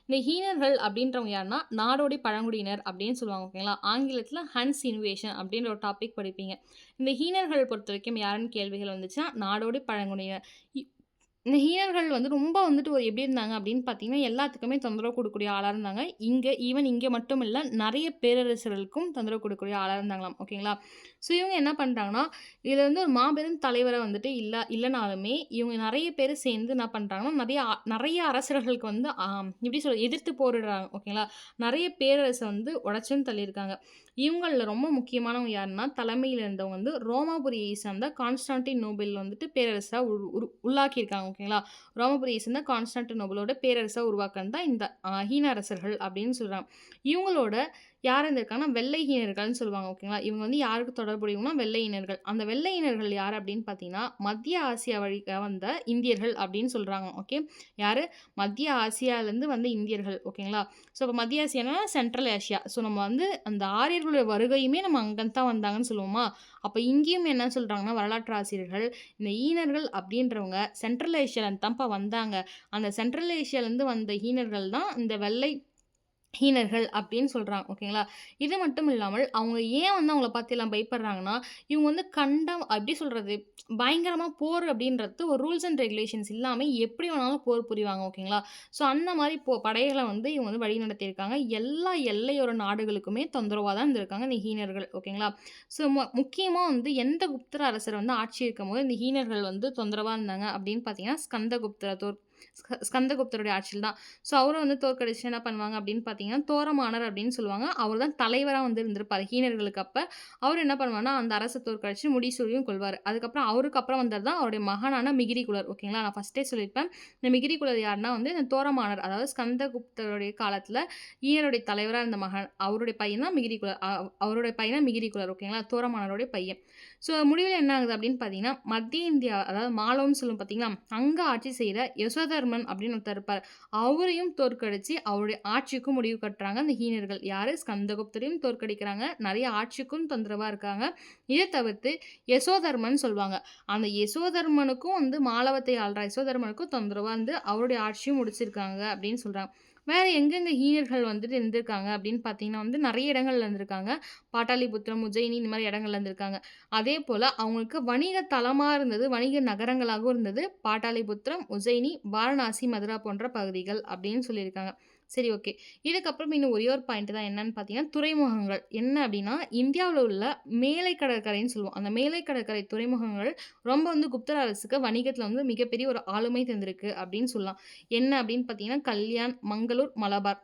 இந்த ஹீனர்கள் அப்படின்றவங்க யாருன்னா, நாடோடி பழங்குடியினர் அப்படின்னு சொல்லுவாங்க. ஓகேங்களா? ஆங்கிலத்தில ஹன்ஸ் இன்வேஷன் அப்படின்ற ஒரு டாபிக் படிப்பீங்க. இந்த ஹீனர்கள் பொறுத்தவரைக்கும் யாருன்னு கேள்விகள் வந்துச்சுன்னா, நாடோடி பழங்குடியினர். இ இந்த ஹீனர்கள் வந்து ரொம்ப வந்துட்டு ஒரு எப்படி இருந்தாங்க அப்படின்னு பார்த்தீங்கன்னா, எல்லாத்துக்குமே தொந்தரவு குடுக்கக்கூடிய ஆளா இருந்தாங்க. இங்க மட்டும் இல்ல, நெறைய பேரரசர்களுக்கும் தொந்தரவு குடுக்கக்கூடிய ஆளா இருந்தாங்களாம். ஓகேங்களா? ஸோ இவங்க என்ன பண்றாங்கன்னா, இதுல வந்து ஒரு மாபெரும் தலைவரா வந்துட்டு இல்லனாலுமே, இவங்க நெறைய பேரு சேர்ந்து என்ன பண்றாங்கன்னா, நெறைய அரசர்களுக்கு வந்து எப்படி சொல்றது? எதிர்த்து போரிடுறாங்க. ஓகேங்களா? நெறைய பேரரச வந்து உடைச்சும் தள்ளியிருக்காங்க. இவங்கள்ல ரொம்ப முக்கியமானவங்க யாருன்னா, தலைமையில இருந்தவங்க வந்து ரோமாபுரியை சார்ந்த கான்ஸ்டான்டினோபிள் வந்துட்டு பேரரசா உள்ளாக்கியிருக்காங்க. ஓகேங்களா? ரோமாபுரியை சேர்ந்த கான்ஸ்டான்டினோபிளோட பேரரசா உருவாக்குனது தான் இந்த ஹீன அரசர்கள் அப்படின்னு சொல்றாங்க. இவங்களோட யார் இருந்திருக்காங்கன்னா, வெள்ளையீனர்கள்ன்னு சொல்லுவாங்க. ஓகேங்களா? இவங்க வந்து யாருக்கு தொடர்புடையவங்கன்னா, வெள்ளையீனர்கள். அந்த வெள்ளையீனர்கள் யார் அப்படின்னு பார்த்தீங்கன்னா, மத்திய ஆசியா வழியா வந்த இந்தியர்கள் அப்படின்னு சொல்றாங்க. ஓகே. யாரு? மத்திய ஆசியாலேருந்து வந்த இந்தியர்கள். ஓகேங்களா? ஸோ, அப்ப மத்திய ஆசியானா சென்ட்ரல் ஆசியா. ஸோ, நம்ம வந்து அந்த ஆரியர்களுடைய வருகையுமே நம்ம அங்கருந்து தான் வந்தாங்கன்னு சொல்லுவோமா? அப்ப இங்கேயும் என்ன சொல்றாங்கன்னா, வரலாற்று ஆசிரியர்கள், இந்த ஈனர்கள் அப்படின்றவங்க சென்ட்ரல் ஏசியாலேருந்து தான்ப்பா வந்தாங்க. அந்த சென்ட்ரல் ஏசியாலேருந்து வந்த ஈனர்கள் தான் இந்த வெள்ளை ஹீனர்கள் அப்படின்னு சொல்றாங்க. ஓகேங்களா? இது மட்டும் இல்லாமல், அவங்க ஏன் வந்து அவங்கள பார்த்து எல்லாம் பயப்படுறாங்கன்னா, இவங்க வந்து எப்படி சொல்றது? பயங்கரமா போர் அப்படின்றது ஒரு ரூல்ஸ் அண்ட் ரெகுலேஷன்ஸ் இல்லாம எப்படி வேணாலும் போர் புரிவாங்க. ஓகேங்களா? ஸோ அந்த மாரி படைகள வந்து இவங்க வந்து வழிநடத்தியிருக்காங்க. எல்லா எல்லையோர நாடுகளுக்குமே தொந்தரவா தான் இருந்திருக்காங்க இந்த ஹீனர்கள். ஓகேங்களா? ஸோ முக்கியமா வந்து எந்த குப்தர அரசர் வந்து ஆட்சி இருக்கும்போது இந்த ஹீனர்கள் வந்து தொந்தரவா இருந்தாங்க அப்படின்னு பார்த்தீங்கன்னா, ஸ்கந்தகுப்தருடைய ஆட்சியில் தான். ஸோ அவரும் வந்து தோற்கடிச்சு என்ன பண்ணுவாங்க அப்படின்னு பார்த்தீங்கன்னா, தோரமானர் அப்படின்னு சொல்லுவாங்க. அவர் தான் தலைவரா வந்து இருந்திருப்பாரு ஹீனர்களுக்கு அப்ப. அவர் என்ன பண்ணுவாருன்னா, அந்த அரச தோற்கடிச்சு முடிசூழியும் கொள்வாரு. அதுக்கப்புறம் அவருக்கு அப்புறம் வந்தது தான் அவருடைய மகனான மிகிரிகுலர். ஓகேங்களா? நான் ஃபர்ஸ்ட்டே சொல்லியிருப்பேன். இந்த மிகிரிகுலர் யாருன்னா வந்து இந்த தோரமானர் அதாவது ஸ்கந்தகுப்தருடைய காலத்துல ஈனருடைய தலைவரா இருந்த மகன். அவருடைய பையன் தான் மிகிரிகுலர். அவருடைய பையன் தான் மிகிரிகுலர். ஓகேங்களா? தோரமானருடைய பையன். ஸோ முடிவுல என்ன ஆகுது அப்படின்னு பார்த்தீங்கன்னா, மத்திய இந்தியா அதாவது மாலவம்னு சொல்லுவோம் பார்த்தீங்களா? அங்க ஆட்சி செய்ற யசோதர்மன் அப்படின்னு ஒருத்தர் இருப்பாரு. அவரையும் தோற்கடிச்சு அவருடைய ஆட்சிக்கும் முடிவு கட்டுறாங்க அந்த ஹீனர்கள். யாரு? ஸ்கந்தகுப்தரையும் தோற்கடிக்கிறாங்க. நெறைய ஆட்சிக்கும் தொந்தரவா இருக்காங்க. இத தவிர்த்து யசோதர்மன் சொல்லுவாங்க. அந்த யசோதர்மனுக்கும் வந்து மாலவத்தை ஆள்ற யசோதர்மனுக்கும் தொந்தரவா இருந்து அவருடைய ஆட்சியும் முடிச்சிருக்காங்க அப்படின்னு சொல்றாங்க. வேற எங்கெங்க ஹீனர்கள் வந்துட்டு இருந்திருக்காங்க அப்படின்னு பார்த்தீங்கன்னா வந்து நெறைய இடங்கள்ல இருந்திருக்காங்க. பாட்டாலிபுத்திரம், உஜ்ஜயினி இந்த மாரி இடங்கள்ல இருந்திருக்காங்க. அதேபோல அவங்களுக்கு வணிக தலமா இருந்தது, வணிக நகரங்களாகவும் இருந்தது. பாட்டாலிபுத்திரம், உஜ்ஜயினி, வாரணாசி, மதுரா போன்ற பகுதிகள் அப்படின்னு சொல்லியிருக்காங்க. சரி, ஓகே. இதுக்கப்புறம் இன்னும் ஒரே ஒரு பாயிண்ட் தான் என்னன்னு பார்த்தீங்கன்னா, துறைமுகங்கள். என்ன அப்படின்னா, இந்தியாவுல உள்ள மேலை கடற்கரைன்னு சொல்லுவோம். அந்த மேலை கடற்கரை துறைமுகங்கள் ரொம்ப வந்து குப்தர் அரசுக்கு வணிகத்தில வந்து மிகப்பெரிய ஒரு ஆளுமை தந்திருக்கு அப்படின்னு சொல்லலாம். என்ன அப்படின்னு பார்த்தீங்கன்னா, கல்யாண், மங்களூர், மலபார்.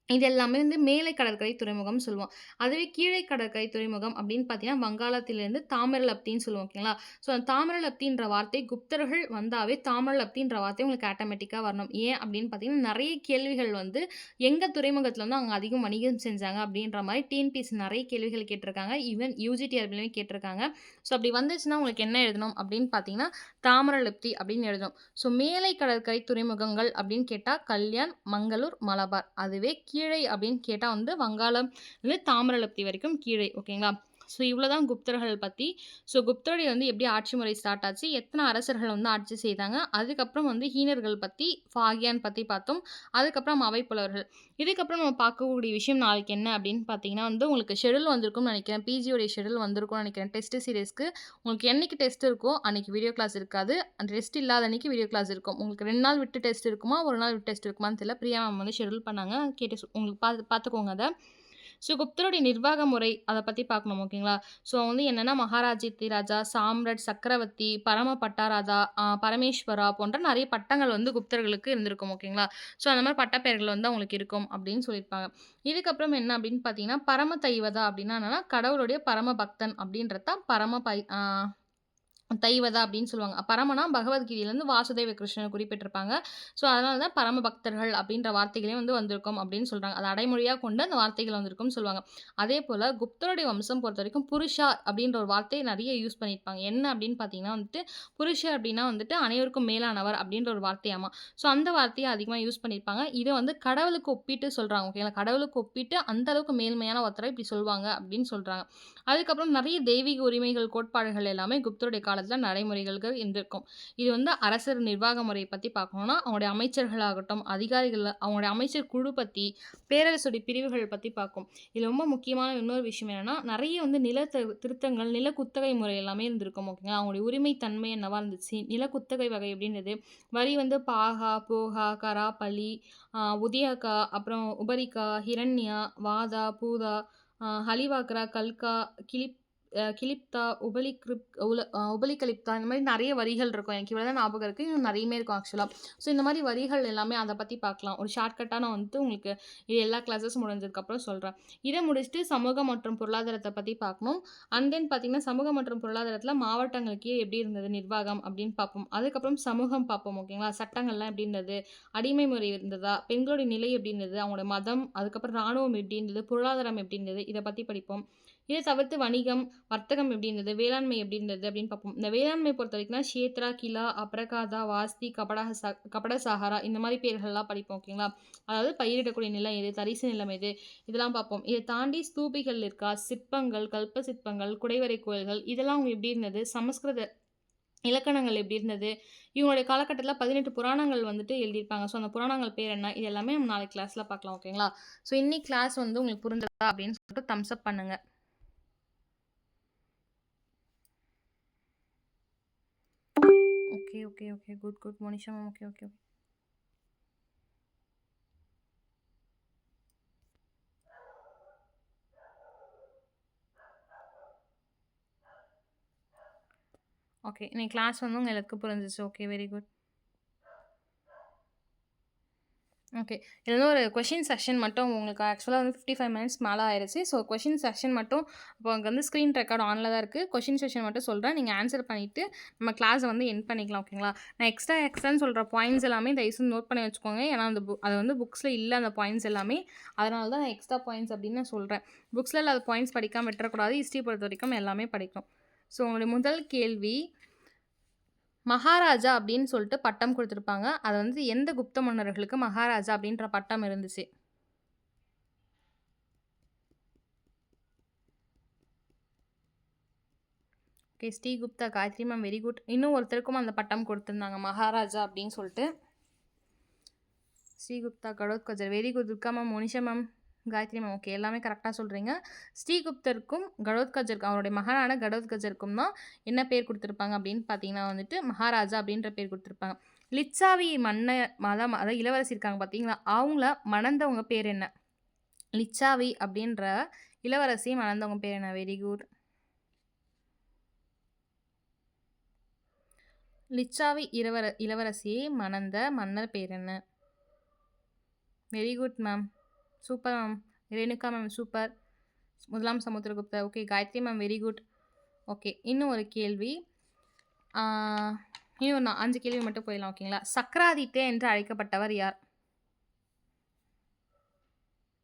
இது எல்லாமே வந்து மேலை கடற்கரை துறைமுகம்னு சொல்லுவோம். அதுவே கீழை கடற்கரை துறைமுகம் அப்படின்னு பார்த்தீங்கன்னா, வங்காளத்திலிருந்து தாமிரலப்தின்னு சொல்லுவோம். ஓகேங்களா? ஸோ அந்த தாமிரலப்தின்ற வார்த்தை குப்தர்கள் வந்தாவே தாமிரலப்தின்ற வார்த்தை உங்களுக்கு ஆட்டோமேட்டிக்கா வரணும். ஏன் அப்படின்னு பார்த்தீங்கன்னா, நெறைய கேள்விகள் வந்து எங்க துறைமுகத்தில வந்து அவங்க அதிகம் வணிகம் செஞ்சாங்க அப்படின்ற மாரி டிஎன்பிஎஸ்சி நெறைய கேள்விகள் கேட்டிருக்காங்க. ஈவன் யுஜிடிஆர்பிலயுமே கேட்டிருக்காங்க. ஸோ அப்படி வந்துச்சுன்னா உங்களுக்கு என்ன எழுதணும் அப்படின்னு பார்த்தீங்கன்னா, தாமிரலிப்தி அப்படின்னு எழுதணும். ஸோ மேலை கடற்கரை துறைமுகங்கள் அப்படின்னு கேட்டா கல்யாண், மங்களூர், மலபார். அதுவே கீழை அப்படின்னு கேட்டா வந்து வங்காளம் இருந்து தாமிரலிப்தி வரைக்கும் கீழை. ஓகேங்களா? ஸோ இவ்வளோதான் குப்தர்கள் பத்தி. ஸோ குப்தருடைய வந்து எப்படி ஆட்சி முறை ஸ்டார்ட் ஆச்சு, எத்தன அரசர்கள் வந்து ஆட்சி செய்தாங்க, அதுக்கப்புறம் வந்து ஹீனர்கள் பத்தி, ஃபாகியான் பத்தி பார்த்தோம். அதுக்கப்புறம் அவைப்புலவர்கள். இதுக்கப்புறம் நம்ம பார்க்கக்கூடிய விஷயம் நாளைக்கு என்ன அப்படின்னு பார்த்தீங்கன்னா வந்து உங்களுக்கு ஷெட்யூல் வந்திருக்கும்னு நினைக்கிறேன். பிஜியோடைய ஷெட்யூல் வந்திருக்கும்னு நினைக்கிறேன். டெஸ்ட் சீரிஸ்க்கு உங்களுக்கு என்னைக்கு டெஸ்ட் இருக்கோ அன்னைக்கு வீடியோ கிளாஸ் இருக்காது. அந்த டெஸ்ட் இல்லாத அன்னைக்கு வீடியோ கிளாஸ் இருக்கும். உங்களுக்கு 2 நாள் விட்டு டெஸ்ட் இருக்குமா, 1 நாள் விட்டு டெஸ்ட் இருக்குமான்னு தெரியல. பிரியா மேம் வந்து ஷெட்யூல் பண்ணாங்க. கேட்டு உங்களுக்கு பார்த்துக்கோங்க அத. ஸோ குப்தருடைய நிர்வாக முறை அத பத்தி பார்க்கணும். ஓகேங்களா? ஸோ வந்து என்னன்னா மகாராஜித்தி ராஜா, சாம்ராட், சக்கரவர்த்தி, பரம பட்டாராஜா, பரமேஸ்வரா போன்ற நெறைய பட்டங்கள் வந்து குப்தர்களுக்கு இருந்திருக்கும். ஓகேங்களா? ஸோ அந்த மாரி பட்டப்பெயர்கள் வந்து அவங்களுக்கு இருக்கும் அப்படின்னு சொல்லியிருப்பாங்க. இதுக்கப்புறம் என்ன அப்படின்னு பார்த்தீங்கன்னா, பரம தைவதா அப்படின்னா என்னன்னா, கடவுளுடைய பரம பக்தன் அப்படின்றது தான் பரம பை ஆ தைவதா அப்படின்னு சொல்லுவாங்க. பரமனா பகவத்கீதையிலேருந்து வாசுதேவ கிருஷ்ணர் குறிப்பிட்டிருப்பாங்க. ஸோ, அதனால தான் பரம பக்தர்கள் அப்படின்ற வார்த்தைகளே வந்து வந்திருக்கும் அப்படின்னு சொல்றாங்க. அத அடைமொழியா கொண்டு அந்த வார்த்தைகள் வந்திருக்கும்னு சொல்லுவாங்க. அதேபோல குப்தருடைய வம்சம் பொறுத்தவரைக்கும் புருஷா அப்படின்ற ஒரு வார்த்தைய நெறைய யூஸ் பண்ணியிருப்பாங்க. என்ன அப்படின்னு பார்த்தீங்கன்னா வந்துட்டு, புருஷர் அப்படின்னா வந்துட்டு அனைவருக்கும் மேலானவர் அப்படின்ற ஒரு வார்த்தையாமா. ஸோ, அந்த வார்த்தைய அதிகமா யூஸ் பண்ணியிருப்பாங்க. இத வந்து கடவுளுக்கு ஒப்பிட்டு சொல்றாங்க. ஓகேங்களா? கடவுளுக்கு ஒப்பிட்டு அந்த அளவுக்கு மேன்மையான ஒருத்தர இப்படி சொல்வாங்க அப்படின்னு சொல்றாங்க. அதுக்கப்புறம் நெறைய தெய்வீக உரிமைகள், கோட்பாடுகள் எல்லாமே குப்தருடைய காலத்தில நடைமுறைகளுக்கு இருந்திருக்கும். இது வந்து அரசர் நிர்வாக முறைய பத்தி பார்க்கணும்னா, அவங்களுடைய அமைச்சர்களாகட்டும், அதிகாரிகள் அவங்களுடைய அமைச்சர் குழு பத்தி, பேரரசுடைய பிரிவுகள் பத்தி பார்க்கும். இதுல ரொம்ப முக்கியமான இன்னொரு விஷயம் என்னன்னா, நெறைய வந்து நில திருத்தங்கள், நில குத்தகை முறை எல்லாமே இருந்திருக்கும். ஓகேங்களா? அவங்களுடைய உரிமை தன்மை என்னவா இருந்துச்சு, நில குத்தகை வகை எப்படின்றது, வரி வந்து பாகா, போகா, கரா, பலி, உதியகா, அப்புறம் உபரிகா, ஹிரண்யா, வாதா, பூதா, ஹலிவாக்ரா, கல்கா, கிளிப்தா, உபலிகலிப்தா இந்த மாரி நெறைய வரிகள் இருக்கும். எனக்கு இவ்வளோ தான் ஞாபகம் இருக்கு. இன்னும் நெறையுமே இருக்கும் ஆக்சுவலா. ஸோ இந்த மாரி வரிகள் எல்லாமே அத பத்தி பார்க்கலாம். ஒரு ஷார்ட்கட்டா நான் வந்துட்டு உங்களுக்கு இது எல்லா கிளாஸஸ் முடிஞ்சதுக்கப்புறம் சொல்றேன். இத முடிச்சுட்டு சமூகம் மற்றும் பொருளாதாரத்த பத்தி பார்க்கணும். அண்ட் தென் பார்த்தீங்கன்னா, சமூகம் மற்றும் பொருளாதாரத்தில மாவட்டங்கள் கீழ எப்படி இருந்தது நிர்வாகம் அப்படின்னு பார்ப்போம். அதுக்கப்புறம் சமூகம் பார்ப்போம். ஓகேங்களா? சட்டங்கள்லாம் எப்படி இருந்தது? அடிமை முறை இருந்ததா? பெண்களுடைய நிலை எப்படி இருந்தது? அவங்களோட மதம், அதுக்கப்புறம் ராணுவம் எப்படி இருந்தது? பொருளாதாரம் எப்படி இருந்தது? இத பத்தி படிப்போம். இத தவிர்த்து வணிகம், வர்த்தகம் எப்படி இருந்தது? வேளாண்மை எப்படி இருந்தது? அப்படின்னு பார்ப்போம். இந்த வேளாண்மை பொறுத்தவரைக்கும்னா, க்ஷேத்ரா, கிலா, அப்ரகாதா, வாஸ்தி, கபடசாஹாரா இந்த மாரி பேர்கள்லாம் படிப்போம். ஓகேங்களா? அதாவது பயிரிடக்கூடிய நிலம் எது? தரிசு நிலம் எது? இதெல்லாம் பார்ப்போம். இத தாண்டி ஸ்தூபிகள் இருக்கா? சிற்பங்கள், கல்ப சிற்பங்கள், குடைவரை கோயில்கள் இதெல்லாம் அவங்க எப்படி இருந்தது? சமஸ்கிருத இலக்கணங்கள் எப்படி இருந்தது? இவங்களுடைய காலகட்டத்தில 18 புராணங்கள் வந்துட்டு எழுதியிருப்பாங்க. ஸோ, அந்த புராணங்கள் பேர் என்ன? இது எல்லாமே நம்ம நாளைக்கு கிளாஸ்ல பார்க்கலாம். ஓகேங்களா? ஸோ, இன்னைக்கு கிளாஸ் வந்து உங்களுக்கு புரிஞ்சதா? அப்படின்னு சொல்லிட்டு தம்ஸ் அப் பண்ணுங்க. Okay, okay, okay. Good, good. Monisha ma'am. Okay, okay, okay. Okay. இன்னைக்கு கிளாஸ் வந்து உங்க எல்லாத்துக்கும் புரிஞ்சுச்சு. Okay, very good. ஓகே. இது வந்து ஒரு கொஷின் செக்ஷன் மட்டும் உங்களுக்கு ஆக்சுவலா வந்து 55 மினிட்ஸ் மேல ஆயிருச்சு. ஸோ கொஷின் செக்ஷன் மட்டும் இப்போ அங்க வந்து ஸ்க்ரீன் ரெக்கார்ட் ஆன்ல தான் இருக்கு. கொஷின் செக்ஷன் மட்டும் சொல்றேன். நீங்க ஆன்சர் பண்ணிட்டு நம்ம கிளாஸ வந்து எண்ட் பண்ணிக்கலாம். ஓகேங்களா? நான் எக்ஸ்ட்ரான்னு சொல்ற பாயிண்ட்ஸ் எல்லாமே தயவுசெய்து நோட் பண்ணி வச்சுக்கோங்க. ஏன்னா அந்த அது வந்து புக்ஸ்ல இல்ல அந்த பாயிண்ட்ஸ் எல்லாமே. அதனால தான் நான் எக்ஸ்ட்ரா பாயிண்ட்ஸ் அப்படின்னு நான் சொல்றேன். புக்ஸ்ல இல்லாத பாயிண்ட்ஸ் படிக்காம விட்டுறக்கூடாது. ஹிஸ்ட்ரி பொறுத்தவரைக்கும் எல்லாமே படிக்கணும். ஸோ உங்களுடைய முதல் கேள்வி மகாராஜா அப்படின்னு சொல்லிட்டு பட்டம் குடுத்துருப்பாங்க. அது வந்து எந்த குப்த மன்னர்களுக்கு மகாராஜா அப்படின்ற பட்டம் இருந்துச்சு? Okay. Srigupta, Gayathri ma'am very good. இன்னும் ஒருத்தருக்கும் அந்த பட்டம் குடுத்துருந்தாங்க. மகாராஜா அப்படின்னு சொல்லிட்டு. ஸ்ரீகுப்தா, கடோத்கஜர் very good. Durga ma'am, Monisha ma'am, Gayathri ma'am okay. எல்லாமே கரெக்டாக சொல்கிறீங்க. ஸ்ரீகுப்தருக்கும் கடோத்கஜருக்கும் அவருடைய மகனான கடோத்கஜருக்கும் தான் என்ன பேர் கொடுத்துருப்பாங்க அப்படின்னு பார்த்தீங்கன்னா வந்துட்டு மகாராஜா அப்படின்ற பேர் கொடுத்துருப்பாங்க. லிச்சாவி மதம் அதாவது இளவரசி இருக்காங்க பார்த்தீங்களா, அவங்கள மணந்தவங்க பேர் என்ன? லிச்சாவி அப்படின்ற இளவரசியை மணந்தவங்க பேர் என்ன? Very good. லிச்சாவி இளவரசியை மணந்த மன்னர் பேர் என்ன? Very good ma'am. Super ma'am. Renuka ma'am super. முதலாம் சமுத்திரகுப்தர். Okay. Gayathri ma'am very good. Okay. இன்னும் ஒரு கேள்வி. ஆ இன்னும் 5 கேள்வி மட்டும் போயிடலாம் ஓகேங்களா? சக்ராதித்யா என்று அழைக்கப்பட்டவர் யார்?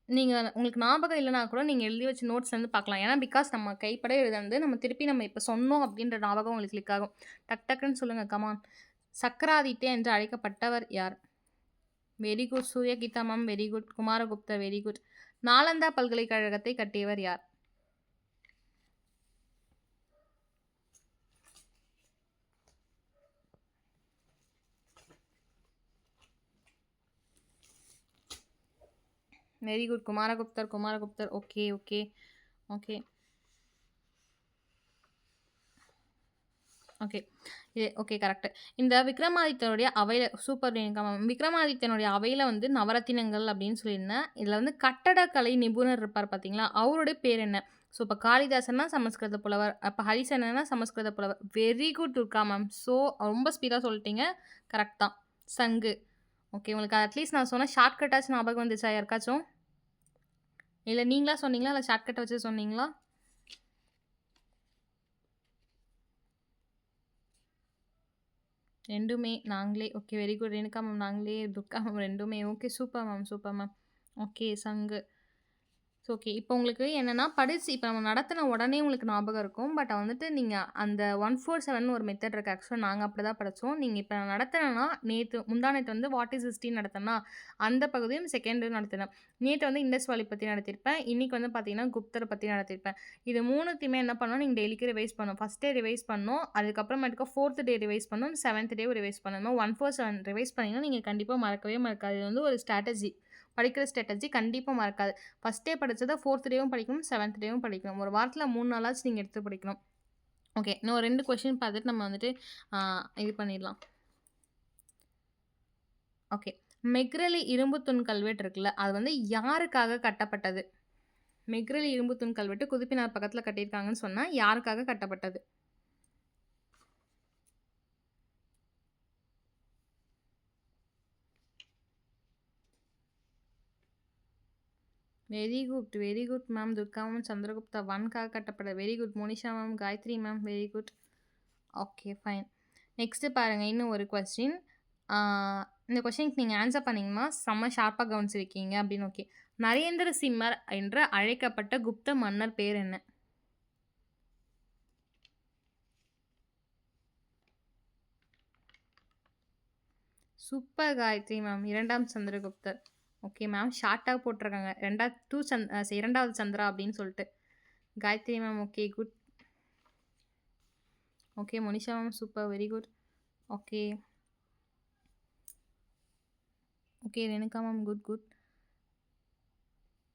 நீங்க உங்களுக்கு ஞாபகம் இல்லன்னா கூட நீங்க எழுதி வச்ச நோட்ஸ் வந்து பார்க்கலாம். ஏன்னா, பிகாஸ் நம்ம கைப்பட எழுதுனது நம்ம திருப்பி நம்ம இப்ப சொன்னோம் அப்படின்ற ஞாபகம் உங்களுக்கு கிளிக் ஆகும். டக் டக்குன்னு சொல்லுங்க கமான். சக்ராதித்யா என்று அழைக்கப்பட்டவர் யார்? Very good Suryageetha ma'am very good. குமாரகுப்தர் வெரி குட். நாலந்தா பல்கலைக்கழகத்தை கட்டியவர் யார்? வெரி குட் குமாரகுப்தர், குமாரகுப்தர். Okay, okay, okay, okay. Okay correct. இந்த விக்ரமாதித்யனுடைய அவையில சூப்பர் ரேணுகா மேம். விக்ரமாதித்யனுடைய அவையில வந்து நவரத்தினங்கள் அப்படின்னு சொல்லியிருந்தேன். இதுல வந்து கட்டடக்கலை நிபுணர் இருப்பார் பார்த்தீங்களா? அவருடைய பேர் என்ன? ஸோ இப்ப காளிதாசன்னா சமஸ்கிருத புலவர். அப்ப ஹரிசனன்னா சமஸ்கிருத புலவர். Very good Durga ma'am. So ரொம்ப ஸ்பீடா சொல்லிட்டீங்க. கரெக்ட் தான். சங்கு. ஓகே. உங்களுக்கு அட்லீஸ்ட் நான் சொன்ன ஷார்ட்கட்டாச்சும் ஞாபகம் வந்துச்சா யாருக்காச்சும்? இல்ல நீங்களா சொன்னீங்களா? இல்ல ஷார்ட்கட் வச்சு சொன்னீங்களா? ரெண்டுமே நாங்களே. Okay very good. Renuka ma'am நாங்களே, துர்கா மேம் 2மே. Okay super ma'am, super ma'am. Okay சங்கு. So okay. இப்போ உங்களுக்கு என்னன்னா படிச்சு இப்ப நம்ம நடத்தின உடனே உங்களுக்கு ஞாபகம் இருக்கும். பட் வந்துட்டு நீங்க அந்த 147ன்னு ஒரு மெத்தட் இருக்கு. ஆக்சுவலா நாங்க அப்படிதான் படிச்சோம். நீங்க இப்ப நான் நடத்துனேன்னா, முந்தா நேத்து வந்து வாட் இஸ் ஹிஸ்டரி நடத்தேன்னா, அந்த பகுதியும் செகண்ட் நடத்தினேன். நேத்து வந்து இண்டஸ் வேலி பத்தி நடத்தியிருப்பேன். இன்னைக்கு வந்து பார்த்தீங்கன்னா, குப்தர பத்தி நடத்தியிருப்பேன். இது 3த்தையுமே என்ன பண்ணணும், நீங்க டெய்லிக்கு ரிவைஸ் பண்ணணும். ஃபர்ஸ்ட் டே ரிவைஸ் பண்ணணும். அதுக்கப்புறமேட்டுக்கு 4த் டே ரிவைஸ் பண்ணணும். 7த் டேவும் ரிவைஸ் பண்ணணும். 147 ரிவைஸ் பண்ணீங்கன்னா, நீங்க கண்டிப்பா மறக்கவே மறக்காது. இது வந்து ஒரு ஸ்ட்ராட்டஜி. படிக்கிற ஸ்ட்ராட்டஜி கண்டிப்பா மறக்காது. ஃபர்ஸ்ட் டே படிச்சத 4த் டேவும் படிக்கணும், 7த் டேவும் படிக்கணும். ஒரு வாரத்துல 3 நாளாச்சும் நீங்க எடுத்து படிக்கணும். ஓகே. இன்னும் 2 கொஸ்டின் பார்த்துட்டு நம்ம வந்துட்டு ஆ இது பண்ணிடலாம். ஓகே. மெக்ரலி இரும்பு தூண் கல்வெட்டு இருக்குல்ல, அது வந்து யாருக்காக கட்டப்பட்டது? மெக்ரலி இரும்பு தூண் கல்வெட்டு குதுப்பினார் பக்கத்துல கட்டியிருக்காங்கன்னு சொன்னா, யாருக்காக கட்டப்பட்டது? Very good ma'am. Durga ma'am, Chandragupta 1க்காக கட்டப்பட்டது. Very good. Monisha ma'am, Gayathri ma'am very good. Okay fine. Next பாருங்க இன்னும் ஒரு கொஸ்டின். ஆ இந்த கொஸ்டினுக்கு நீங்க ஆன்சர் பண்ணீங்கன்னா, செம்ம ஷார்ப்பா கவனிச்சிருக்கீங்க அப்படின்னு ஓகே. நரேந்திர சிம்மர் என்று அழைக்கப்பட்ட குப்த மன்னர் பேர் என்ன? Super Gayathri ma'am. 2ஆம் சந்திரகுப்தர். Okay ma'am. ஷார்ட்டா போட்டுருக்காங்க. 2வது சந்திரா அப்படின்னு சொல்லிட்டு. Gayathri ma'am okay good. Okay Monisha ma'am super very good. Okay. Okay Renuka ma'am good good.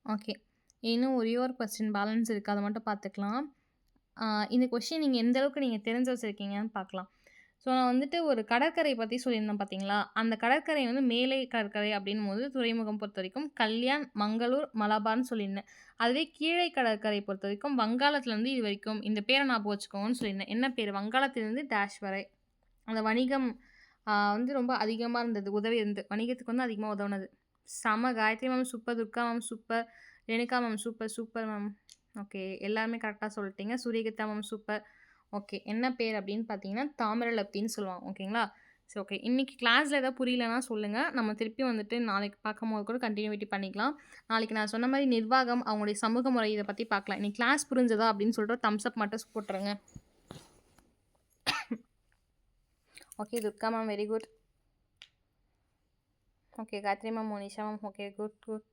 Okay. இன்னும் ஒரே ஒரு கொஸ்டின் பேலன்ஸ் இருக்கு. அத மட்டும் பார்த்துக்கலாம். இந்த கொஸ்டின் நீங்க எந்த அளவுக்கு நீங்க தெரிஞ்சு வச்சிருக்கீங்கன்னு பார்க்கலாம். ஸோ நான் வந்துட்டு ஒரு கடற்கரை பத்தி சொல்லியிருந்தேன் பார்த்தீங்களா? அந்த கடற்கரை வந்து மேலை கடற்கரை அப்படின்னும்போது துறைமுகம் பொறுத்தவரைக்கும் கல்யாண், மங்களூர், மலபார்ன்னு சொல்லியிருந்தேன். அதுவே கீழை கடற்கரை பொறுத்தவரைக்கும் வங்காளத்துலருந்து இதுவரைக்கும் இந்த பேர ஞாபகம் வச்சுக்கோங்கன்னு சொல்லியிருந்தேன். என்ன பேரு? வங்காளத்திலிருந்து டேஷ் வரை. அந்த வணிகம் வந்து ரொம்ப அதிகமா இருந்தது. உதவி இருந்து வணிகத்துக்கு வந்து அதிகமா உதவுனது. செம Gayathri ma'am super. Durga ma'am super. Renuka ma'am super, super ma'am. Okay. எல்லாருமே கரெக்ட்டா சொல்லிட்டீங்க. Suryageetha ma'am super. ஓகே. என்ன பேர் அப்படின்னு பார்த்தீங்கன்னா, தாமிரலப்தின்னு சொல்லுவாங்க. ஓகேங்களா? சரி ஓகே. இன்னைக்கு கிளாஸ்ல ஏதாவது புரியலன்னா சொல்லுங்க. நம்ம திருப்பியும் வந்துட்டு நாளைக்கு பார்க்கும்போது கூட கன்டினியூட்டி பண்ணிக்கலாம். நாளைக்கு நான் சொன்ன மாரி நிர்வாகம், அவங்களுடைய சமூக முறை இத பத்தி பார்க்கலாம். இன்னைக்கு கிளாஸ் புரிஞ்சதா அப்படின்னு சொல்லிட்டு தம்ஸ் அப் மட்டும் போட்டுருங்க. Okay Durga ma'am very good. Okay Gayathri ma'am, Monisha ma'am okay good good.